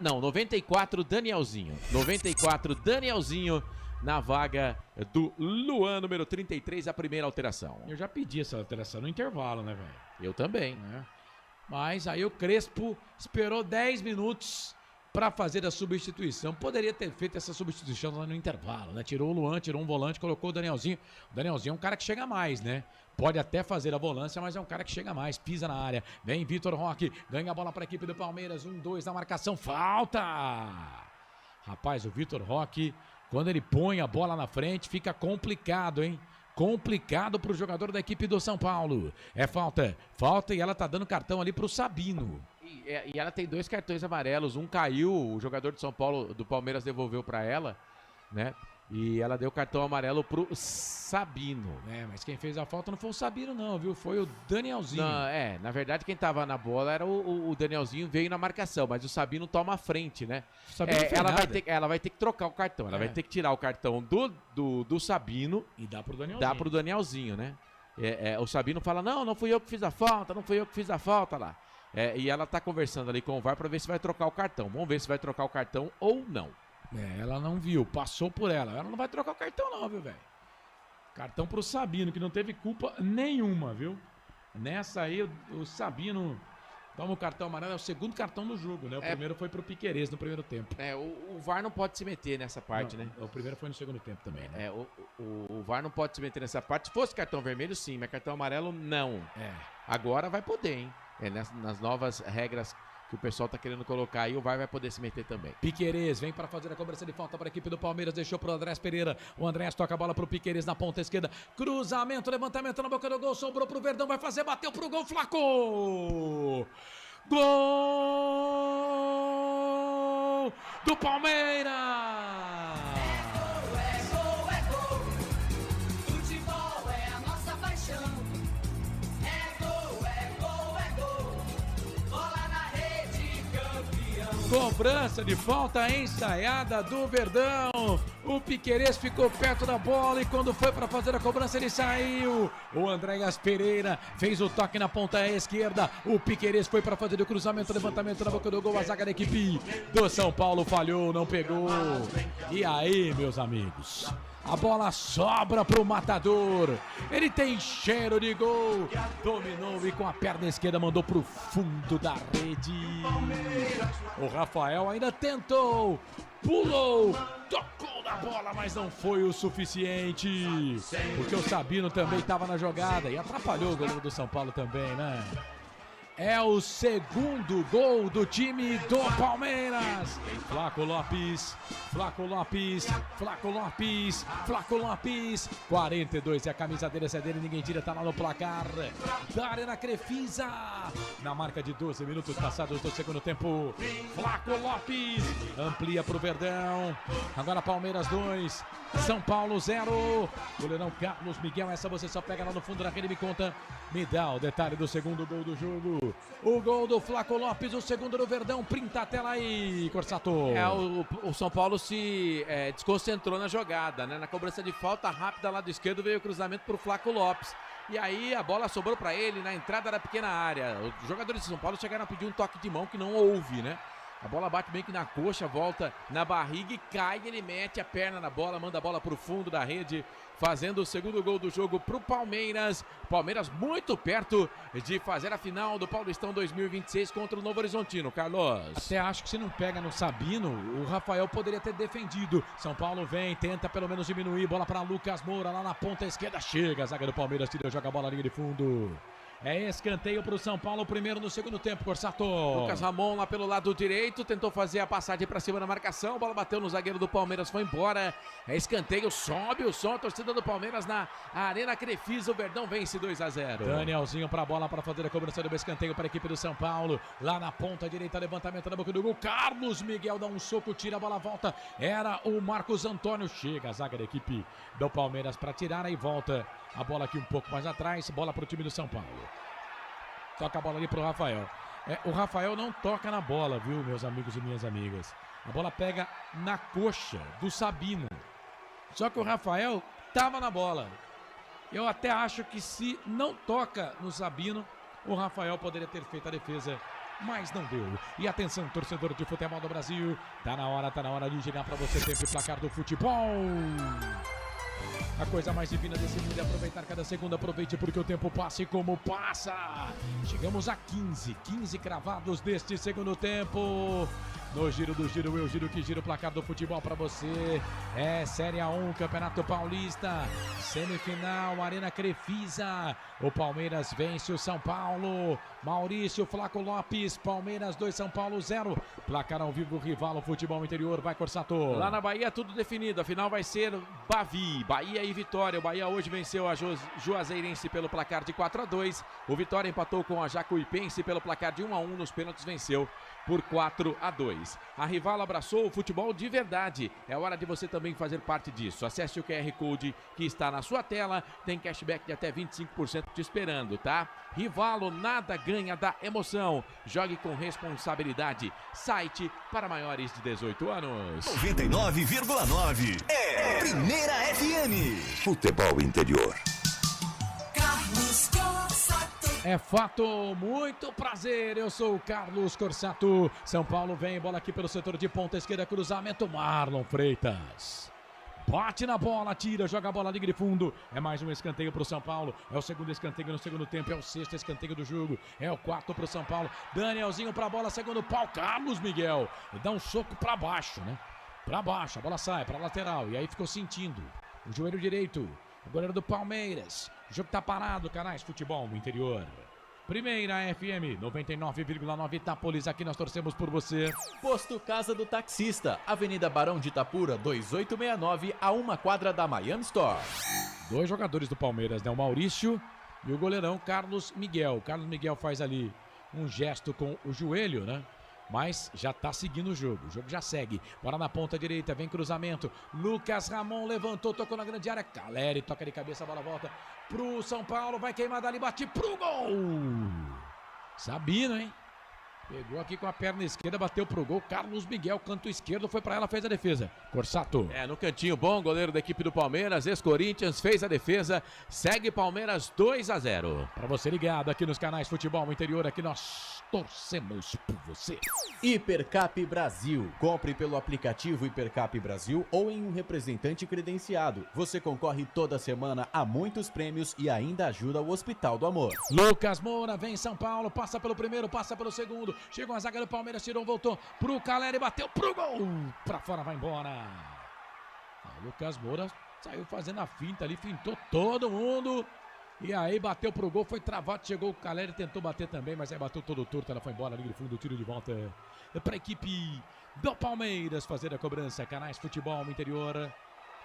C: 94, Danielzinho. 94, Danielzinho. Na vaga do Luan, número 33, a primeira alteração.
O: Eu já pedi essa alteração no intervalo, né, velho?
C: Eu também.
O: Mas aí o Crespo esperou 10 minutos para fazer a substituição. Poderia ter feito essa substituição lá no intervalo, né? Tirou o Luan, tirou um volante, colocou o Danielzinho. O Danielzinho é um cara que chega mais, né? Pode até fazer a volância, mas é um cara que chega mais, pisa na área. Vem Vitor Roque, ganha a bola para a equipe do Palmeiras. 1-2 na marcação, falta! Rapaz, o Vitor Roque... Quando ele põe a bola na frente, fica complicado, hein? Complicado pro jogador da equipe do São Paulo. É falta. Falta e ela tá dando cartão ali pro Sabino.
C: E ela tem 2 cartões amarelos. Um caiu, o jogador de São Paulo, do Palmeiras, devolveu pra ela, né? E ela deu cartão amarelo pro Sabino.
O: Mas quem fez a falta não foi o Sabino não, viu? Foi o Danielzinho.
C: Não, na verdade quem tava na bola era o Danielzinho, veio na marcação, mas o Sabino toma a frente, né? Ela vai ter que trocar o cartão, ela vai ter que tirar o cartão do Sabino
O: e dá pro Danielzinho.
C: Dá pro Danielzinho, né? O Sabino fala, não fui eu que fiz a falta, lá. E ela tá conversando ali com o VAR pra ver se vai trocar o cartão. Vamos ver se vai trocar o cartão ou não.
O: Ela não viu, passou por ela. Ela não vai trocar o cartão não, viu, velho? Cartão pro Sabino, que não teve culpa nenhuma, viu? Nessa aí, o Sabino toma o cartão amarelo, é o segundo cartão do jogo, né? O primeiro foi pro Piquerez no primeiro tempo.
C: O VAR não pode se meter nessa parte, né?
O: O primeiro foi no segundo tempo também, né?
C: O VAR não pode se meter nessa parte. Se fosse cartão vermelho, sim, mas cartão amarelo, não. Agora vai poder, hein? Nas novas regras que o pessoal tá querendo colocar aí, o VAR vai poder se meter também.
O: Piquerez vem para fazer a cobrança de falta para a equipe do Palmeiras, deixou pro Andrés Pereira, o Andrés toca a bola pro Piquerez na ponta esquerda, cruzamento, levantamento na boca do gol, sobrou pro Verdão, vai fazer, bateu pro gol, Flaco! Gol! gol do Palmeiras! Cobrança de falta ensaiada do Verdão. O Piquerez ficou perto da bola e quando foi para fazer a cobrança ele saiu. O Andréas Pereira fez o toque na ponta esquerda. O Piquerez foi para fazer o cruzamento, levantamento na boca do gol. A zaga da equipe do São Paulo falhou, não pegou. E aí, meus amigos? A bola sobra pro matador. Ele tem cheiro de gol. Dominou e com a perna esquerda mandou pro fundo da rede. O Rafael ainda tentou. Pulou. Tocou na bola, mas não foi o suficiente. Porque o Sabino também estava na jogada. E atrapalhou o goleiro do São Paulo também, né? É o segundo gol do time do Palmeiras. Flaco Lopes, Flaco Lopes, Flaco Lopes, Flaco Lopes. 42 é a camisa dele, essa é dele, ninguém tira, tá lá no placar da Arena Crefisa. Na marca de 12 minutos passados do segundo tempo. Flaco Lopes amplia pro Verdão. Agora Palmeiras 2, São Paulo 0. Goleirão Carlos Miguel, essa você só pega lá no fundo da rede e me conta. Me dá o detalhe do segundo gol do jogo. O gol do Flaco Lopes, o segundo do Verdão. Printa a tela aí, Corsato.
C: O São Paulo se desconcentrou na jogada, né? Na cobrança de falta rápida lá do esquerdo veio o cruzamento pro Flaco Lopes. E aí a bola sobrou para ele na entrada da pequena área. Os jogadores de São Paulo chegaram a pedir um toque de mão que não houve, né? A bola bate bem que na coxa, volta na barriga e cai. Ele mete a perna na bola, manda a bola pro fundo da rede, fazendo o segundo gol do jogo pro Palmeiras. Palmeiras muito perto de fazer a final do Paulistão 2026 contra o Novo Horizontino, Carlos.
O: Até acho que se não pega no Sabino, o Rafael poderia ter defendido. São Paulo vem, tenta pelo menos diminuir, bola para Lucas Moura lá na ponta esquerda, chega, a zaga do Palmeiras tira, joga a bola na linha de fundo. É escanteio para o São Paulo, primeiro no segundo tempo, Corsato.
C: Lucas Ramon lá pelo lado direito, tentou fazer a passagem para cima da marcação, a bola bateu no zagueiro do Palmeiras, foi embora. É escanteio, sobe o som, a torcida do Palmeiras na Arena Crefisa, o Verdão vence 2-0.
O: Danielzinho para a bola para fazer a cobrança do escanteio para a equipe do São Paulo. Lá na ponta direita, levantamento na boca do gol. Carlos Miguel dá um soco, tira a bola, volta. Era o Marcos Antônio, chega a zaga da equipe do Palmeiras para tirar, aí volta. A bola aqui um pouco mais atrás, bola para o time do São Paulo. Toca a bola ali pro Rafael. O Rafael não toca na bola, viu, meus amigos e minhas amigas. A bola pega na coxa do Sabino. Só que o Rafael tava na bola. Eu até acho que se não toca no Sabino, o Rafael poderia ter feito a defesa, mas não deu. E atenção, torcedor de futebol do Brasil. Tá na hora de girar para você sempre o placar do futebol. A coisa mais divina desse mundo é aproveitar cada segundo. Aproveite porque o tempo passa e como passa. Chegamos a 15 cravados deste segundo tempo. No giro do giro, eu giro que giro o placar do futebol para você. É Série A1, Campeonato Paulista, semifinal, Arena Crefisa. O Palmeiras vence o São Paulo. Maurício, Flaco Lopes, Palmeiras 2, São Paulo 0. Placar ao vivo, rival, o futebol interior, vai Corsato.
C: Lá na Bahia tudo definido, a final vai ser Bavi, Bahia e Vitória. O Bahia hoje venceu a Juazeirense pelo placar de 4-2. O Vitória empatou com a Jacuipense pelo placar de 1-1, nos pênaltis venceu por 4-2. A rival abraçou o futebol de verdade. É hora de você também fazer parte disso. Acesse o QR Code que está na sua tela. Tem cashback de até 25% te esperando, tá? Rivalo, nada ganha da emoção. Jogue com responsabilidade. Site para maiores de 18 anos.
I: 99,9 é Primeira FM. Futebol interior.
H: Carlos Corsato.
O: É fato, muito prazer, eu sou o Carlos Corsato. São Paulo vem, bola aqui pelo setor de ponta esquerda, cruzamento, Marlon Freitas. Bate na bola, tira, joga a bola, liga de fundo. É mais um escanteio pro São Paulo. É o segundo escanteio no segundo tempo, é o sexto escanteio do jogo. É o quarto pro São Paulo. Danielzinho pra bola, segundo pau, Carlos Miguel. Ele dá um soco pra baixo, né? Pra baixo, a bola sai pra lateral. E aí ficou sentindo o joelho direito. O goleiro do Palmeiras. O jogo tá parado, canais Futebol no Interior. Primeira FM 99,9 Itápolis, aqui nós torcemos por você.
N: Posto Casa do Taxista, Avenida Barão de Itapura, 2869, a uma quadra da Miami Store.
O: Dois jogadores do Palmeiras, né? O Maurício e o goleirão Carlos Miguel. O Carlos Miguel faz ali um gesto com o joelho, né? mas já tá seguindo o jogo já segue. Bora na ponta direita, vem cruzamento. Lucas Ramon levantou, tocou na grande área. Caleri toca de cabeça, a bola volta pro São Paulo, vai queimar dali, bate pro gol. Sabino, hein? Pegou aqui com a perna esquerda, bateu pro gol. Carlos Miguel, canto esquerdo, foi pra ela, fez a defesa. Corsato.
C: No cantinho bom, goleiro da equipe do Palmeiras, ex-Corinthians, fez a defesa. Segue Palmeiras 2-0.
O: Pra você ligado aqui nos canais Futebol Interior, aqui nós torcemos por você.
N: Hipercap Brasil. Compre pelo aplicativo Hipercap Brasil ou em um representante credenciado. Você concorre toda semana a muitos prêmios e ainda ajuda o Hospital do Amor.
O: Lucas Moura vem São Paulo, passa pelo primeiro, passa pelo segundo. Chegou a zaga do Palmeiras, tirou, voltou pro Caleri, bateu pro gol. Pra fora, vai embora. O Lucas Moura saiu fazendo a finta ali, fintou todo mundo. E aí bateu pro gol, foi travado, chegou o Caleri, tentou bater também, mas aí bateu todo torto, ela foi embora, ali no fundo, tiro de volta pra equipe do Palmeiras fazer a cobrança. Canais Futebol Interior,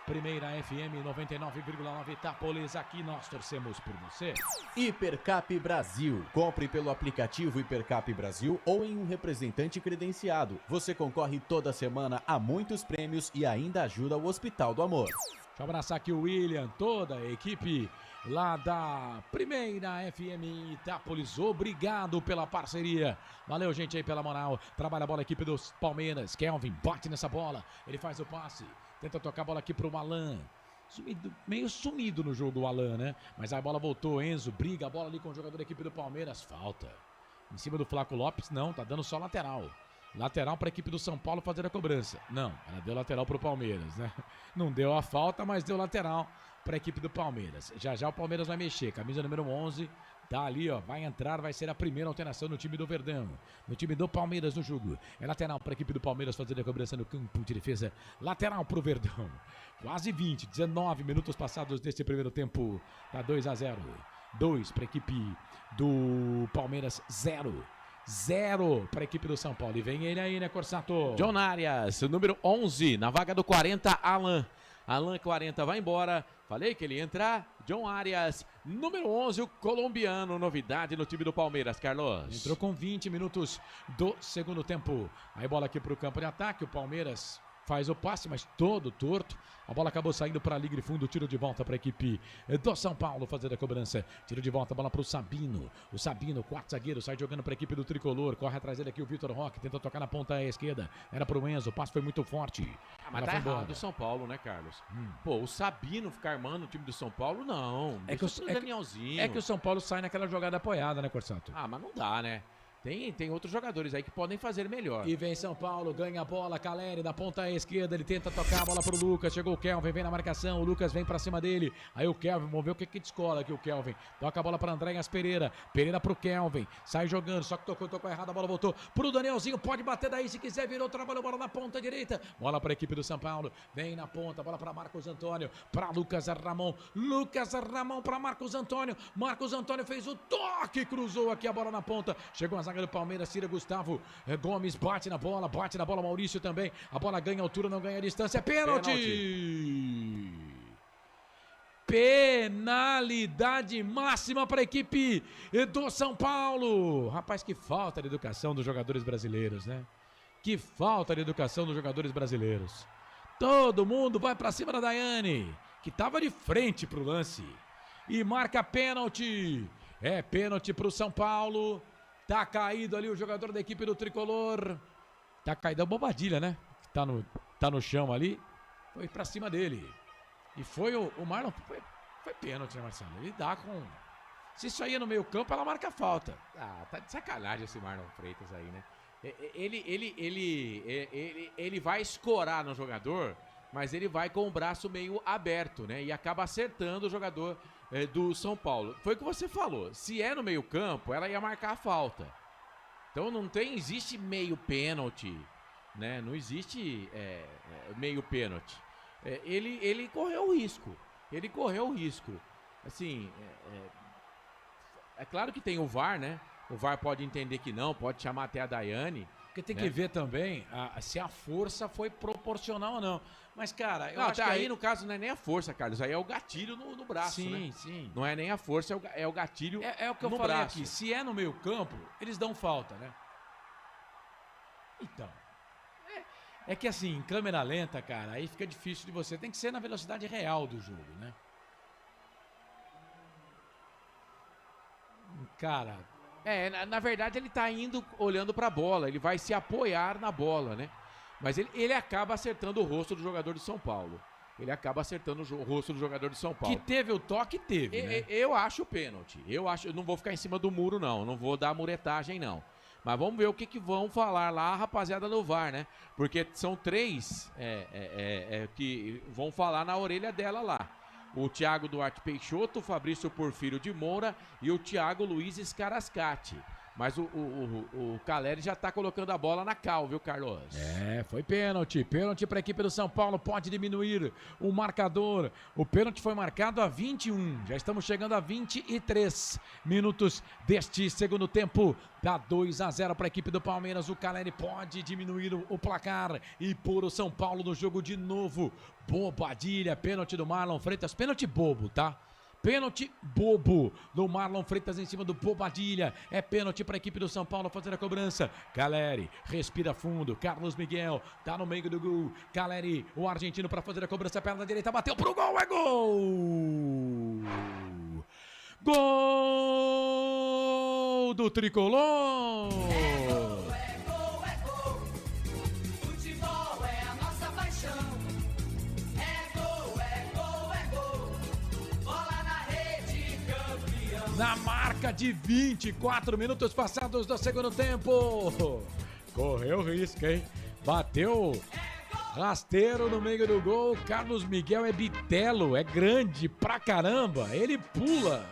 O: Primeira FM 99,9 Itápolis, aqui nós torcemos por você.
N: Hipercap Brasil. Compre pelo aplicativo Hipercap Brasil ou em um representante credenciado. Você concorre toda semana a muitos prêmios e ainda ajuda o Hospital do Amor.
O: Deixa eu abraçar aqui o William, toda a equipe lá da Primeira FM Itápolis. Obrigado pela parceria. Valeu, gente, aí pela moral. Trabalha a bola a equipe dos Palmeiras. Kelvin bate nessa bola. Ele faz o passe. Tenta tocar a bola aqui pro Alan. Meio sumido no jogo o Alan, né? Mas a bola voltou. Enzo briga a bola ali com o jogador da equipe do Palmeiras. Falta. Em cima do Flaco Lopes, não. Tá dando só lateral. Lateral para a equipe do São Paulo fazer a cobrança. Não, ela deu lateral para o Palmeiras, né? Não deu a falta, mas deu lateral para a equipe do Palmeiras. Já o Palmeiras vai mexer. Camisa número 11 tá ali, ó. Vai entrar, vai ser a primeira alteração no time do Verdão. No time do Palmeiras no jogo. É lateral para a equipe do Palmeiras fazer a cobrança no campo de defesa. Lateral para o Verdão. Quase 19 minutos passados nesse primeiro tempo. Tá 2-0. 2 para a equipe do Palmeiras, 0 para a equipe do São Paulo. E vem ele aí, né, Corsato?
C: John Arias, número 11, na vaga do 40, Alan. Alan 40 vai embora. Falei que ele ia entrar. John Arias, número 11, o colombiano. Novidade no time do Palmeiras, Carlos.
O: Entrou com 20 minutos do segundo tempo. Aí bola aqui para o campo de ataque. O Palmeiras faz o passe, mas todo torto. A bola acabou saindo para a linha de fundo. Tiro de volta para a equipe do São Paulo fazer a cobrança. Tiro de volta, bola para o Sabino. O Sabino, quarto zagueiro, sai jogando para a equipe do Tricolor. Corre atrás dele aqui o Vitor Roque. Tenta tocar na ponta esquerda. Era para o Enzo. O passe foi muito forte.
C: Mas tá errado o São Paulo, né, Carlos? Pô, o Sabino ficar armando o time do São Paulo, não.
O: É que o São Paulo sai naquela jogada apoiada, né, Corsato?
C: Ah, mas não dá, né? Tem outros jogadores aí que podem fazer melhor.
O: E vem São Paulo, ganha a bola, Caleri da ponta esquerda, ele tenta tocar a bola pro Lucas, chegou o Kelvin, vem na marcação, o Lucas vem pra cima dele, aí o Kelvin, vamos ver o que descola aqui o Kelvin, toca a bola pra Andréas Pereira pro Kelvin, sai jogando, só que tocou errado, a bola voltou pro Danielzinho, pode bater daí se quiser, virou, trabalhou, bola na ponta direita, bola pra equipe do São Paulo, vem na ponta, bola pra Marcos Antônio, pra Lucas Ramon pra Marcos Antônio fez o toque, cruzou aqui a bola na ponta, chegou a zaga do Palmeiras, tira Gustavo Gomes, bate na bola, Maurício também, a bola ganha altura, não ganha distância, pênalti! Penalidade máxima para a equipe do São Paulo. Rapaz, que falta de educação dos jogadores brasileiros, né? Que falta de educação dos jogadores brasileiros. Todo mundo vai para cima da Daiane, que estava de frente pro lance, e marca pênalti. É pênalti pro São Paulo. Tá caído ali o jogador da equipe do Tricolor. Tá caído, é o Bobadilha, né? Tá no chão ali. Foi pra cima dele. E foi o Marlon. Foi pênalti, né, Marcelo? Ele dá com... Se isso aí é no meio campo, ela marca falta.
C: Ah, tá de sacanagem esse Marlon Freitas aí, né? Ele vai escorar no jogador, mas ele vai com o braço meio aberto, né? E acaba acertando o jogador do São Paulo. Foi o que você falou. Se é no meio campo, ela ia marcar a falta. Então existe meio pênalti, né? Não existe meio pênalti. Ele correu o risco. Assim, é claro que tem o VAR, né? O VAR pode entender que não, pode chamar até a Daiane.
O: Porque tem que ver também se a força foi proporcional ou não. Mas, cara, eu acho que
C: aí no caso não é nem a força, Carlos. Aí é o gatilho no braço, né?
O: Sim.
C: Não é nem a força, é o gatilho no braço.
O: É o que eu falei aqui. Se é no meio campo, eles dão falta, né? Então, é que assim, em câmera lenta, cara, aí fica difícil de você. Tem que ser na velocidade real do jogo, né? Cara,
C: na verdade ele tá indo olhando pra bola, ele vai se apoiar na bola, né? Mas ele acaba acertando o rosto do jogador de São Paulo. Ele acaba acertando o rosto do jogador de São Paulo.
O: Que teve o toque, teve, né?
C: Eu acho pênalti. Eu não vou ficar em cima do muro, não vou dar muretagem, não. Mas vamos ver o que vão falar lá a rapaziada do VAR, né? Porque são 3 que vão falar na orelha dela lá. O Thiago Duarte Peixoto, o Fabrício Porfírio de Moura e o Thiago Luiz Scarascati. Mas o Caleri já tá colocando a bola na cal, viu, Carlos?
O: Foi pênalti. Pênalti para a equipe do São Paulo. Pode diminuir o marcador. O pênalti foi marcado a 21. Já estamos chegando a 23 minutos deste segundo tempo. Dá 2-0 para a equipe do Palmeiras. O Caleri pode diminuir o placar e pôr o São Paulo no jogo de novo. Bobadilha. Pênalti do Marlon Freitas. Pênalti bobo, tá? Pênalti bobo do Marlon Freitas em cima do Bobadilha. É pênalti para a equipe do São Paulo fazer a cobrança. Caleri respira fundo. Carlos Miguel tá no meio do gol. Caleri, o argentino, para fazer a cobrança. Perna direita, bateu pro gol. É gol! Gol do Tricolor! Na marca de 24 minutos passados do segundo tempo. Correu risco, hein? Bateu rasteiro no meio do gol. Carlos Miguel é bitelo, é grande pra caramba. Ele pula,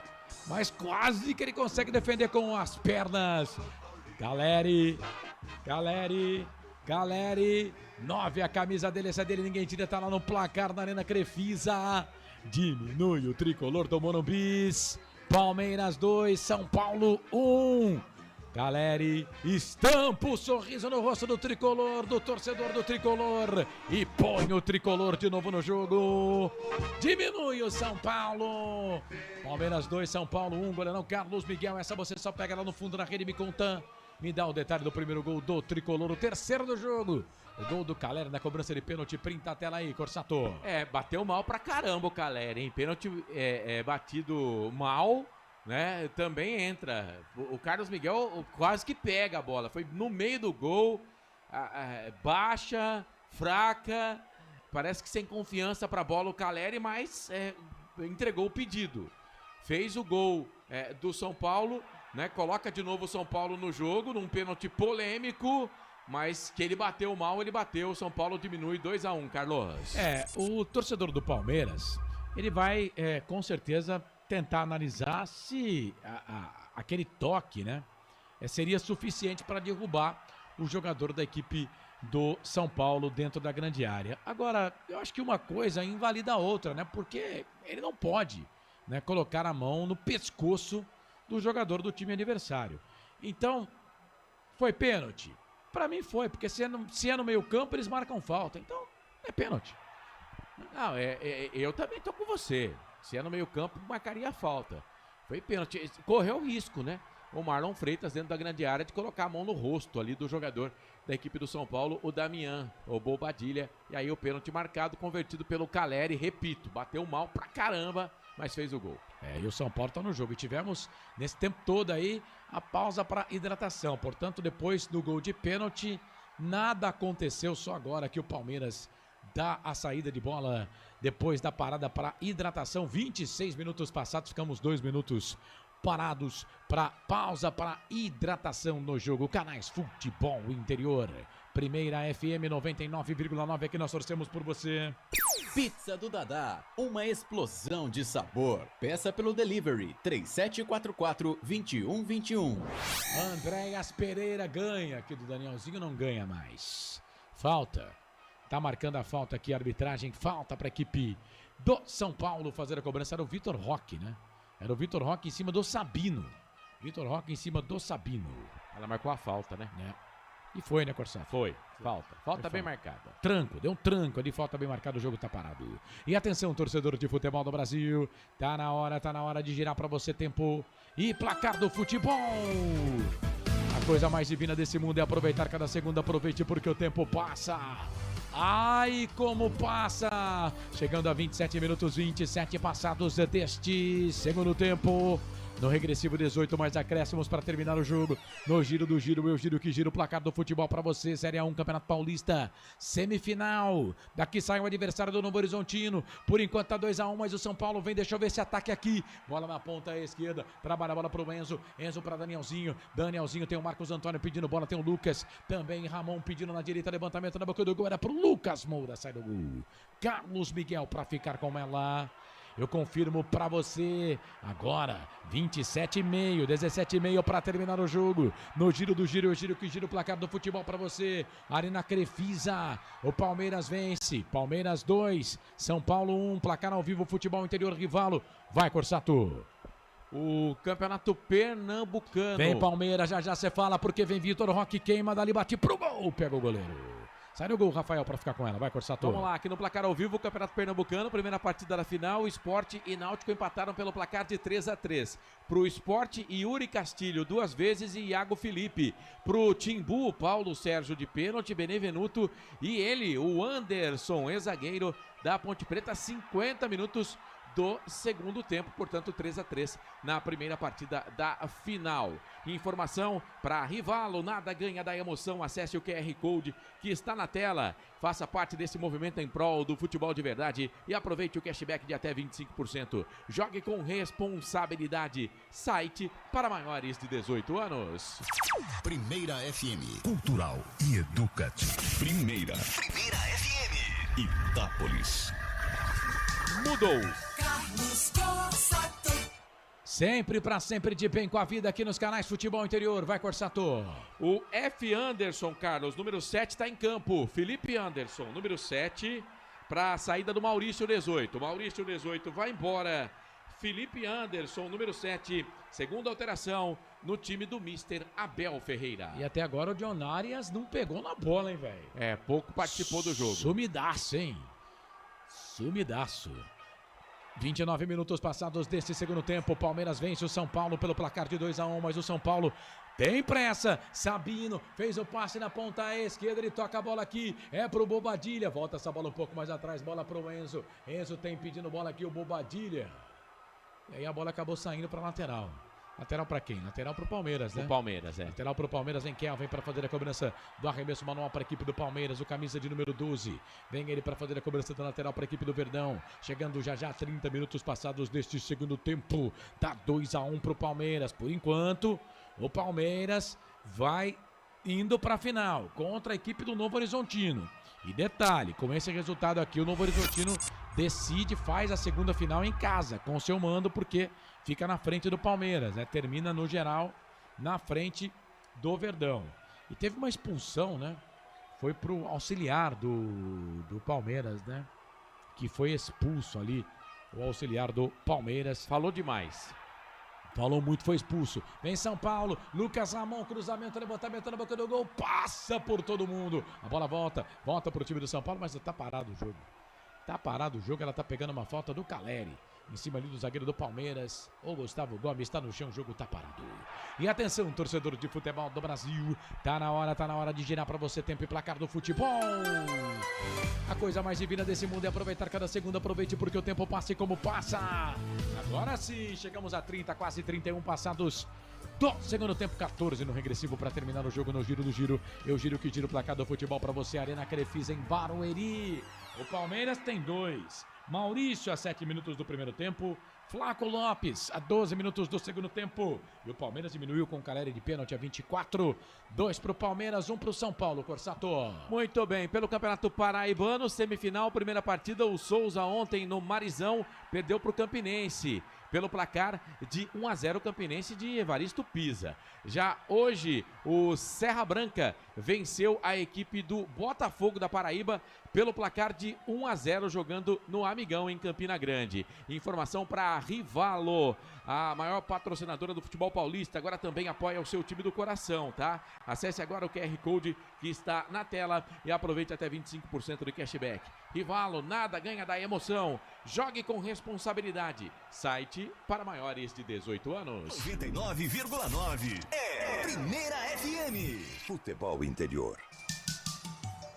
O: mas quase que ele consegue defender com as pernas. Caleri. 9, a camisa dele, essa dele ninguém tira, tá lá no placar na Arena Crefisa. Diminui o Tricolor do Morumbis. Palmeiras 2, São Paulo 1. Caleri estampa o sorriso no rosto do Tricolor, do torcedor do Tricolor, e põe o Tricolor de novo no jogo. Diminui o São Paulo. Palmeiras 2, São Paulo 1. Goleirão Carlos Miguel, essa você só pega lá no fundo da rede, me conta. Me dá o detalhe do primeiro gol do Tricolor, o terceiro do jogo. O gol do Caleri na cobrança de pênalti. Printa a tela aí, Corsato.
C: Bateu mal pra caramba o Caleri, hein? Pênalti batido mal, né? Também entra. O Carlos Miguel quase que pega a bola. Foi no meio do gol. Baixa, fraca. Parece que sem confiança pra bola o Caleri, mas entregou o pedido. Fez o gol do São Paulo, né? Coloca de novo o São Paulo no jogo, num pênalti polêmico. Mas que ele bateu mal, ele bateu. O São Paulo diminui 2-1, Carlos.
O: O torcedor do Palmeiras, ele vai com certeza tentar analisar se aquele toque, né, seria suficiente para derrubar o jogador da equipe do São Paulo dentro da grande área. Agora, eu acho que uma coisa invalida a outra, né? Porque ele não pode, né, colocar a mão no pescoço do jogador do time adversário. Então, foi pênalti? Pra mim foi, porque se é no meio campo, eles marcam falta. Então, é pênalti.
C: Não, eu também tô com você. Se é no meio campo, marcaria falta. Foi pênalti. Correu risco, né? O Marlon Freitas dentro da grande área de colocar a mão no rosto ali do jogador da equipe do São Paulo, o Damian, o Bobadilha. E aí o pênalti marcado, convertido pelo Caleri. Repito, bateu mal pra caramba, mas fez o gol.
O: E o São Paulo tá no jogo. E tivemos, nesse tempo todo aí, a pausa para hidratação. Portanto, depois do gol de pênalti, nada aconteceu. Só agora que o Palmeiras dá a saída de bola depois da parada para hidratação. 26 minutos passados, ficamos 2 minutos parados para pausa para hidratação no jogo. Canais Futebol Interior. Primeira FM 99,9, aqui nós torcemos por você.
N: Pizza do Dadá, uma explosão de sabor. Peça pelo delivery 3744-2121.
O: Andréas Pereira ganha, aqui do Danielzinho não ganha mais. Falta. Tá marcando a falta aqui, a arbitragem. Falta para a equipe do São Paulo fazer a cobrança. Era o Vitor Roque, né? Era o Vitor Roque em cima do Sabino. Vitor Roque em cima do Sabino.
C: Ela marcou a falta, né?
O: E foi, né, Corsato?
C: Foi. Falta. Falta bem marcada.
O: Tranco, deu um tranco ali, falta bem marcada, o jogo tá parado. E atenção, torcedor de futebol do Brasil. Tá na hora de girar pra você tempo e placar do futebol. A coisa mais divina desse mundo é aproveitar cada segundo. Aproveite porque o tempo passa. Ai, como passa! Chegando a 27 minutos, 27 passados deste segundo tempo. No regressivo 18, mais acréscimos para terminar o jogo. No giro do giro, eu giro que giro o placar do futebol para você. Série A1, Campeonato Paulista, semifinal. Daqui sai o adversário do Novo Horizontino. Por enquanto tá 2-1, mas o São Paulo vem. Deixa eu ver esse ataque aqui. Bola na ponta esquerda. Trabalha a bola pro Enzo. Enzo para Danielzinho. Danielzinho tem o Marcos Antônio pedindo bola. Tem o Lucas. Também Ramon pedindo na direita. Levantamento na boca do gol. Era pro Lucas Moura. Sai do gol. Carlos Miguel para ficar com ela. Eu confirmo pra você agora, 27,5, 17,5 para terminar o jogo. No giro do giro, eu giro que giro o placar do futebol pra você. Arena Crefisa, o Palmeiras vence. Palmeiras 2, São Paulo 1, placar ao vivo, futebol interior Rivalo. Vai, Corsato.
C: O Campeonato Pernambucano.
O: Vem Palmeiras, já você fala, porque vem Vitor Roque, queima, dali bate pro gol, pega o goleiro. Sai no gol, Rafael, para ficar com ela. Vai, Corsato.
C: Vamos lá, aqui no placar ao vivo, o Campeonato Pernambucano, primeira partida da final, Sport e Náutico empataram pelo placar de 3-3. Pro Sport, Yuri Castilho 2 vezes e Iago Felipe. Pro Timbu, Paulo Sérgio de pênalti, Benevenuto e ele, o Anderson, ex-zagueiro da Ponte Preta, 50 minutos do segundo tempo, portanto 3-3 na primeira partida da final. Informação para Rivalo, nada ganha da emoção, acesse o QR Code que está na tela, faça parte desse movimento em prol do futebol de verdade e aproveite o cashback de até 25%. Jogue com responsabilidade, site para maiores de 18 anos.
I: Primeira FM, cultural e educativa. Primeira FM, Itápolis.
C: Mudou.
O: Sempre pra sempre de bem com a vida aqui nos canais Futebol Interior. Vai, Corsato.
C: O F. Anderson, Carlos, número 7, está em campo. Felipe Anderson, número 7, para a saída do Maurício 18. Maurício 18 vai embora. Felipe Anderson, número 7, segunda alteração no time do Mr. Abel Ferreira.
O: E até agora o John Arias não pegou na bola, hein, velho?
C: É, pouco participou do jogo.
O: Sumidaço, hein? Sumidaço. 29 minutos passados desse segundo tempo, o Palmeiras vence o São Paulo pelo placar de 2-1, mas o São Paulo tem pressa. Sabino fez o passe na ponta esquerda, ele toca a bola aqui, é pro Bobadilha, volta essa bola um pouco mais atrás, bola pro Enzo. Enzo tem pedindo bola aqui, o Bobadilha. E aí a bola acabou saindo pra lateral. Lateral pra quem? Lateral pro Palmeiras, né?
C: O Palmeiras, é.
O: Lateral pro Palmeiras, vem Kelvin para fazer a cobrança do arremesso manual para a equipe do Palmeiras, o camisa de número 12. Vem ele para fazer a cobrança da lateral para a equipe do Verdão. Chegando já 30 minutos passados deste segundo tempo. Tá 2-1 pro Palmeiras. Por enquanto, o Palmeiras vai indo pra final contra a equipe do Novo Horizontino. E detalhe, com esse resultado aqui, o Novo Horizontino decide, faz a segunda final em casa, com o seu mando, porque fica na frente do Palmeiras, né? Termina no geral na frente do Verdão. E teve uma expulsão, né? Foi pro auxiliar do Palmeiras, né? Que foi expulso ali, o auxiliar do Palmeiras.
C: Falou demais.
O: Falou muito, foi expulso. Vem São Paulo, Lucas Ramon, cruzamento, levantamento na boca do gol, passa por todo mundo. A bola volta pro time do São Paulo, mas tá parado o jogo. Tá parado o jogo, ela tá pegando uma falta do Caleri. Em cima ali do zagueiro do Palmeiras, o Gustavo Gomes está no chão, o jogo tá parado. E atenção, torcedor de futebol do Brasil, tá na hora de girar pra você tempo e placar do futebol. A coisa mais divina desse mundo é aproveitar cada segundo, aproveite porque o tempo passa e como passa. Agora sim, chegamos a 30, quase 31 passados do segundo tempo, 14 no regressivo para terminar o jogo. No giro do giro, eu giro que giro o placar do futebol para você, Arena Crefisa em Barueri. O Palmeiras tem 2. Maurício a 7 minutos do primeiro tempo, Flaco Lopes a 12 minutos do segundo tempo. E o Palmeiras diminuiu com o Caleri de pênalti a 24. 2 pro Palmeiras, 1 pro São Paulo, Corsato.
C: Muito bem, pelo Campeonato Paraibano, semifinal, primeira partida, o Souza ontem no Marizão perdeu pro Campinense. Pelo placar de 1-0, Campinense de Evaristo Pisa. Já hoje, o Serra Branca venceu a equipe do Botafogo da Paraíba pelo placar de 1-0, jogando no Amigão, em Campina Grande. Informação para Rivalo, a maior patrocinadora do futebol paulista, agora também apoia o seu time do coração, tá? Acesse agora o QR Code que está na tela e aproveite até 25% de cashback. Rivalo, nada ganha da emoção. Jogue com responsabilidade. Site para maiores de 18 anos.
I: 99,9 é Primeira FM. Futebol interior.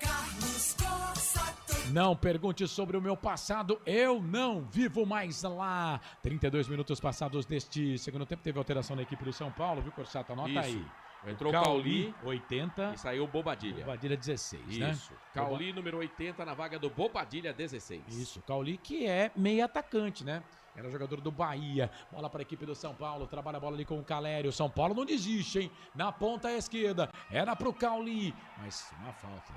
H: Carlos Costa.
O: Não pergunte sobre o meu passado, eu não vivo mais lá. 32 minutos passados deste segundo tempo, teve alteração na equipe do São Paulo, viu, Corsato? Anota
C: Isso.
O: aí.
C: Entrou o Cauli,
O: 80.
C: E saiu o Bobadilha.
O: Bobadilha, 16, né?
C: Isso. Cauli, número 80, na vaga do Bobadilha, 16.
O: Isso, Cauli que é meio atacante, né? Era jogador do Bahia. Bola para a equipe do São Paulo. Trabalha a bola ali com o Calério. São Paulo não desiste, hein? Na ponta esquerda. Era pro Cauli. Mas uma falta.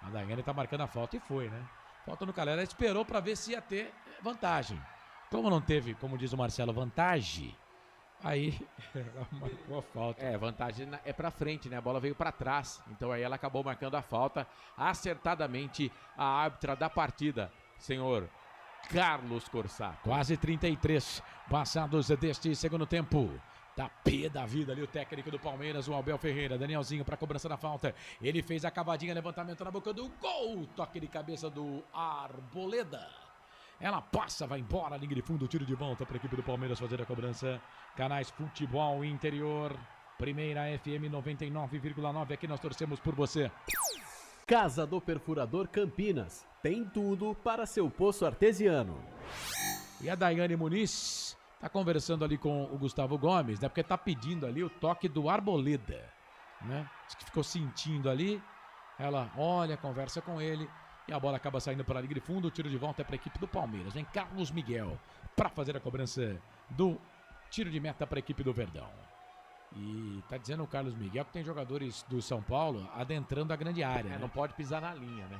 O: A Daiane tá marcando a falta e foi, né? Falta no Calério. Esperou para ver se ia ter vantagem. Como não teve, como diz o Marcelo, vantagem, aí ela marcou a falta.
C: É, vantagem é pra frente, né? A bola veio pra trás. Então aí ela acabou marcando a falta. Acertadamente a árbitra da partida, senhor Carlos Corsato.
O: Quase 33 passados deste segundo tempo. Tá pé da vida ali o técnico do Palmeiras, o Abel Ferreira. Danielzinho para cobrança da falta. Ele fez a cavadinha, levantamento na boca do gol. Toque de cabeça do Arboleda. Ela passa, vai embora, linha de fundo, tiro de volta para a equipe do Palmeiras fazer a cobrança. Canais Futebol Interior, Primeira FM 99,9. Aqui nós torcemos por você.
B: Casa do Perfurador Campinas. Tem tudo para seu poço artesiano.
O: E a Daiane Muniz tá conversando ali com o Gustavo Gomes, né? Porque tá pedindo ali o toque do Arboleda, né? Diz que ficou sentindo ali. Ela olha, conversa com ele. E a bola acaba saindo para a linha de fundo. O tiro de volta é para a equipe do Palmeiras. Vem Carlos Miguel para fazer a cobrança do tiro de meta para a equipe do Verdão. E tá dizendo o Carlos Miguel que tem jogadores do São Paulo adentrando a grande área. Né?
C: Não pode pisar na linha, né?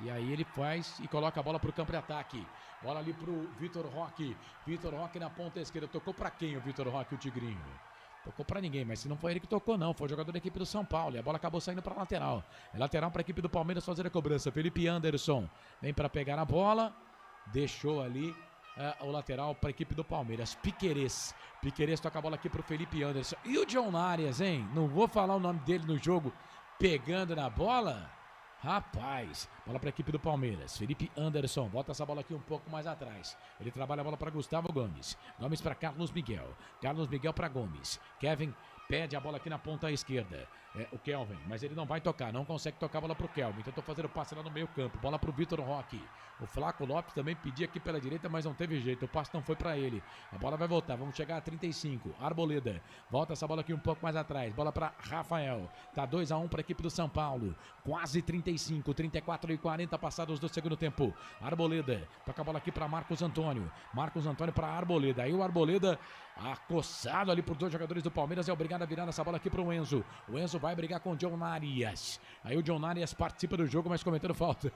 O: E aí ele faz e coloca a bola pro campo de ataque. Bola ali pro Vitor Roque. Vitor Roque na ponta esquerda. Tocou para quem o Vitor Roque, o Tigrinho? Tocou pra ninguém, mas se não foi ele que tocou não, foi o jogador da equipe do São Paulo, e a bola acabou saindo pra lateral. É lateral pra equipe do Palmeiras fazer a cobrança. Felipe Anderson vem pra pegar a bola, deixou ali o lateral pra equipe do Palmeiras. Piquerez toca a bola aqui pro Felipe Anderson. E o John Arias, hein? Não vou falar o nome dele no jogo, pegando na bola. Rapaz, bola para a equipe do Palmeiras. Felipe Anderson, bota essa bola aqui um pouco mais atrás. Ele trabalha a bola para Gustavo Gomes. Gomes para Carlos Miguel. Carlos Miguel para Gomes. Kevin pede a bola aqui na ponta esquerda. É o Kelvin, mas ele não vai tocar, não consegue tocar a bola pro Kelvin. Tentou fazer o passe lá no meio campo. Bola pro Vitor Roque. O Flaco Lopes também pedia aqui pela direita, mas não teve jeito. O passe não foi para ele. A bola vai voltar, vamos chegar a 35. Arboleda, volta essa bola aqui um pouco mais atrás. Bola para Rafael. Tá 2-1 para a equipe do São Paulo. Quase 35, 34 e 40 passados do segundo tempo. Arboleda, toca a bola aqui para Marcos Antônio. Marcos Antônio para Arboleda. Aí o Arboleda, acossado ali por dois jogadores do Palmeiras, é obrigado a virar essa bola aqui pro Enzo. O Enzo vai brigar com o John Arias. Aí o John Arias participa do jogo, mas cometendo falta.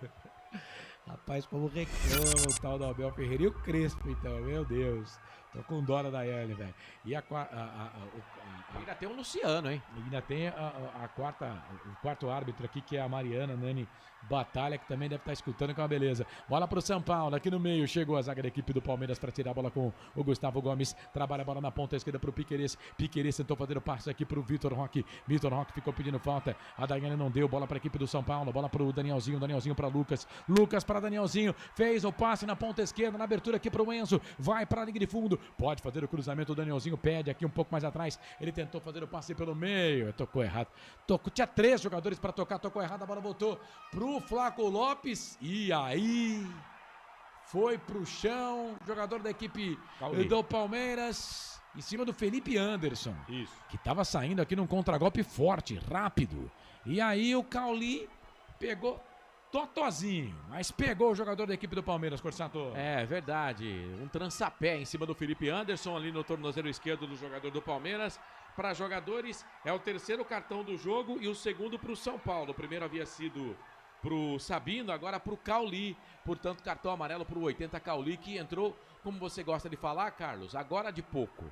O: Rapaz, como reclama o tal do Abel Ferreira. E o Crespo, então, meu Deus. Tô com dó da Daiane, velho. E
C: ainda tem o Luciano, hein?
O: Ainda tem o quarto árbitro aqui, que é a Mariana Nani Batalha, que também deve estar escutando, com uma beleza. Bola pro São Paulo, aqui no meio. Chegou a zaga da equipe do Palmeiras para tirar a bola com o Gustavo Gomes. Trabalha a bola na ponta esquerda pro Piquerez. Piquerez tentou fazer o passe aqui pro Vitor Roque. Vitor Roque ficou pedindo falta. A Daiane não deu. Bola para a equipe do São Paulo. Bola pro Danielzinho. Danielzinho para Lucas. Lucas para Danielzinho. Fez o passe na ponta esquerda, na abertura aqui pro Enzo. Vai para a linha de fundo. Pode fazer o cruzamento. O Danielzinho pede aqui um pouco mais atrás. Ele tentou fazer o passe pelo meio. Tocou errado. Tinha 3 jogadores para tocar. Tocou errado. A bola voltou pro Flaco Lopes. E aí foi pro chão. Jogador da equipe do Palmeiras. Em cima do Felipe Anderson.
C: Isso.
O: Que estava saindo aqui num contragolpe forte, rápido. E aí o Cauli pegou totozinho, mas pegou o jogador da equipe do Palmeiras, Corsato.
C: É verdade, um trançapé em cima do Felipe Anderson, ali no tornozelo esquerdo do jogador do Palmeiras. Para jogadores, é o 3º cartão do jogo e o 2º para o São Paulo. O primeiro havia sido pro Sabino, agora pro Cauli. Portanto, cartão amarelo pro 80 Cauli, que entrou, como você gosta de falar, Carlos, agora de pouco.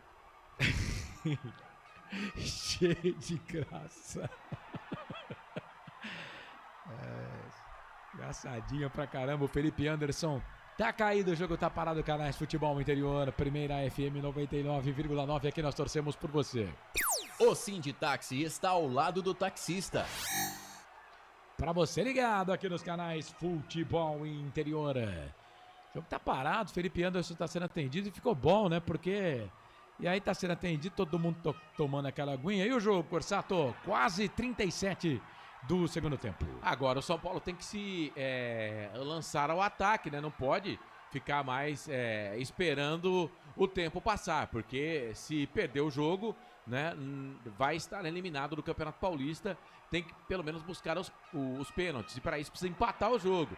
O: Cheio de graça. Engraçadinho pra caramba, o Felipe Anderson tá caído, o jogo tá parado. Canais Futebol Interior, Primeira FM 99,9, aqui nós torcemos por você.
N: O Sinditaxi está ao lado do taxista.
O: Pra você ligado aqui nos canais Futebol Interior. O jogo tá parado, Felipe Anderson tá sendo atendido e ficou bom, né? Porque... E aí tá sendo atendido, todo mundo tomando aquela aguinha. E o jogo, Corsato? Quase 37 do segundo tempo.
C: Agora o São Paulo tem que se lançar ao ataque, né? Não pode ficar mais esperando o tempo passar, porque se perder o jogo, né, vai estar eliminado do Campeonato Paulista. Tem que pelo menos buscar os pênaltis, e para isso precisa empatar o jogo.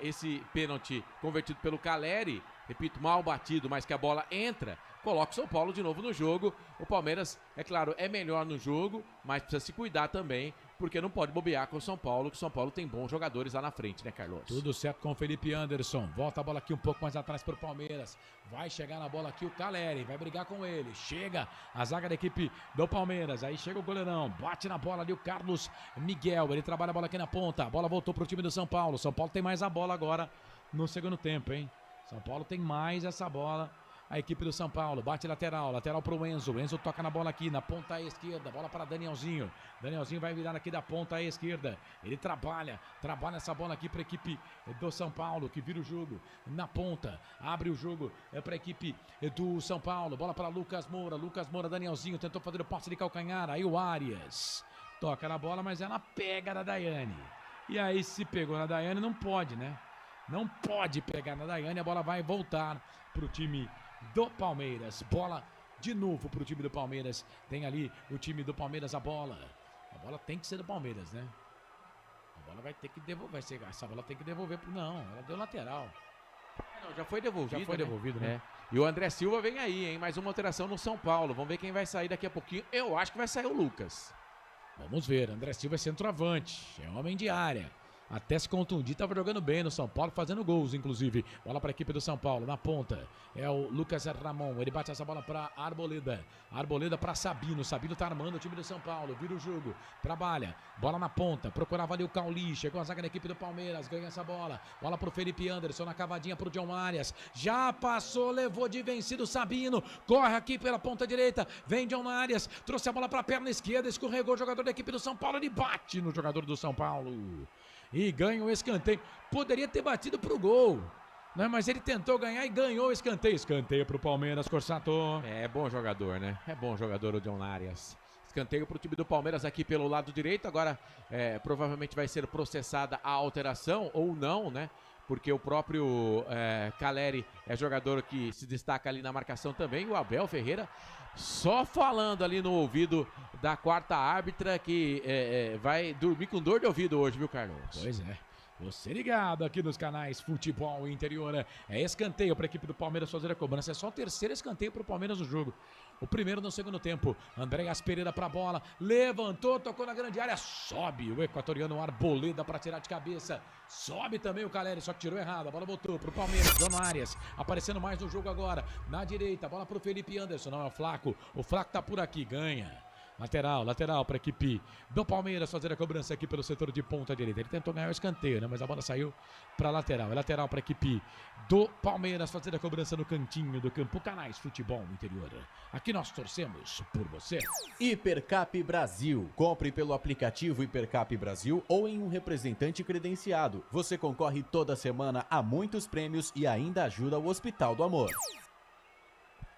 C: Esse pênalti convertido pelo Caleri, repito, mal batido, mas que a bola entra, coloca o São Paulo de novo no jogo. O Palmeiras, é claro, é melhor no jogo, mas precisa se cuidar também, porque não pode bobear com o São Paulo, que o São Paulo tem bons jogadores lá na frente, né, Carlos?
O: Tudo certo com o Felipe Anderson. Volta a bola aqui um pouco mais atrás para o Palmeiras. Vai chegar na bola aqui o Caleri, vai brigar com ele. Chega a zaga da equipe do Palmeiras. Aí chega o goleirão, bate na bola ali o Carlos Miguel. Ele trabalha a bola aqui na ponta. A bola voltou para o time do São Paulo. São Paulo tem mais a bola agora no segundo tempo, hein? São Paulo tem mais essa bola. A equipe do São Paulo bate lateral pro Enzo. Enzo toca na bola aqui na ponta esquerda. Bola para Danielzinho. Danielzinho vai virar aqui da ponta esquerda. Ele trabalha essa bola aqui para a equipe do São Paulo, que vira o jogo na ponta. Abre o jogo para a equipe do São Paulo. Bola para Lucas Moura. Lucas Moura, Danielzinho tentou fazer o passe de calcanhar. Aí o Arias toca na bola, mas ela pega na Daiane. E aí, se pegou na Daiane, não pode, né? Não pode pegar na Daiane. A bola vai voltar pro time do Palmeiras. Bola de novo pro time do Palmeiras. Tem ali o time do Palmeiras a bola. A bola tem que ser do Palmeiras, né? A bola vai ter que devolver. Essa bola tem que devolver pro... Não, ela deu lateral.
C: Não, já foi devolvido.
O: Já foi devolvido, né?
C: E o André Silva vem aí, hein? Mais uma alteração no São Paulo. Vamos ver quem vai sair daqui a pouquinho. Eu acho que vai sair o Lucas.
O: Vamos ver. André Silva é centroavante. É homem de área. Até se contundir, estava jogando bem no São Paulo, fazendo gols, inclusive. Bola para a equipe do São Paulo, na ponta. É o Lucas Ramon, ele bate essa bola para Arboleda. Arboleda para Sabino. Sabino tá armando o time do São Paulo, vira o jogo, trabalha. Bola na ponta, procurava ali o Cauli. Chegou a zaga da equipe do Palmeiras, ganha essa bola. Bola pro Felipe Anderson, na cavadinha pro John Arias. Já passou, levou de vencido Sabino. Corre aqui pela ponta direita, vem John Arias. Trouxe a bola para a perna esquerda, escorregou o jogador da equipe do São Paulo. Ele bate no jogador do São Paulo. E ganha o escanteio. Poderia ter batido pro gol, né? Mas ele tentou ganhar e ganhou o escanteio. Escanteio pro Palmeiras, Corsato.
C: É bom jogador, né? É bom jogador o John Arias. Escanteio pro time do Palmeiras aqui pelo lado direito. Agora provavelmente vai ser processada a alteração ou não, né? Porque o próprio Caleri é jogador que se destaca ali na marcação também. O Abel Ferreira só falando ali no ouvido da quarta árbitra que vai dormir com dor de ouvido hoje, viu, Carlos?
O: Pois é. Você ligado aqui nos canais Futebol Interior. É escanteio para a equipe do Palmeiras fazer a cobrança. É só o terceiro escanteio para o Palmeiras no jogo. O primeiro no segundo tempo. Andréas Pereira para a bola. Levantou, tocou na grande área. Sobe o equatoriano Arboleda para tirar de cabeça. Sobe também o Caleri, só que tirou errado. A bola botou para o Palmeiras. Dono Arias aparecendo mais no jogo agora. Na direita, a bola para o Felipe Anderson. Não é o Flaco. O Flaco tá por aqui, ganha. Lateral para a equipe do Palmeiras fazer a cobrança aqui pelo setor de ponta direita. Ele tentou ganhar o escanteio, né? Mas a bola saiu para lateral. É lateral para a equipe do Palmeiras fazer a cobrança no cantinho do campo. Canais Futebol Interior. Aqui nós torcemos por você.
N: Hipercap Brasil. Compre pelo aplicativo Hipercap Brasil ou em um representante credenciado. Você concorre toda semana a muitos prêmios e ainda ajuda o Hospital do Amor.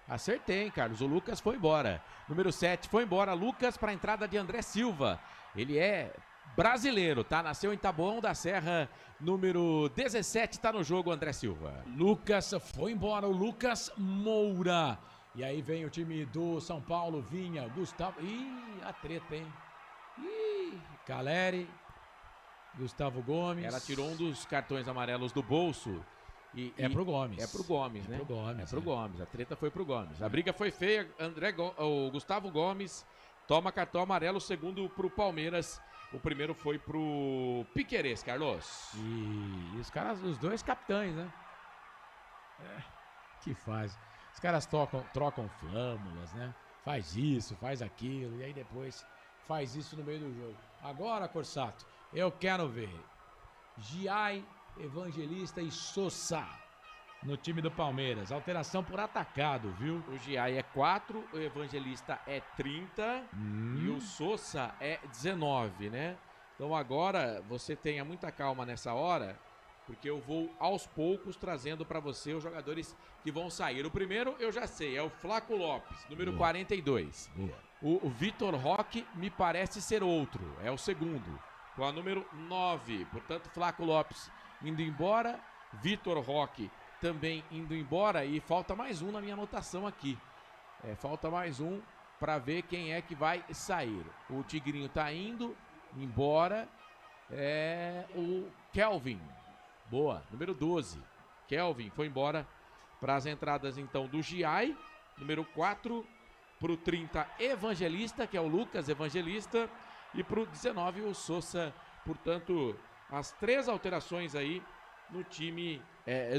C: Acertei, hein, Carlos. O Lucas foi embora. Número 7 foi embora. Lucas para a entrada de André Silva. Ele é brasileiro, tá? Nasceu em Taboão da Serra. Número 17 tá no jogo, André Silva.
O: Lucas foi embora. O Lucas Moura. E aí vem o time do São Paulo. Vinha, Gustavo. Ih, a treta, hein? Ih, Caleri. Gustavo Gomes.
C: Ela tirou um dos cartões amarelos do bolso.
O: É pro Gomes.
C: É pro Gomes, né?
O: É pro Gomes.
C: É pro Gomes. A treta foi pro Gomes. A briga foi feia. O Gustavo Gomes toma cartão amarelo, o segundo pro Palmeiras. O primeiro foi pro Piquerez, Carlos.
O: E os caras, os dois capitães, né? Que faz. Os caras trocam flâmulas, né? Faz isso, faz aquilo. E aí depois faz isso no meio do jogo. Agora, Corsato, eu quero ver Giai, Evangelista e Sosa no time do Palmeiras. Alteração por atacado, viu?
C: O Giai é 4, o Evangelista é 30 e o Sosa é 19, né? Então agora você tenha muita calma nessa hora, porque eu vou aos poucos trazendo para você os jogadores que vão sair. O primeiro eu já sei, é o Flaco Lopes, número 42. O Vitor Roque me parece ser outro, é o segundo, com a número 9. Portanto, Flaco Lopes indo embora, Vitor Roque também indo embora e falta mais um na minha anotação aqui. Falta mais um para ver quem é que vai sair. O Tigrinho tá indo embora, o Kelvin. Boa, número 12. Kelvin foi embora para as entradas então do Giai, número 4, para o 30 Evangelista, que é o Lucas Evangelista, e para o 19 o Sousa. Portanto, as 3 alterações aí no time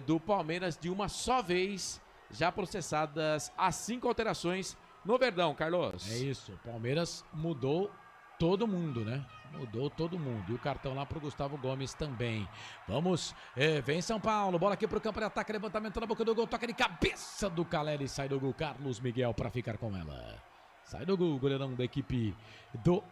C: do Palmeiras de uma só vez, já processadas as 5 alterações no Verdão, Carlos.
O: É isso, o Palmeiras mudou todo mundo, né? Mudou todo mundo. E o cartão lá pro Gustavo Gomes também. Vamos, vem São Paulo, bola aqui pro campo de ataque, levantamento na boca do gol, toca de cabeça do Caleri, sai do gol, Carlos Miguel para ficar com ela. Sai do gol, goleirão da equipe do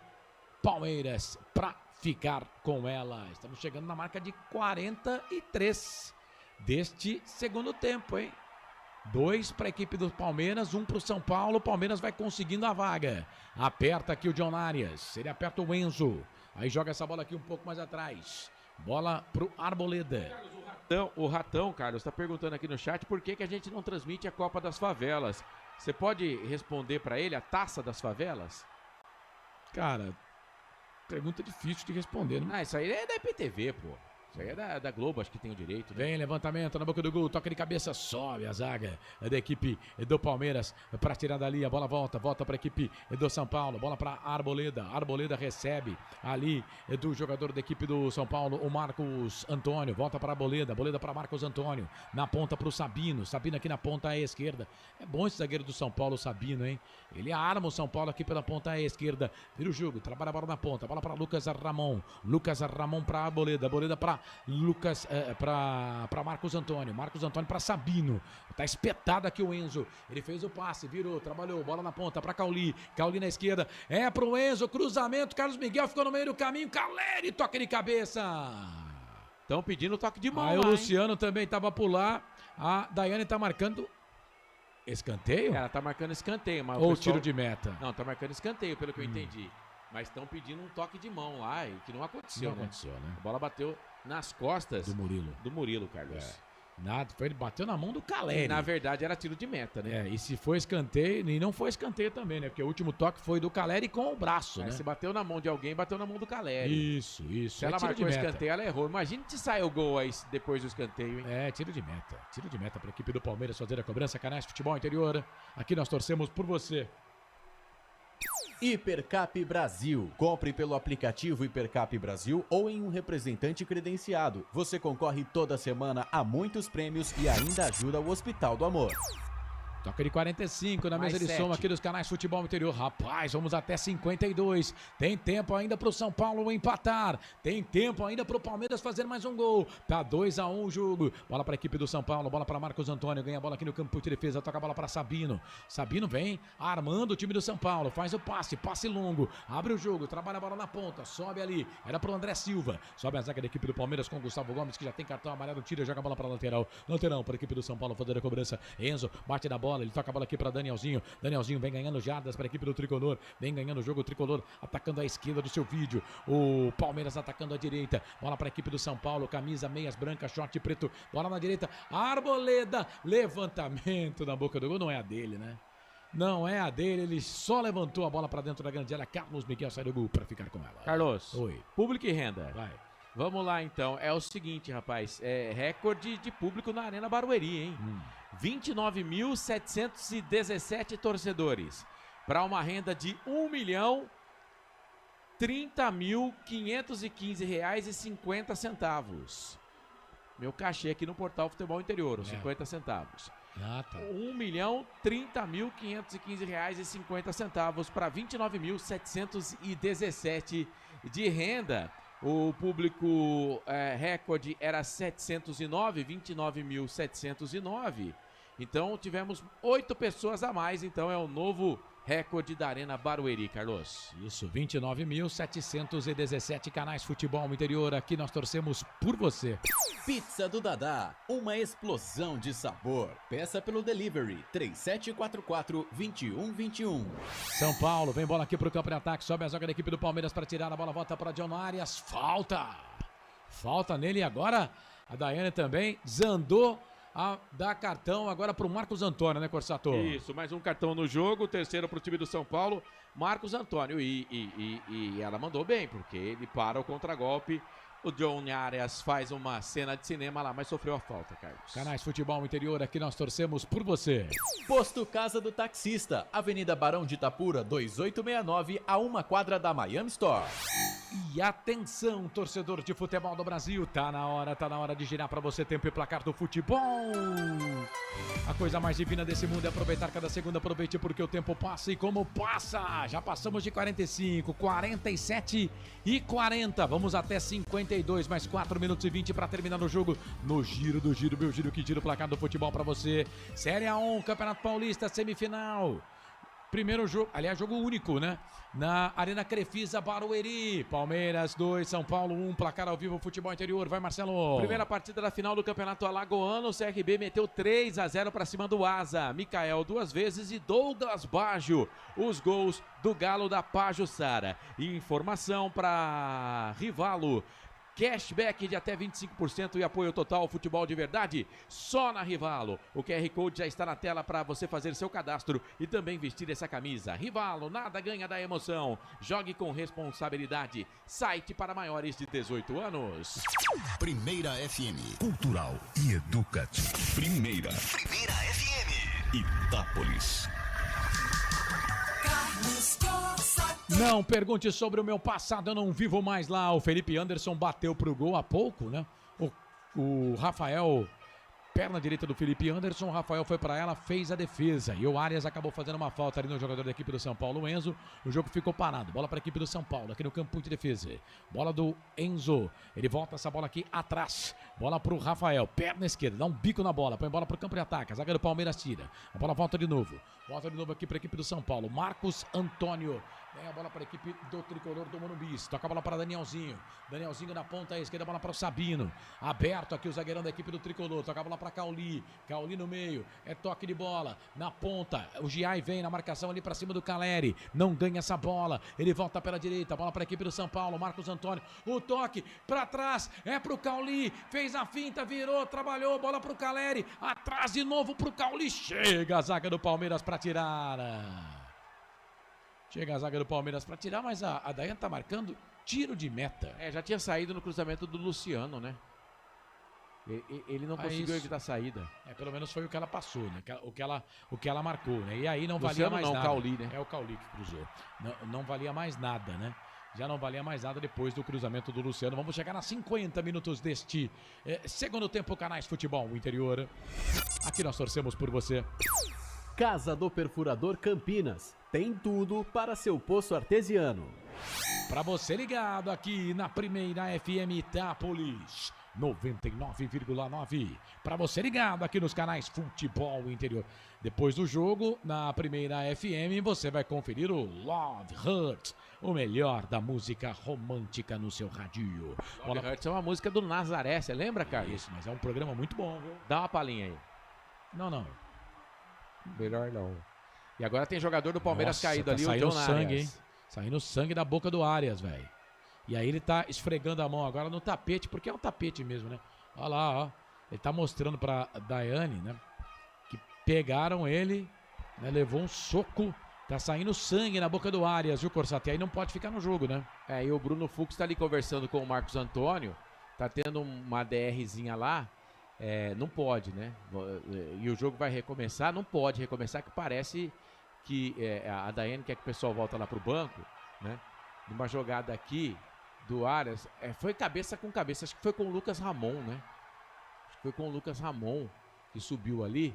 O: Palmeiras para ficar com ela. Estamos chegando na marca de 43 deste segundo tempo, hein? 2 para a equipe do Palmeiras, 1 para o São Paulo. O Palmeiras vai conseguindo a vaga. Aperta aqui o John Arias. Ele aperta o Enzo. Aí joga essa bola aqui um pouco mais atrás. Bola pro Arboleda.
C: O Ratão, Carlos, está perguntando aqui no chat por que a gente não transmite a Copa das Favelas. Você pode responder para ele a Taça das Favelas?
O: Cara, pergunta difícil de responder, né?
C: Isso aí é da IPTV, pô. Isso aí é da Globo, acho que tem o direito, né?
O: Vem, levantamento na boca do gol, toca de cabeça, sobe a zaga da equipe do Palmeiras para tirar dali, a bola volta para a equipe do São Paulo, bola para Arboleda, Arboleda recebe ali do jogador da equipe do São Paulo, o Marcos Antônio, volta para Arboleda, Arboleda para Marcos Antônio, na ponta para o Sabino, Sabino aqui na ponta à esquerda. É bom esse zagueiro do São Paulo, Sabino, hein? Ele arma o São Paulo aqui pela ponta à esquerda, vira o jogo, trabalha a bola na ponta, bola para Lucas Ramon para Arboleda, Arboleda para Lucas, para Marcos Antônio para Sabino, tá espetado aqui o Enzo, ele fez o passe, virou, trabalhou, bola na ponta para Cauli na esquerda, pro Enzo, cruzamento, Carlos Miguel ficou no meio do caminho, Caleri, toque de cabeça.
C: Estão pedindo toque de mão.
O: Aí o Luciano também tava por lá, a Daiane tá marcando escanteio?
C: Ela tá marcando escanteio, mas
O: ou tiro de meta?
C: Não, tá marcando escanteio, pelo que eu entendi. Mas estão pedindo um toque de mão lá, e que não aconteceu,
O: não aconteceu, né?
C: A bola bateu nas costas
O: do Murilo,
C: Carlos.
O: Nada, ele bateu na mão do Caleri.
C: E, na verdade era tiro de meta, né?
O: E se foi escanteio, e não foi escanteio também, né? Porque o último toque foi do Caleri com o braço, né?
C: Se bateu na mão de alguém, bateu na mão do Caleri.
O: Isso.
C: Se ela marcou o escanteio, ela errou. Imagina se sai o gol aí depois do escanteio, hein?
O: Tiro de meta. Tiro de meta para a equipe do Palmeiras fazer a cobrança. Canais Futebol Interior. Aqui nós torcemos por você.
N: Hipercap Brasil. Compre pelo aplicativo Hipercap Brasil ou em um representante credenciado. Você concorre toda semana a muitos prêmios e ainda ajuda o Hospital do Amor.
O: Toca de 45 na
C: mais
O: mesa de
C: 7.
O: som aqui dos canais Futebol Interior. Rapaz, vamos até 52. Tem tempo ainda pro São Paulo empatar. Tem tempo ainda pro Palmeiras fazer mais um gol. Tá 2-1 o jogo. Bola pra equipe do São Paulo. Bola pra Marcos Antônio. Ganha a bola aqui no campo de defesa. Toca a bola pra Sabino. Sabino vem armando o time do São Paulo. Faz o passe longo. Abre o jogo. Trabalha a bola na ponta. Sobe ali. Era pro André Silva. Sobe a zaga da equipe do Palmeiras com o Gustavo Gomes, que já tem cartão amarelo. Tira, joga a bola pra lateral. Lateral pra equipe do São Paulo fazer a cobrança. Enzo bate na bola. Ele toca a bola aqui para Danielzinho. Danielzinho vem ganhando jardas para a equipe do Tricolor. Vem ganhando o jogo, o Tricolor atacando a esquerda do seu vídeo. O Palmeiras atacando a direita. Bola para a equipe do São Paulo. Camisa, meias brancas, short preto. Bola na direita. Arboleda. Levantamento na boca do gol. Não é a dele, né? Não é a dele. Ele só levantou a bola para dentro da grande área. Carlos Miguel sai do gol para ficar com ela.
C: Carlos.
O: Oi.
C: Público e renda.
O: Vai.
C: Vamos lá, então. É o seguinte, rapaz. Recorde de público na Arena Barueri, hein? 29.717 torcedores. Para uma renda de R$1.030.515,50. Meu cachê aqui no portal Futebol Interior, 50 centavos.
O: Ah, tá.
C: R$1.030.515,50 para 29.717 de renda. O público recorde era 709, 29.709. Então tivemos 8 pessoas a mais. Então é o novo recorde da Arena Barueri, Carlos.
O: Isso, 29.717 canais futebol interior. Aqui nós torcemos por você.
N: Pizza do Dadá, uma explosão de sabor. Peça pelo delivery 3744-2121.
O: São Paulo, vem bola aqui pro campo de ataque. Sobe a zaga da equipe do Palmeiras para tirar a bola. Volta para John Arias. Falta nele agora. A Daiane também zandou a dar cartão agora pro Marcos Antônio, né, Corsato?
C: Isso, mais um cartão no jogo, terceiro pro time do São Paulo, Marcos Antônio. E ela mandou bem, porque ele para o contragolpe. O John Arias faz uma cena de cinema lá, mas sofreu a falta, Carlos.
O: Canais Futebol Interior, aqui nós torcemos por você.
N: Posto Casa do Taxista, Avenida Barão de Itapura, 2869, a 1 quadra da Miami Store.
O: E atenção, torcedor de futebol do Brasil, tá na hora de girar pra você tempo e placar do futebol. A coisa mais divina desse mundo é aproveitar cada segundo, aproveite porque o tempo passa e como passa. Já passamos de 45, 47 e 40, vamos até 52, mais 4 minutos e 20 para terminar o jogo. No giro do giro, meu giro que gira o placar do futebol para você. Série A1, Campeonato Paulista, semifinal. Primeiro jogo, aliás, jogo único, né? Na Arena Crefisa Barueri. Palmeiras 2, São Paulo 1, placar ao vivo, futebol interior. Vai, Marcelo.
C: Primeira partida da final do Campeonato Alagoano. O CRB meteu 3-0 para cima do Asa. Mikael 2 vezes e Douglas Baggio. Os gols do Galo da Pajuçara. Informação para Rivalo. Cashback de até 25% e apoio total ao futebol de verdade, só na Rivalo. O QR Code já está na tela para você fazer seu cadastro e também vestir essa camisa. Rivalo, nada ganha da emoção. Jogue com responsabilidade. Site para maiores de 18 anos.
I: Primeira FM, cultural e educativo. Primeira FM, Itápolis.
O: Não pergunte sobre o meu passado, eu não vivo mais lá. O Felipe Anderson bateu pro gol há pouco, né? O Rafael, perna direita do Felipe Anderson, o Rafael foi pra ela, fez a defesa. E o Arias acabou fazendo uma falta ali no jogador da equipe do São Paulo, o Enzo. O jogo ficou parado. Bola pra equipe do São Paulo, aqui no campo de defesa. Bola do Enzo. Ele volta essa bola aqui atrás. Bola pro Rafael, perna esquerda, dá um bico na bola, põe bola pro campo de ataque. A zaga do Palmeiras tira. A bola volta de novo. Volta de novo aqui pra equipe do São Paulo. Marcos Antônio. Vem a bola para a equipe do tricolor do Morumbi. Toca a bola para Danielzinho. Danielzinho na ponta esquerda, bola para o Sabino. Aberto aqui o zagueirão da equipe do tricolor. Toca a bola para Cauli. Cauli no meio. É toque de bola. Na ponta. O Giai vem na marcação ali para cima do Caleri. Não ganha essa bola. Ele volta pela direita. Bola para a equipe do São Paulo. Marcos Antônio. O toque para trás. É para o Cauli. Fez a finta, virou, trabalhou. Bola para o Caleri. Atrás de novo para o Cauli. Chega a zaga do Palmeiras para tirar. Chega a zaga do Palmeiras para tirar, mas a Daiane tá marcando tiro de meta.
C: Já tinha saído no cruzamento do Luciano, né? Ele não conseguiu evitar a saída.
O: Pelo menos foi o que ela passou, né? O que ela marcou, né? E aí não
C: Luciano
O: valia mais nada.
C: O Cauli, né?
O: É o Cauli que cruzou. Não valia mais nada, né? Já não valia mais nada depois do cruzamento do Luciano. Vamos chegar a 50 minutos deste segundo tempo, Canais Futebol Interior. Aqui nós torcemos por você.
N: Casa do Perfurador Campinas. Tem tudo para seu poço artesiano.
O: Para você ligado aqui na Primeira FM Itápolis 99,9. Para você ligado aqui nos canais Futebol Interior. Depois do jogo, na Primeira FM, você vai conferir o Love Hurts, o melhor da música romântica no seu radinho.
C: Love Hurts é uma música do Nazaré, você lembra, Carlos?
O: Isso, mas é um programa muito bom, viu?
C: Dá uma palhinha aí.
O: Não.
C: Melhor não. E agora tem jogador do Palmeiras caído ali,
O: saindo
C: o John
O: sangue,
C: Arias.
O: hein? Saindo sangue da boca do Arias, velho. E aí ele tá esfregando a mão agora no tapete, porque é um tapete mesmo, né? Olha lá, ó. Ele tá mostrando pra Daiane, né? Que pegaram ele, né? Levou um soco. Tá saindo sangue na boca do Arias, viu, Corsati? Aí não pode ficar no jogo, né?
C: E o Bruno Fux tá ali conversando com o Marcos Antônio. Tá tendo uma DRzinha lá. Não pode, né? E o jogo vai recomeçar. Não pode recomeçar, que parece que a Daiane quer que o pessoal volta lá pro banco, né? Numa jogada aqui do Arias, foi cabeça com cabeça. Acho que foi com o Lucas Ramon, né? Acho que foi com o Lucas Ramon que subiu ali.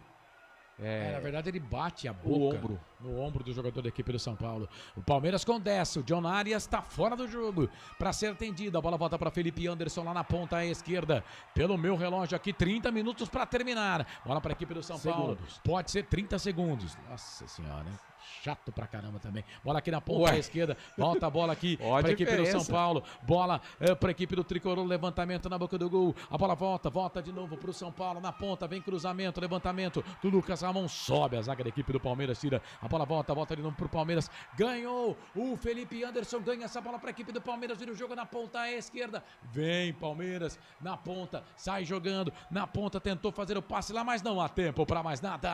O: Na verdade ele bate a boca
C: o ombro
O: no ombro do jogador da equipe do São Paulo. O Palmeiras com 10, o John Arias está fora do jogo para ser atendido. A bola volta para Felipe Anderson lá na ponta à esquerda. Pelo meu relógio aqui, 30 minutos para terminar. Bola para a equipe do São Paulo. Pode ser 30 segundos. Nossa senhora, hein? Chato pra caramba também. Bola aqui na ponta à esquerda. Volta a bola aqui para a equipe do São Paulo. Bola para a equipe do Tricolor. Levantamento na boca do gol. A bola volta de novo para o São Paulo. Na ponta, vem cruzamento, levantamento do Lucas Ramon. Sobe a zaga da equipe do Palmeiras. Tira a bola, volta de novo para o Palmeiras. Ganhou o Felipe Anderson. Ganha essa bola para a equipe do Palmeiras. Vira o jogo na ponta à esquerda. Vem Palmeiras na ponta. Sai jogando na ponta. Tentou fazer o passe lá, mas não há tempo para mais nada.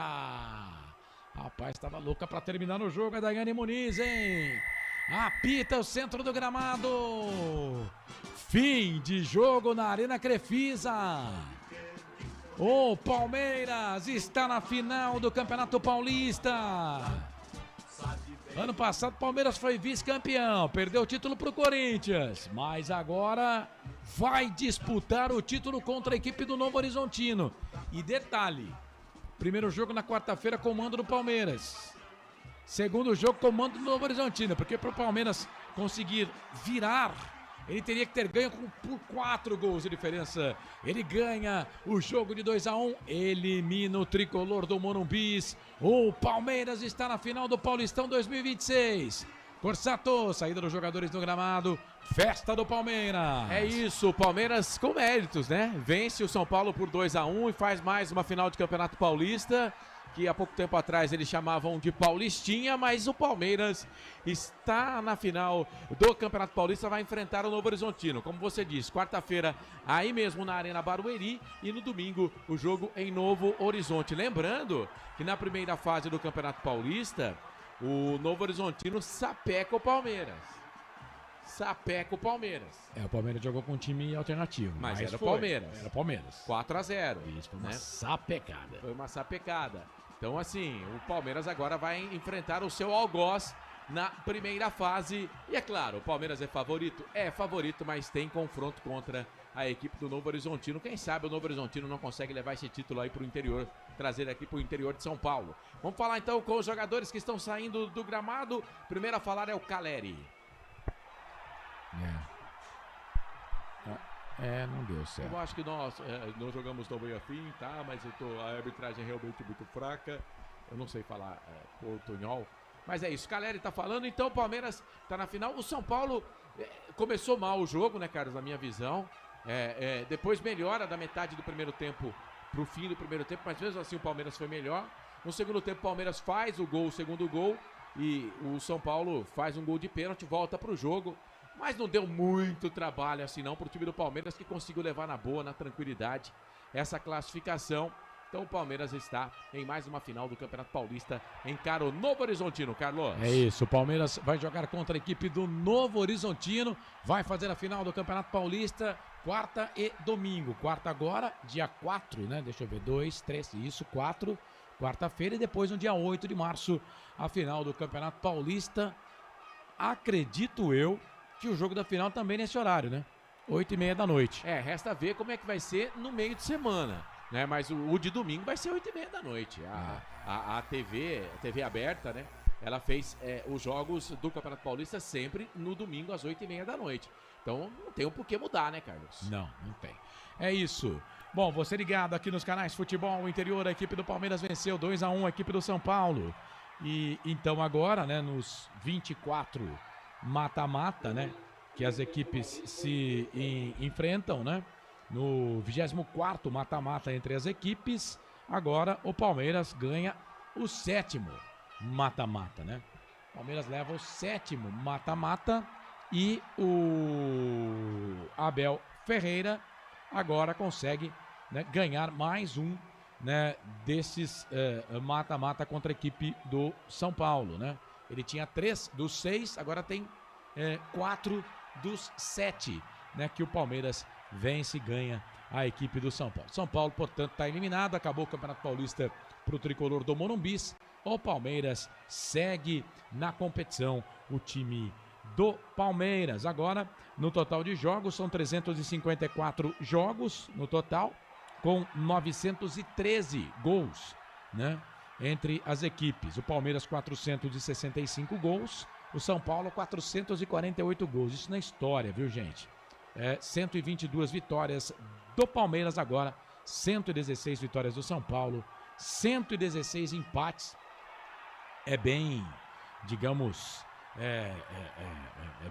O: Rapaz, estava louca para terminar o jogo a Daiane Muniz, hein? Apita o centro do gramado. Fim de jogo na Arena Crefisa. O Palmeiras está na final do Campeonato Paulista. Ano passado o Palmeiras foi vice-campeão, perdeu o título para o Corinthians, mas agora vai disputar o título contra a equipe do Novo Horizontino. E detalhe, primeiro jogo na quarta-feira, comando do Palmeiras. Segundo jogo, comando do Novo Horizontino, porque para o Palmeiras conseguir virar, ele teria que ter ganho por 4 gols de diferença. Ele ganha o jogo de 2-1, elimina o Tricolor do Morumbi. O Palmeiras está na final do Paulistão 2026. Corsato, saída dos jogadores do gramado, festa do Palmeiras.
C: É isso, o Palmeiras com méritos, né? Vence o São Paulo por 2-1 e faz mais uma final de Campeonato Paulista, que há pouco tempo atrás eles chamavam de Paulistinha, mas o Palmeiras está na final do Campeonato Paulista, vai enfrentar o Novo Horizontino. Como você disse, quarta-feira aí mesmo na Arena Barueri e no domingo o jogo em Novo Horizonte. Lembrando que na primeira fase do Campeonato Paulista, o Novo Horizontino sapeca o Palmeiras. Sapeca o Palmeiras.
O: O Palmeiras jogou com um time alternativo.
C: Mas era o Palmeiras.
O: Era o Palmeiras.
C: 4-0.
O: Isso, foi uma sapecada.
C: Foi uma sapecada. Então, assim, o Palmeiras agora vai enfrentar o seu algoz na primeira fase. E é claro, o Palmeiras é favorito? É favorito, mas tem confronto contra a equipe do Novo Horizontino. Quem sabe o Novo Horizontino não consegue levar esse título aí pro interior, trazer aqui pro interior de São Paulo. Vamos falar então com os jogadores que estão saindo do gramado. Primeiro a falar é o Caleri.
O: Não deu certo.
C: Eu acho que nós jogamos tão bem afim, tá? Mas a arbitragem é realmente muito fraca. Eu não sei falar portunhol. Mas é isso, o Caleri tá falando, então o Palmeiras tá na final. O São Paulo começou mal o jogo, né, Carlos, na minha visão. Depois melhora da metade do primeiro tempo pro fim do primeiro tempo, mas mesmo assim o Palmeiras foi melhor. No segundo tempo o Palmeiras faz o segundo gol, e o São Paulo faz um gol de pênalti, volta pro jogo. Mas não deu muito trabalho assim não pro time do Palmeiras, que conseguiu levar na boa, na tranquilidade, essa classificação. Então o Palmeiras está em mais uma final do Campeonato Paulista, encara o Novo Horizontino, Carlos.
O: É isso, o Palmeiras vai jogar contra a equipe do Novo Horizontino, vai fazer a final do Campeonato Paulista, quarta e domingo. Quarta agora, dia 4, né? Deixa eu ver, 2, 3, isso, 4, quarta-feira, e depois no dia 8 de março, a final do Campeonato Paulista. Acredito eu que o jogo da final também nesse horário, né? 8h30 da noite.
C: Resta ver como é que vai ser no meio de semana, né? Mas o de domingo vai ser 8h30 da noite. A TV aberta, né? Ela fez os jogos do Campeonato Paulista sempre no domingo às 8h30 da noite. Então não tem um porquê mudar, né, Carlos?
O: Não tem. É isso. Bom, você ligado aqui nos canais Futebol Interior, a equipe do Palmeiras venceu 2-1 a equipe do São Paulo. E então agora, né, nos 24 mata-mata, né, que as equipes se enfrentam, né, no 24º mata-mata entre as equipes, agora o Palmeiras ganha o 7º mata-mata, né? O Palmeiras leva o 7º mata-mata e o Abel Ferreira agora consegue, né, ganhar mais um, né, desses mata-mata contra a equipe do São Paulo, né? Ele tinha 3 dos 6, agora tem 4 dos 7, né, que o Palmeiras vence e ganha a equipe do São Paulo. São Paulo, portanto, está eliminado, acabou o Campeonato Paulista para o Tricolor do Morumbi. O Palmeiras segue na competição, o time do Palmeiras. Agora, no total de jogos, são 354 jogos no total, com 913 gols, né? entre as equipes. O Palmeiras 465 gols, o São Paulo 448 gols. Isso na história, viu, gente? 122 vitórias do Palmeiras agora, 116 vitórias do São Paulo, 116 empates. É bem, digamos, é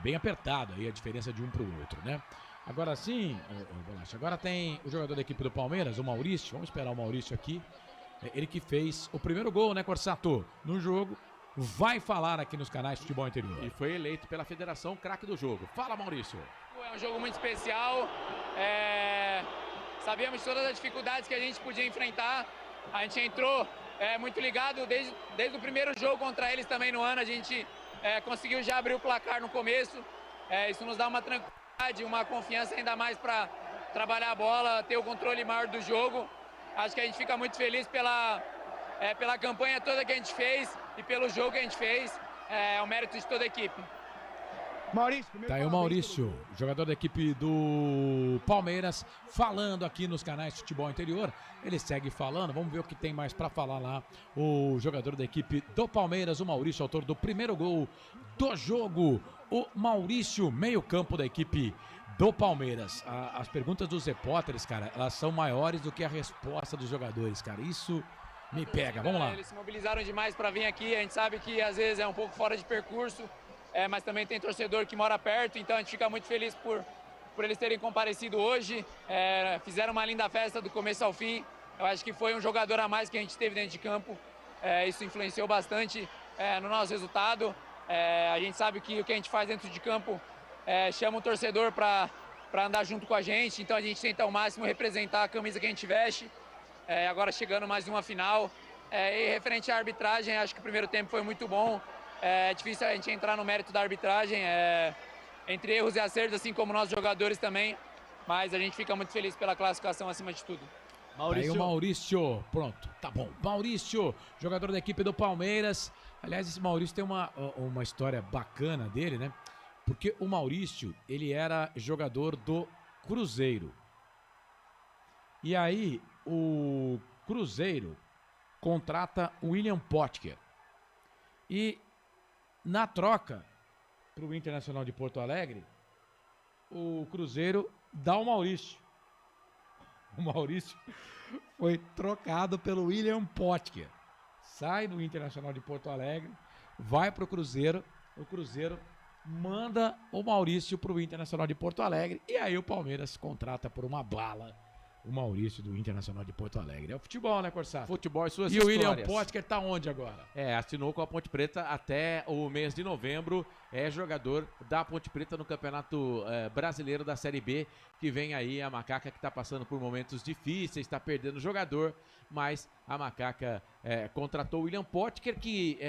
O: bem apertado aí a diferença de um para o outro, né? Agora sim, agora tem o jogador da equipe do Palmeiras, o Maurício. Vamos esperar o Maurício aqui. Ele que fez o primeiro gol, né, Corsato? No jogo, vai falar aqui nos canais Futebol Interior.
C: E foi eleito pela federação craque do jogo. Fala, Maurício.
Q: É um jogo muito especial. Sabíamos todas as dificuldades que a gente podia enfrentar. A gente entrou muito ligado desde o primeiro jogo contra eles também no ano. A gente conseguiu já abrir o placar no começo. Isso nos dá uma tranquilidade, uma confiança ainda mais para trabalhar a bola, ter o controle maior do jogo. Acho que a gente fica muito feliz pela campanha toda que a gente fez e pelo jogo que a gente fez. É o mérito de toda a equipe.
O: Maurício, tá aí o Maurício, jogador da equipe do Palmeiras, falando aqui nos canais Futebol Interior. Ele segue falando, vamos ver o que tem mais para falar lá. O jogador da equipe do Palmeiras, o Maurício, autor do primeiro gol do jogo. O Maurício, meio-campo da equipe do Palmeiras. As perguntas dos repórteres, cara, elas são maiores do que a resposta dos jogadores, cara. Isso me pega, vamos lá.
Q: Eles se mobilizaram demais para vir aqui. A gente sabe que às vezes é um pouco fora de percurso. Mas também tem torcedor que mora perto, então a gente fica muito feliz por eles terem comparecido hoje. Fizeram uma linda festa do começo ao fim. Eu acho que foi um jogador a mais que a gente teve dentro de campo. Isso influenciou bastante no nosso resultado. A gente sabe que o que a gente faz dentro de campo chama o torcedor para andar junto com a gente, então a gente tenta ao máximo representar a camisa que a gente veste. Agora chegando mais uma final. E referente à arbitragem, acho que o primeiro tempo foi muito bom. É difícil a gente entrar no mérito da arbitragem, entre erros e acertos, assim como nós jogadores também, mas a gente fica muito feliz pela classificação acima de tudo.
O: Maurício. Aí o Maurício, pronto, tá bom. Maurício, jogador da equipe do Palmeiras. Aliás, esse Maurício tem uma história bacana dele, né? Porque o Maurício, ele era jogador do Cruzeiro. E aí, o Cruzeiro contrata o William Potker. E na troca para o Internacional de Porto Alegre, o Cruzeiro dá o Maurício. O Maurício foi trocado pelo William Potker. Sai do Internacional de Porto Alegre, vai para o Cruzeiro manda o Maurício para o Internacional de Porto Alegre. E aí o Palmeiras contrata por uma bala o Maurício do Internacional de Porto Alegre. É o futebol, né, Corsato?
C: Futebol e suas
O: histórias. E o William Potker tá onde agora?
C: Assinou com a Ponte Preta até o mês de novembro. É jogador da Ponte Preta no Campeonato Brasileiro da Série B, que vem aí a Macaca que tá passando por momentos difíceis, tá perdendo jogador, mas a Macaca contratou o William Potker, que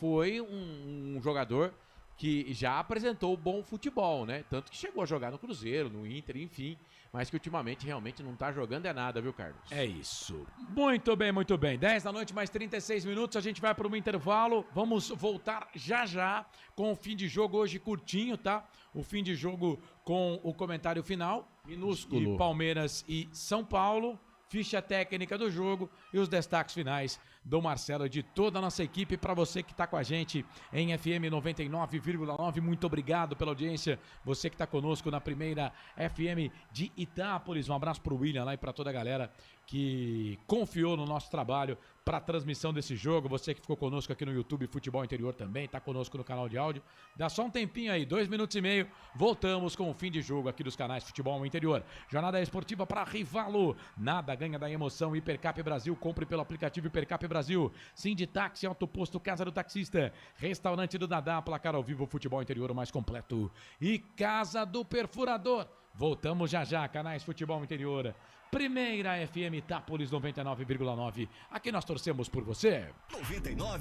C: foi um jogador que já apresentou bom futebol, né? Tanto que chegou a jogar no Cruzeiro, no Inter, enfim, mas que ultimamente realmente não tá jogando nada, viu, Carlos?
O: É isso. Muito bem, muito bem. 10 da noite, mais 36 minutos, a gente vai para um intervalo. Vamos voltar já com o fim de jogo hoje curtinho, tá? O fim de jogo com o comentário final.
C: Minúsculo.
O: De Palmeiras e São Paulo. Ficha técnica do jogo e os destaques finais do Marcelo e de toda a nossa equipe. Para você que está com a gente em FM 99,9, muito obrigado pela audiência. Você que está conosco na primeira FM de Itápolis. Um abraço para o William lá e para toda a galera que confiou no nosso trabalho para a transmissão desse jogo. Você que ficou conosco aqui no YouTube Futebol Interior também, está conosco no canal de áudio. Dá só um tempinho aí, 2 minutos e meio. Voltamos com o fim de jogo aqui dos canais Futebol Interior. Jornada esportiva para Rivalo. Nada ganha da emoção. Hipercap Brasil. Compre pelo aplicativo Hipercap Brasil. Sinditáxi, Autoposto Casa do Taxista. Restaurante do Dadá. Placar ao vivo Futebol Interior o mais completo. E Casa do Perfurador. Voltamos já. Canais Futebol Interior. Primeira FM Itápolis 99,9. Aqui nós torcemos por você.
I: 99,9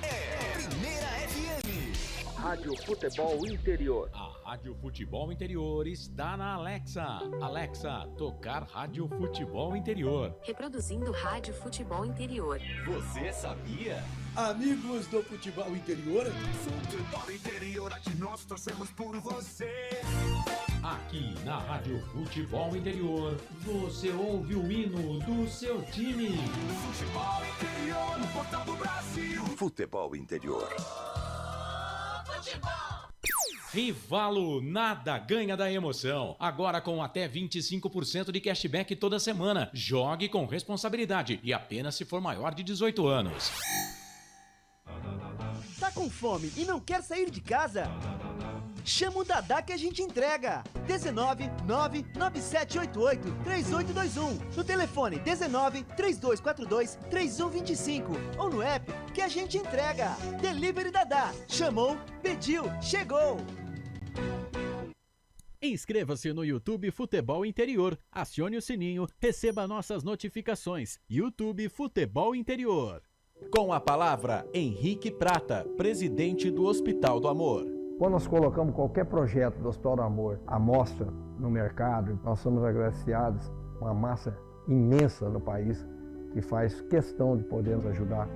I: é Primeira FM.
P: Rádio Futebol Interior.
G: A Rádio Futebol Interior está na Alexa. Alexa, tocar Rádio Futebol Interior.
L: Reproduzindo Rádio Futebol Interior.
I: Você sabia?
M: Amigos do Futebol Interior.
H: Futebol Interior, aqui nós torcemos por você.
G: Aqui na Rádio Futebol Interior, você ouve o hino do seu time.
H: Futebol Interior, no Portal do Brasil.
I: Futebol Interior.
G: Rivalo, nada ganha da emoção. Agora com até 25% de cashback toda semana. Jogue com responsabilidade e apenas se for maior de 18 anos.
A: Tá com fome e não quer sair de casa? Chama o Dadá que a gente entrega. 19 99788 3821. No telefone 19 3242 3125. Ou no app que a gente entrega. Delivery Dadá. Chamou, pediu, chegou.
B: Inscreva-se no YouTube Futebol Interior. Acione o sininho, receba nossas notificações. YouTube Futebol Interior.
N: Com a palavra, Henrique Prata, presidente do Hospital do Amor.
D: Quando nós colocamos qualquer projeto do Hospital do Amor à mostra no mercado, nós somos agraciados com uma massa imensa no país que faz questão de poder nos ajudar.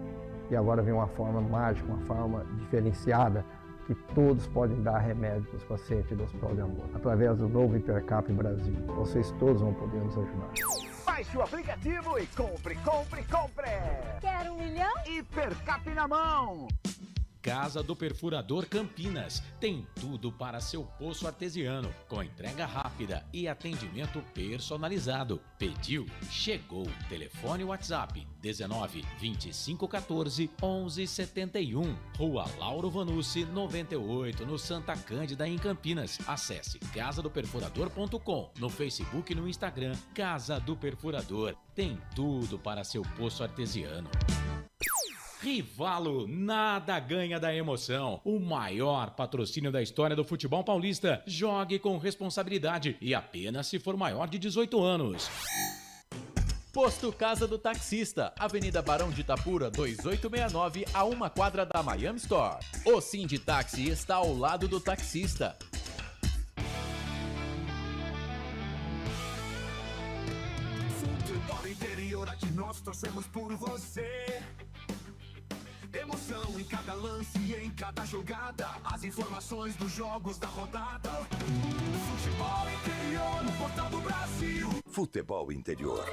D: E agora vem uma forma mágica, uma forma diferenciada, que todos podem dar remédio para os pacientes do Hospital do Amor. Através do novo Hipercap Brasil, vocês todos vão poder nos ajudar.
E: Baixe o aplicativo e compre.
F: Quero 1 milhão?
E: Hipercap na mão.
G: Casa do Perfurador Campinas. Tem tudo para seu poço artesiano, com entrega rápida e atendimento personalizado. Pediu, chegou. Telefone WhatsApp 19 25 14 11 71. Rua Lauro Vanucci 98, no Santa Cândida, em Campinas. Acesse casadoperfurador.com. No Facebook e no Instagram, Casa do Perfurador. Tem tudo para seu poço artesiano. Rivalo, nada ganha da emoção. O maior patrocínio da história do futebol paulista. Jogue com responsabilidade e apenas se for maior de 18 anos.
N: Posto Casa do Taxista, Avenida Barão de Itapura, 2869, a 1 quadra da Miami Store. O Sinditaxi está ao lado do taxista.
H: Futebol Interior, aqui nós torcemos por você. Emoção em cada lance e em cada jogada. As informações dos jogos da rodada. Futebol Interior, no Portal do Brasil.
I: Futebol Interior.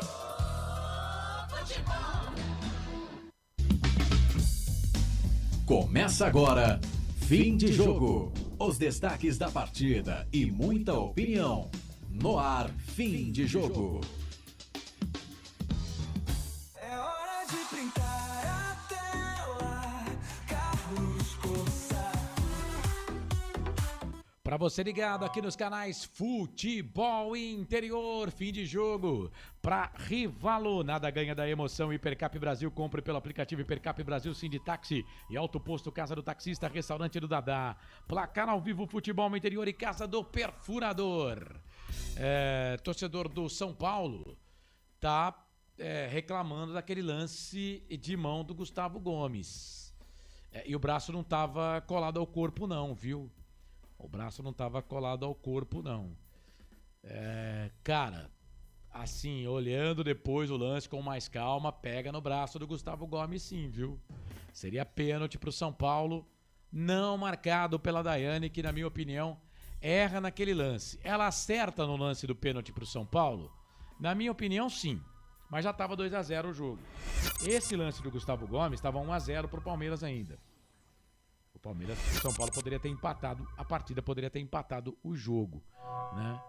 N: Começa agora, fim de jogo. Os destaques da partida e muita opinião. No ar, fim de jogo.
H: É hora de pintar a tela. Carlos Cossa.
O: Para você ligado aqui nos canais Futebol Interior, fim de jogo. Para Rivalo, nada ganha da emoção. Hipercap Brasil, compre pelo aplicativo Hipercap Brasil, Sinditaxi e Auto Posto Casa do Taxista, Restaurante do Dadá. Placar ao vivo Futebol Interior e Casa do Perfurador. Torcedor do São Paulo tá reclamando daquele lance de mão do Gustavo Gomes. E o braço não tava colado ao corpo não, viu? O braço não tava colado ao corpo não. Cara, assim, olhando depois o lance com mais calma, pega no braço do Gustavo Gomes sim, viu? Seria pênalti pro São Paulo, não marcado pela Daiane, que na minha opinião erra naquele lance. Ela acerta no lance do pênalti pro São Paulo? Na minha opinião, sim. Mas já tava 2-0 o jogo. Esse lance do Gustavo Gomes estava 1-0 pro Palmeiras ainda. O São Paulo poderia ter empatado a partida, poderia ter empatado o jogo, né?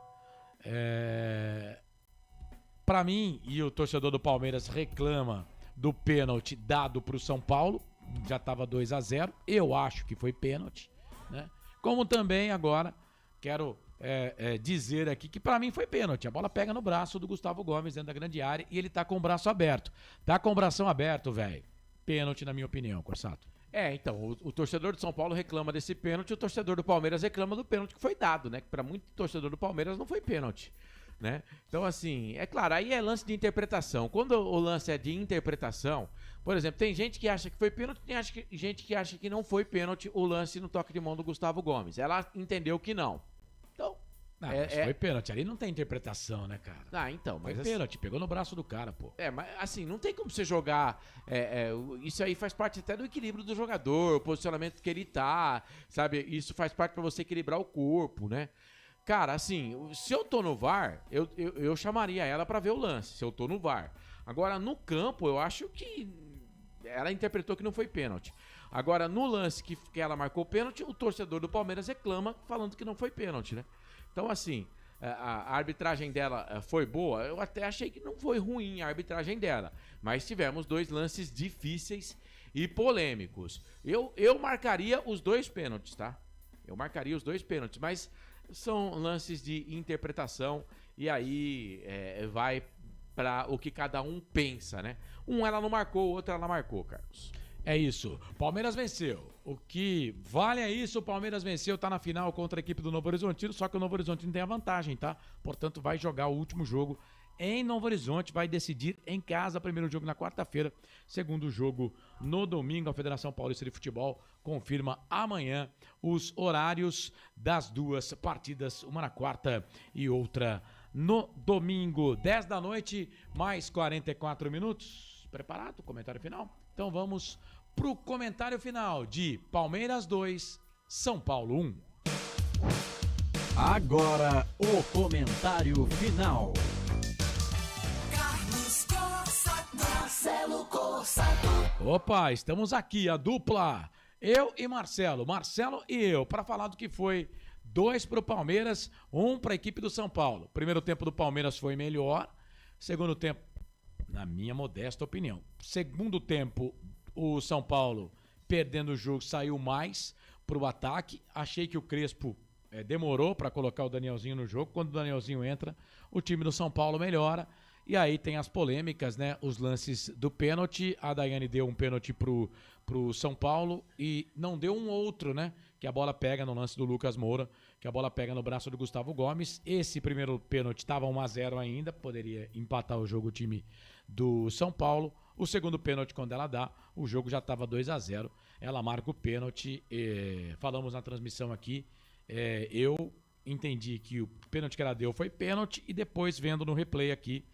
O: Pra mim, e o torcedor do Palmeiras reclama do pênalti dado pro São Paulo, já tava 2-0, eu acho que foi pênalti, né? Como também agora quero dizer aqui que pra mim foi pênalti. A bola pega no braço do Gustavo Gomes dentro da grande área e ele tá com o braço aberto. Tá com o bração aberto, velho. Pênalti, na minha opinião, Corsato.
C: Então, o torcedor do São Paulo reclama desse pênalti, o torcedor do Palmeiras reclama do pênalti que foi dado, né? Que pra muito torcedor do Palmeiras não foi pênalti, né? Então, assim, é claro, aí é lance de interpretação. Quando o lance é de interpretação, por exemplo, tem gente que acha que foi pênalti, tem gente que acha que não foi pênalti o lance no toque de mão do Gustavo Gomes. Ela entendeu que não. Então,
O: mas foi pênalti, ali não tem interpretação, né, cara?
C: Então, mas
O: foi pênalti, pegou no braço do cara, pô.
C: Mas assim, não tem como você jogar, isso aí faz parte até do equilíbrio do jogador, o posicionamento que ele tá, sabe? Isso faz parte pra você equilibrar o corpo, né? Cara, assim, se eu tô no VAR, eu chamaria ela pra ver o lance, se eu tô no VAR. Agora, no campo, eu acho que ela interpretou que não foi pênalti. Agora, no lance que ela marcou pênalti, o torcedor do Palmeiras reclama falando que não foi pênalti, né? Então, assim, a arbitragem dela foi boa. Eu até achei que não foi ruim a arbitragem dela. Mas tivemos 2 lances difíceis e polêmicos. Eu marcaria os 2 pênaltis, tá? Eu marcaria os 2 pênaltis, mas são lances de interpretação e aí vai para o que cada um pensa, né? Um ela não marcou, o outro ela marcou, Carlos.
O: É isso. Palmeiras venceu. O que vale é isso. O Palmeiras venceu, tá na final contra a equipe do Novo Horizontino, só que o Novo Horizontino tem a vantagem, tá? Portanto, vai jogar o último jogo em Novo Horizonte, vai decidir em casa. Primeiro jogo na quarta-feira, segundo jogo no domingo. A Federação Paulista de Futebol confirma amanhã os horários das 2 partidas, uma na quarta e outra no domingo. 10 da noite, mais 44 minutos. Preparado? Comentário final? Então vamos pro comentário final de Palmeiras 2, São Paulo 1.
B: Agora o comentário final.
H: Marcelo Corsa.
O: Opa, estamos aqui, a dupla, eu e Marcelo e eu, para falar do que foi 2 pro Palmeiras, 1 para a equipe do São Paulo. Primeiro tempo do Palmeiras foi melhor, segundo tempo, na minha modesta opinião, segundo tempo, o São Paulo, perdendo o jogo, saiu mais pro ataque. Achei que o Crespo demorou para colocar o Danielzinho no jogo. Quando o Danielzinho entra, o time do São Paulo melhora. E aí tem as polêmicas, né? Os lances do pênalti. A Daiane deu um pênalti pro São Paulo e não deu um outro, né? Que a bola pega no lance do Lucas Moura, que a bola pega no braço do Gustavo Gomes. Esse primeiro pênalti estava 1-0 ainda, poderia empatar o jogo o time do São Paulo. O segundo pênalti, quando ela dá, o jogo já estava 2-0. Ela marca o pênalti. Falamos na transmissão aqui. Eu entendi que o pênalti que ela deu foi pênalti e depois vendo no replay aqui,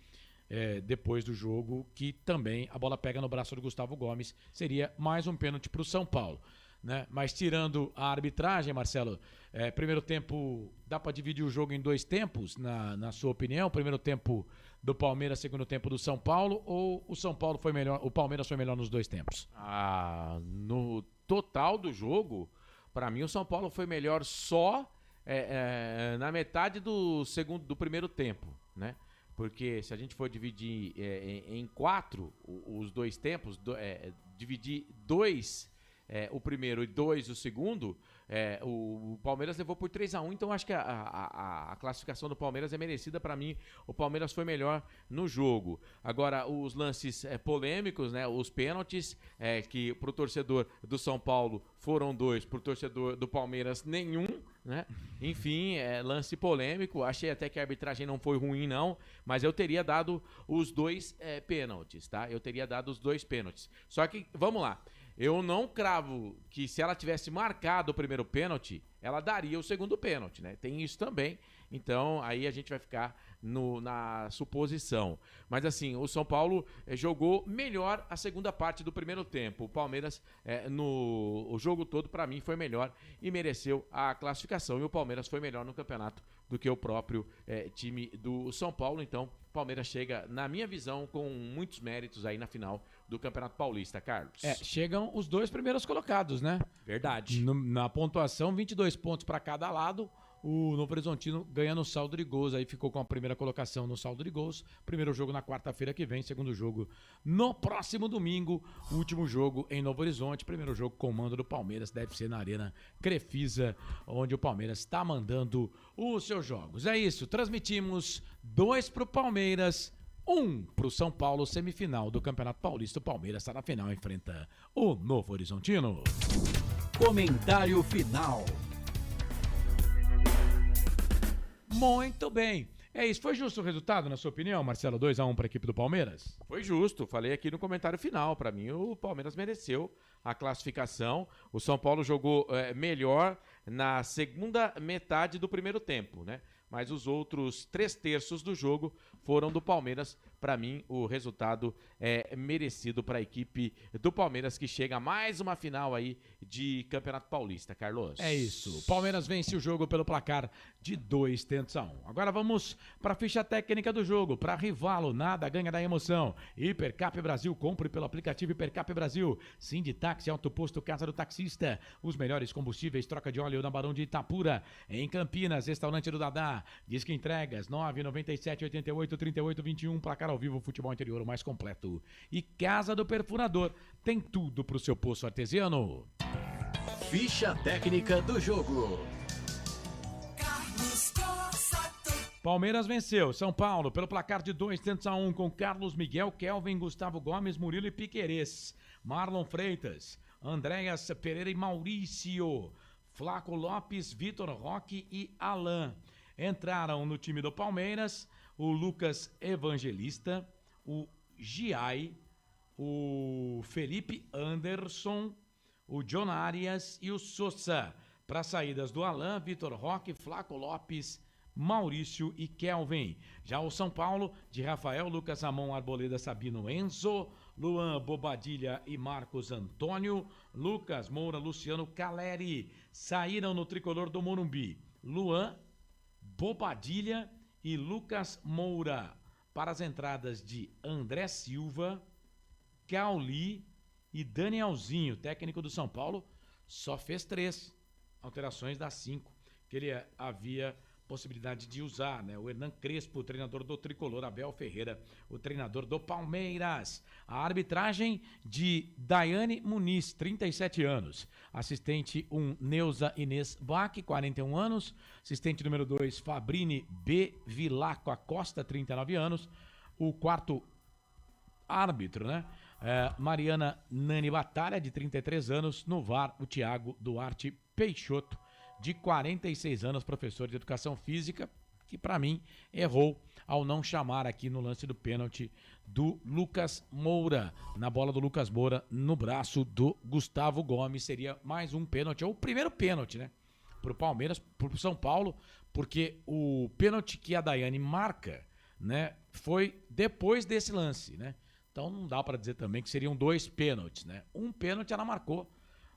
O: depois do jogo, que também a bola pega no braço do Gustavo Gomes, seria mais um pênalti para o São Paulo, né? Mas tirando a arbitragem, Marcelo, primeiro tempo, dá para dividir o jogo em 2 tempos, na sua opinião? Primeiro tempo do Palmeiras, segundo tempo do São Paulo, ou o São Paulo foi melhor, o Palmeiras foi melhor nos 2 tempos?
C: No total do jogo, para mim o São Paulo foi melhor só na metade do primeiro tempo, né? Porque se a gente for dividir em 4 os 2 tempos, dividir 2 o primeiro e 2 o segundo, o Palmeiras levou por 3-1, então acho que a classificação do Palmeiras é merecida. Para mim, o Palmeiras foi melhor no jogo. Agora, os lances polêmicos, né, os pênaltis, que pro torcedor do São Paulo foram 2, pro torcedor do Palmeiras nenhum, né? Enfim, lance polêmico. Achei até que a arbitragem não foi ruim, não, mas eu teria dado os 2 pênaltis, tá? Eu teria dado os 2 pênaltis. Só que, vamos lá, eu não cravo que se ela tivesse marcado o primeiro pênalti, ela daria o segundo pênalti, né? Tem isso também. Então, aí a gente vai ficar na suposição. Mas, assim, o São Paulo jogou melhor a segunda parte do primeiro tempo. O Palmeiras, o jogo todo, para mim, foi melhor e mereceu a classificação. E o Palmeiras foi melhor no campeonato do que o próprio time do São Paulo. Então, o Palmeiras chega, na minha visão, com muitos méritos aí na final do Campeonato Paulista, Carlos.
O: Chegam os 2 primeiros colocados, né?
C: Verdade.
O: Na pontuação, 22 pontos para cada lado. O Novo Horizontino ganha no saldo de gols, aí ficou com a primeira colocação no saldo de gols. Primeiro jogo na quarta-feira que vem, segundo jogo no próximo domingo. Último jogo em Novo Horizonte, primeiro jogo com o mando do Palmeiras, deve ser na Arena Crefisa, onde o Palmeiras está mandando os seus jogos. É isso, transmitimos 2 pro Palmeiras, 1 pro São Paulo, semifinal do Campeonato Paulista. O Palmeiras está na final, enfrenta o Novo Horizontino.
B: Comentário final.
O: Muito bem. É isso. Foi justo o resultado, na sua opinião, Marcelo? 2-1 para a equipe do Palmeiras?
C: Foi justo. Falei aqui no comentário final. Para mim, o Palmeiras mereceu a classificação. O São Paulo jogou melhor na segunda metade do primeiro tempo, né? Mas os outros 3/3 do jogo foram do Palmeiras para mim, o resultado é merecido para a equipe do Palmeiras, que chega a mais uma final aí de Campeonato Paulista, Carlos.
O: É isso. O Palmeiras vence o jogo pelo placar de 2-1. Agora vamos para a ficha técnica do jogo. Para Rivalo, nada ganha da emoção. Hipercap Brasil, compre pelo aplicativo Hipercap Brasil. Sinditaxi, Autoposto Casa do Taxista. Os melhores combustíveis, troca de óleo na Barão de Itapura. Em Campinas, restaurante do Dadá. Disque entregas 997 88 38 21. Placar ao vivo, futebol interior o mais completo. E Casa do Perfurador, tem tudo pro seu poço artesiano.
N: Ficha técnica do jogo.
O: Palmeiras venceu São Paulo pelo placar de 2-1 com Carlos Miguel, Kelvin, Gustavo Gomes, Murilo e Piquerez, Marlon Freitas, Andréas Pereira e Maurício, Flaco Lopes, Vitor Roque e Alain. Entraram no time do Palmeiras o Lucas Evangelista, o Giai, o Felipe Anderson, o John Arias e o Sousa. Para as saídas do Alain, Vitor Roque, Flaco Lopes, Maurício e Kelvin. Já o São Paulo, de Rafael, Lucas Ramon, Arboleda, Sabino, Enzo, Luan, Bobadilha e Marcos Antônio, Lucas Moura, Luciano Caleri. Saíram no tricolor do Morumbi Luan, Bobadilha e Lucas Moura. Para as entradas de André Silva, Cauli e Danielzinho, técnico do São Paulo, só fez 3 alterações das 5 que ele havia possibilidade de usar, né? O Hernan Crespo, o treinador do tricolor, Abel Ferreira, o treinador do Palmeiras. A arbitragem de Daiane Muniz, 37 anos. Assistente 1, Neuza Inês Bach, 41 anos. Assistente número 2, Fabrini B. Vilaco Acosta, 39 anos. O quarto árbitro, né? Mariana Nani Batalha, de 33 anos. No VAR, o Thiago Duarte Peixoto, de 46 anos, professor de educação física, que para mim errou ao não chamar aqui no lance do pênalti do Lucas Moura, na bola do Lucas Moura no braço do Gustavo Gomes. Seria mais um pênalti, ou o primeiro pênalti, né, pro Palmeiras, pro São Paulo, porque o pênalti que a Daiane marca, né, foi depois desse lance, né? Então não dá para dizer também que seriam 2 pênaltis, né? Um pênalti ela marcou,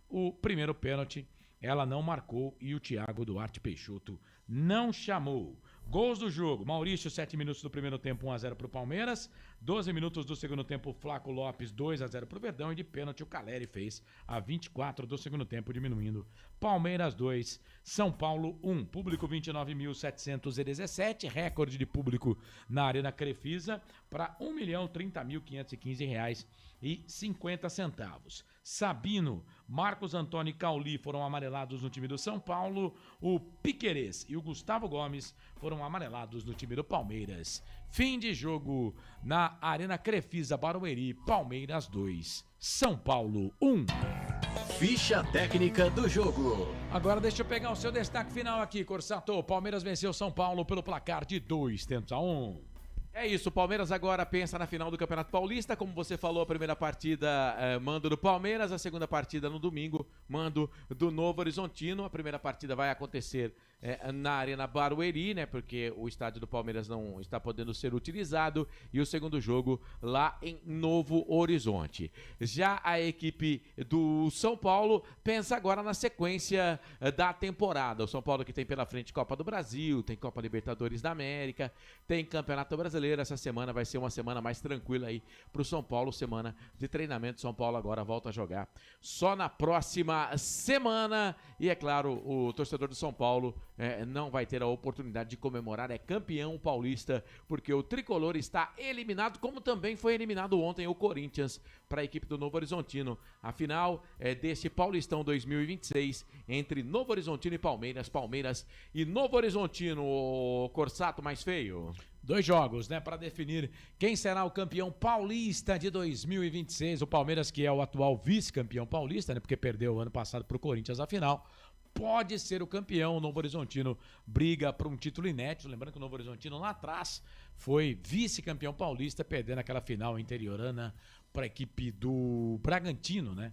O: o primeiro pênalti ela não marcou e o Thiago Duarte Peixoto não chamou. Gols do jogo: Maurício, 7 minutos do primeiro tempo, 1-0 pro Palmeiras. 12 minutos do segundo tempo, Flaco Lopes, 2-0 pro Verdão. E de pênalti o Caleri fez a 24 do segundo tempo, diminuindo. Palmeiras 2, São Paulo 1. Público 29.717, recorde de público na Arena Crefisa, para R$ 1.030.515,50. Sabino, Marcos Antônio e Cauli foram amarelados no time do São Paulo. O Piquerez e o Gustavo Gomes foram amarelados no time do Palmeiras. Fim de jogo na Arena Crefisa Barueri. Palmeiras 2, São Paulo 1.
N: Ficha técnica do jogo.
O: Agora deixa eu pegar o seu destaque final aqui, Corsato. Palmeiras venceu São Paulo pelo placar de 2-1.
C: É isso, o Palmeiras agora pensa na final do Campeonato Paulista. Como você falou, a primeira partida mando do Palmeiras, a segunda partida no domingo, mando do Novo Horizontino. A primeira partida vai acontecer na Arena Barueri, né? Porque o estádio do Palmeiras não está podendo ser utilizado. E o segundo jogo lá em Novo Horizonte. Já a equipe do São Paulo pensa agora na sequência da temporada. O São Paulo que tem pela frente Copa do Brasil, tem Copa Libertadores da América, tem Campeonato Brasileiro. Essa semana vai ser uma semana mais tranquila aí pro São Paulo, semana de treinamento. São Paulo agora volta a jogar só na próxima semana. E é claro, o torcedor do São Paulo não vai ter a oportunidade de comemorar, é campeão paulista, porque o tricolor está eliminado, como também foi eliminado ontem o Corinthians para a equipe do Novo Horizontino. A final desse Paulistão 2026 entre Novo Horizontino e Palmeiras. Palmeiras e Novo Horizontino, o Corsato mais feio.
O: 2 jogos, né, para definir quem será o campeão paulista de 2026. O Palmeiras, que é o atual vice-campeão paulista, né, porque perdeu ano passado pro Corinthians a final, pode ser o campeão. O Novo Horizontino briga por um título inédito. Lembrando que o Novo Horizontino lá atrás foi vice-campeão paulista, perdendo aquela final interiorana para a equipe do Bragantino, né?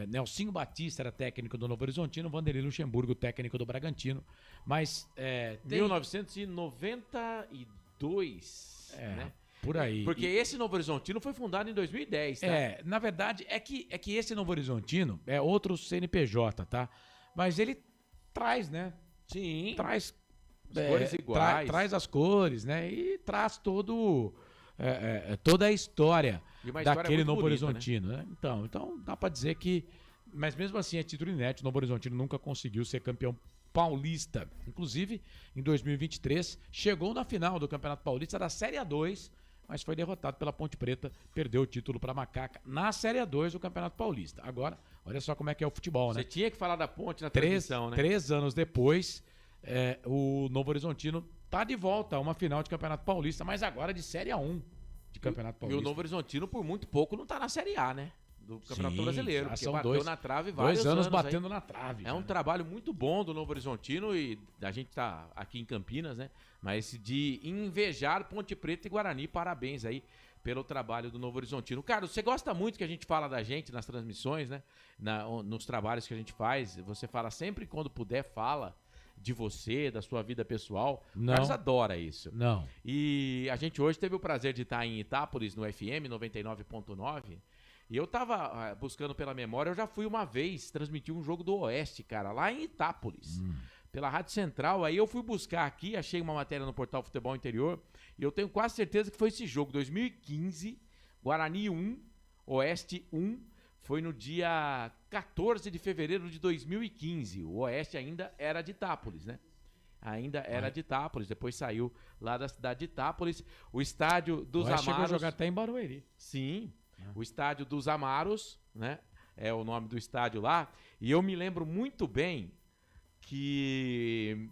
O: Nelsinho Batista era técnico do Novo Horizontino, Vanderlei Luxemburgo técnico do Bragantino. Mas
C: 1992, né?
O: Por aí.
C: Porque esse Novo Horizontino foi fundado em 2010, tá?
O: Na verdade, é que esse Novo Horizontino é outro CNPJ, tá? Mas ele traz, né?
C: Sim.
O: Traz
C: as cores iguais.
O: Traz as cores, né? E traz toda a história daquele Novo Horizontino, né? Então dá pra dizer que... Mas mesmo assim, é título inédito. O Novo Horizontino nunca conseguiu ser campeão paulista. Inclusive, em 2023, chegou na final do Campeonato Paulista da Série A2, mas foi derrotado pela Ponte Preta, perdeu o título para Macaca na Série A2 do Campeonato Paulista. Agora, olha só como é que é o futebol, né?
C: Você tinha que falar da Ponte na transmissão, né?
O: 3 anos depois, o Novo Horizontino tá de volta a uma final de Campeonato Paulista, mas agora de Série A1 de Campeonato Paulista.
C: E o Novo Horizontino, por muito pouco, não tá na Série A, né? Do Campeonato Brasileiro, porque
O: são
C: bateu na trave vários
O: 2 anos
C: aí.
O: batendo na trave.
C: É um trabalho muito bom do Novo Horizontino e a gente tá aqui em Campinas, né? Mas de invejar Ponte Preta e Guarani, parabéns aí pelo trabalho do Novo Horizontino. Carlos, você gosta muito que a gente fala da gente nas transmissões, né? Nos trabalhos que a gente faz, você fala sempre quando puder, fala de você, da sua vida pessoal.
O: Não.
C: O Carlos adora isso.
O: Não.
C: E a gente hoje teve o prazer de estar em Itápolis, no FM 99.9. E eu tava buscando pela memória, eu já fui uma vez transmitir um jogo do Oeste, cara, lá em Itápolis, pela Rádio Central. Aí eu fui buscar aqui, achei uma matéria no portal Futebol Interior, e eu tenho quase certeza que foi esse jogo, 2015, Guarani 1, Oeste 1, foi no dia 14 de fevereiro de 2015. O Oeste ainda era de Itápolis, né? Ainda era de Itápolis, depois saiu lá da cidade de Itápolis. O estádio dos Amaros...
O: chegou a jogar até em Barueri.
C: Sim, o estádio dos Amaros, né? É o nome do estádio lá. E eu me lembro muito bem que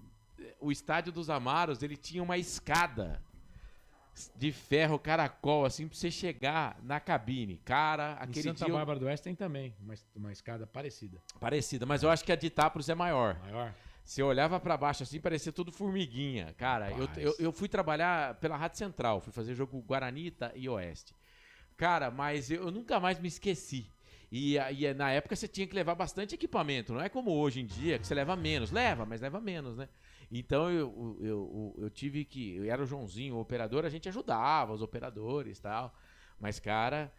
C: o estádio dos Amaros, ele tinha uma escada de ferro caracol, assim, pra você chegar na cabine. Cara, aquele dia...
O: Em Santa Bárbara do Oeste tem também uma escada parecida.
C: Parecida, mas eu acho que a de Itápolis é maior.
O: Maior?
C: Você olhava pra baixo assim, parecia tudo formiguinha. Cara, eu fui trabalhar pela Rádio Central, fui fazer jogo Guarani e Oeste. Cara, mas eu nunca mais me esqueci. E na época você tinha que levar bastante equipamento. Não é como hoje em dia, que você leva menos. Mas leva menos, né? Então eu tive que... Eu era o Joãozinho, o operador, a gente ajudava os operadores e tal. Mas, cara...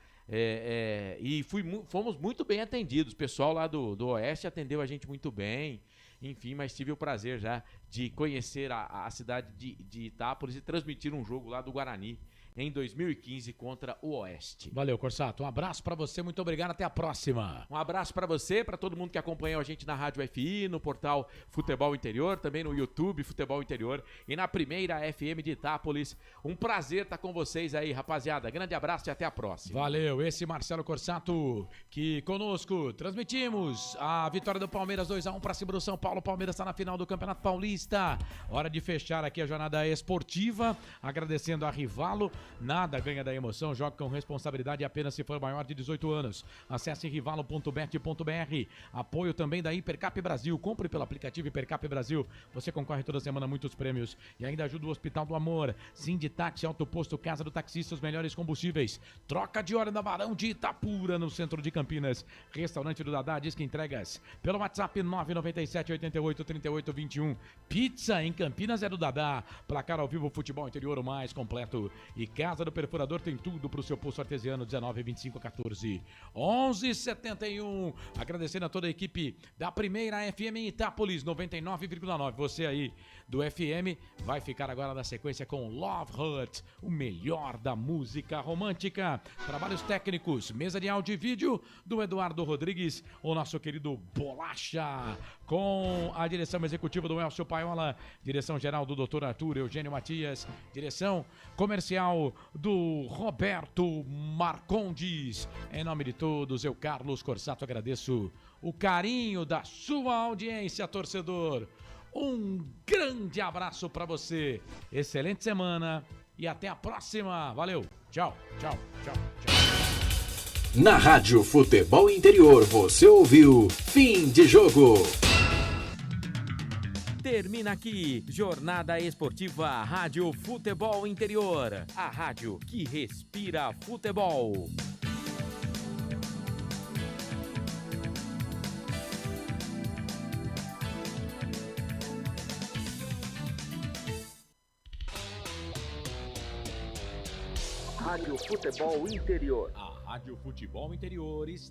C: fomos muito bem atendidos. O pessoal lá do Oeste atendeu a gente muito bem. Enfim, mas tive o prazer já de conhecer a cidade de Itápolis e transmitir um jogo lá do Guarani em 2015 contra o Oeste.
O: Valeu, Corsato. Um abraço pra você, muito obrigado, até a próxima.
C: Um abraço pra você, pra todo mundo que acompanhou a gente na Rádio FI, no portal Futebol Interior, também no YouTube Futebol Interior e na primeira FM de Itápolis. Um prazer estar com vocês aí, rapaziada. Grande abraço e até a próxima.
O: Valeu, esse Marcelo Corsato que conosco transmitimos a vitória do Palmeiras 2-1 pra cima do São Paulo. O Palmeiras está na final do Campeonato Paulista. Hora de fechar aqui a jornada esportiva, agradecendo a Rivalo. Nada ganha da emoção, joga com responsabilidade apenas se for maior de 18 anos. Acesse rivalo.bet.br. Apoio também da Hipercap Brasil. Compre pelo aplicativo Hipercap Brasil. Você concorre toda semana a muitos prêmios. E ainda ajuda o Hospital do Amor. Sinditáxi, Autoposto, Casa do Taxista, os melhores combustíveis. Troca de hora na Barão de Itapura, no centro de Campinas. Restaurante do Dadá, Disque Entregas. Pelo WhatsApp 997 88 38 21. Pizza em Campinas é do Dadá. Placar ao vivo, futebol interior o mais completo. E Casa do Perfurador tem tudo para o seu poço artesiano. 19 25 14 11 71. Agradecendo a toda a equipe da primeira FM em Itápolis 99,9. Você aí do FM vai ficar agora na sequência com Love Hurt, o melhor da música romântica. Trabalhos técnicos, mesa de áudio e vídeo do Eduardo Rodrigues, o nosso querido Bolacha, com a direção executiva do Elcio Paiola, direção geral do Dr. Arthur Eugênio Matias, direção comercial do Roberto Marcondes. Em nome de todos, eu, Carlos Corsato, agradeço o carinho da sua audiência, torcedor. Um grande abraço para você, excelente semana e até a próxima. Valeu, tchau, tchau, tchau, tchau.
R: Na Rádio Futebol Interior você ouviu Fim de Jogo.
S: Termina aqui, Jornada Esportiva Rádio Futebol Interior, a rádio que respira futebol.
P: Rádio Futebol Interior.
G: A Rádio Futebol Interior está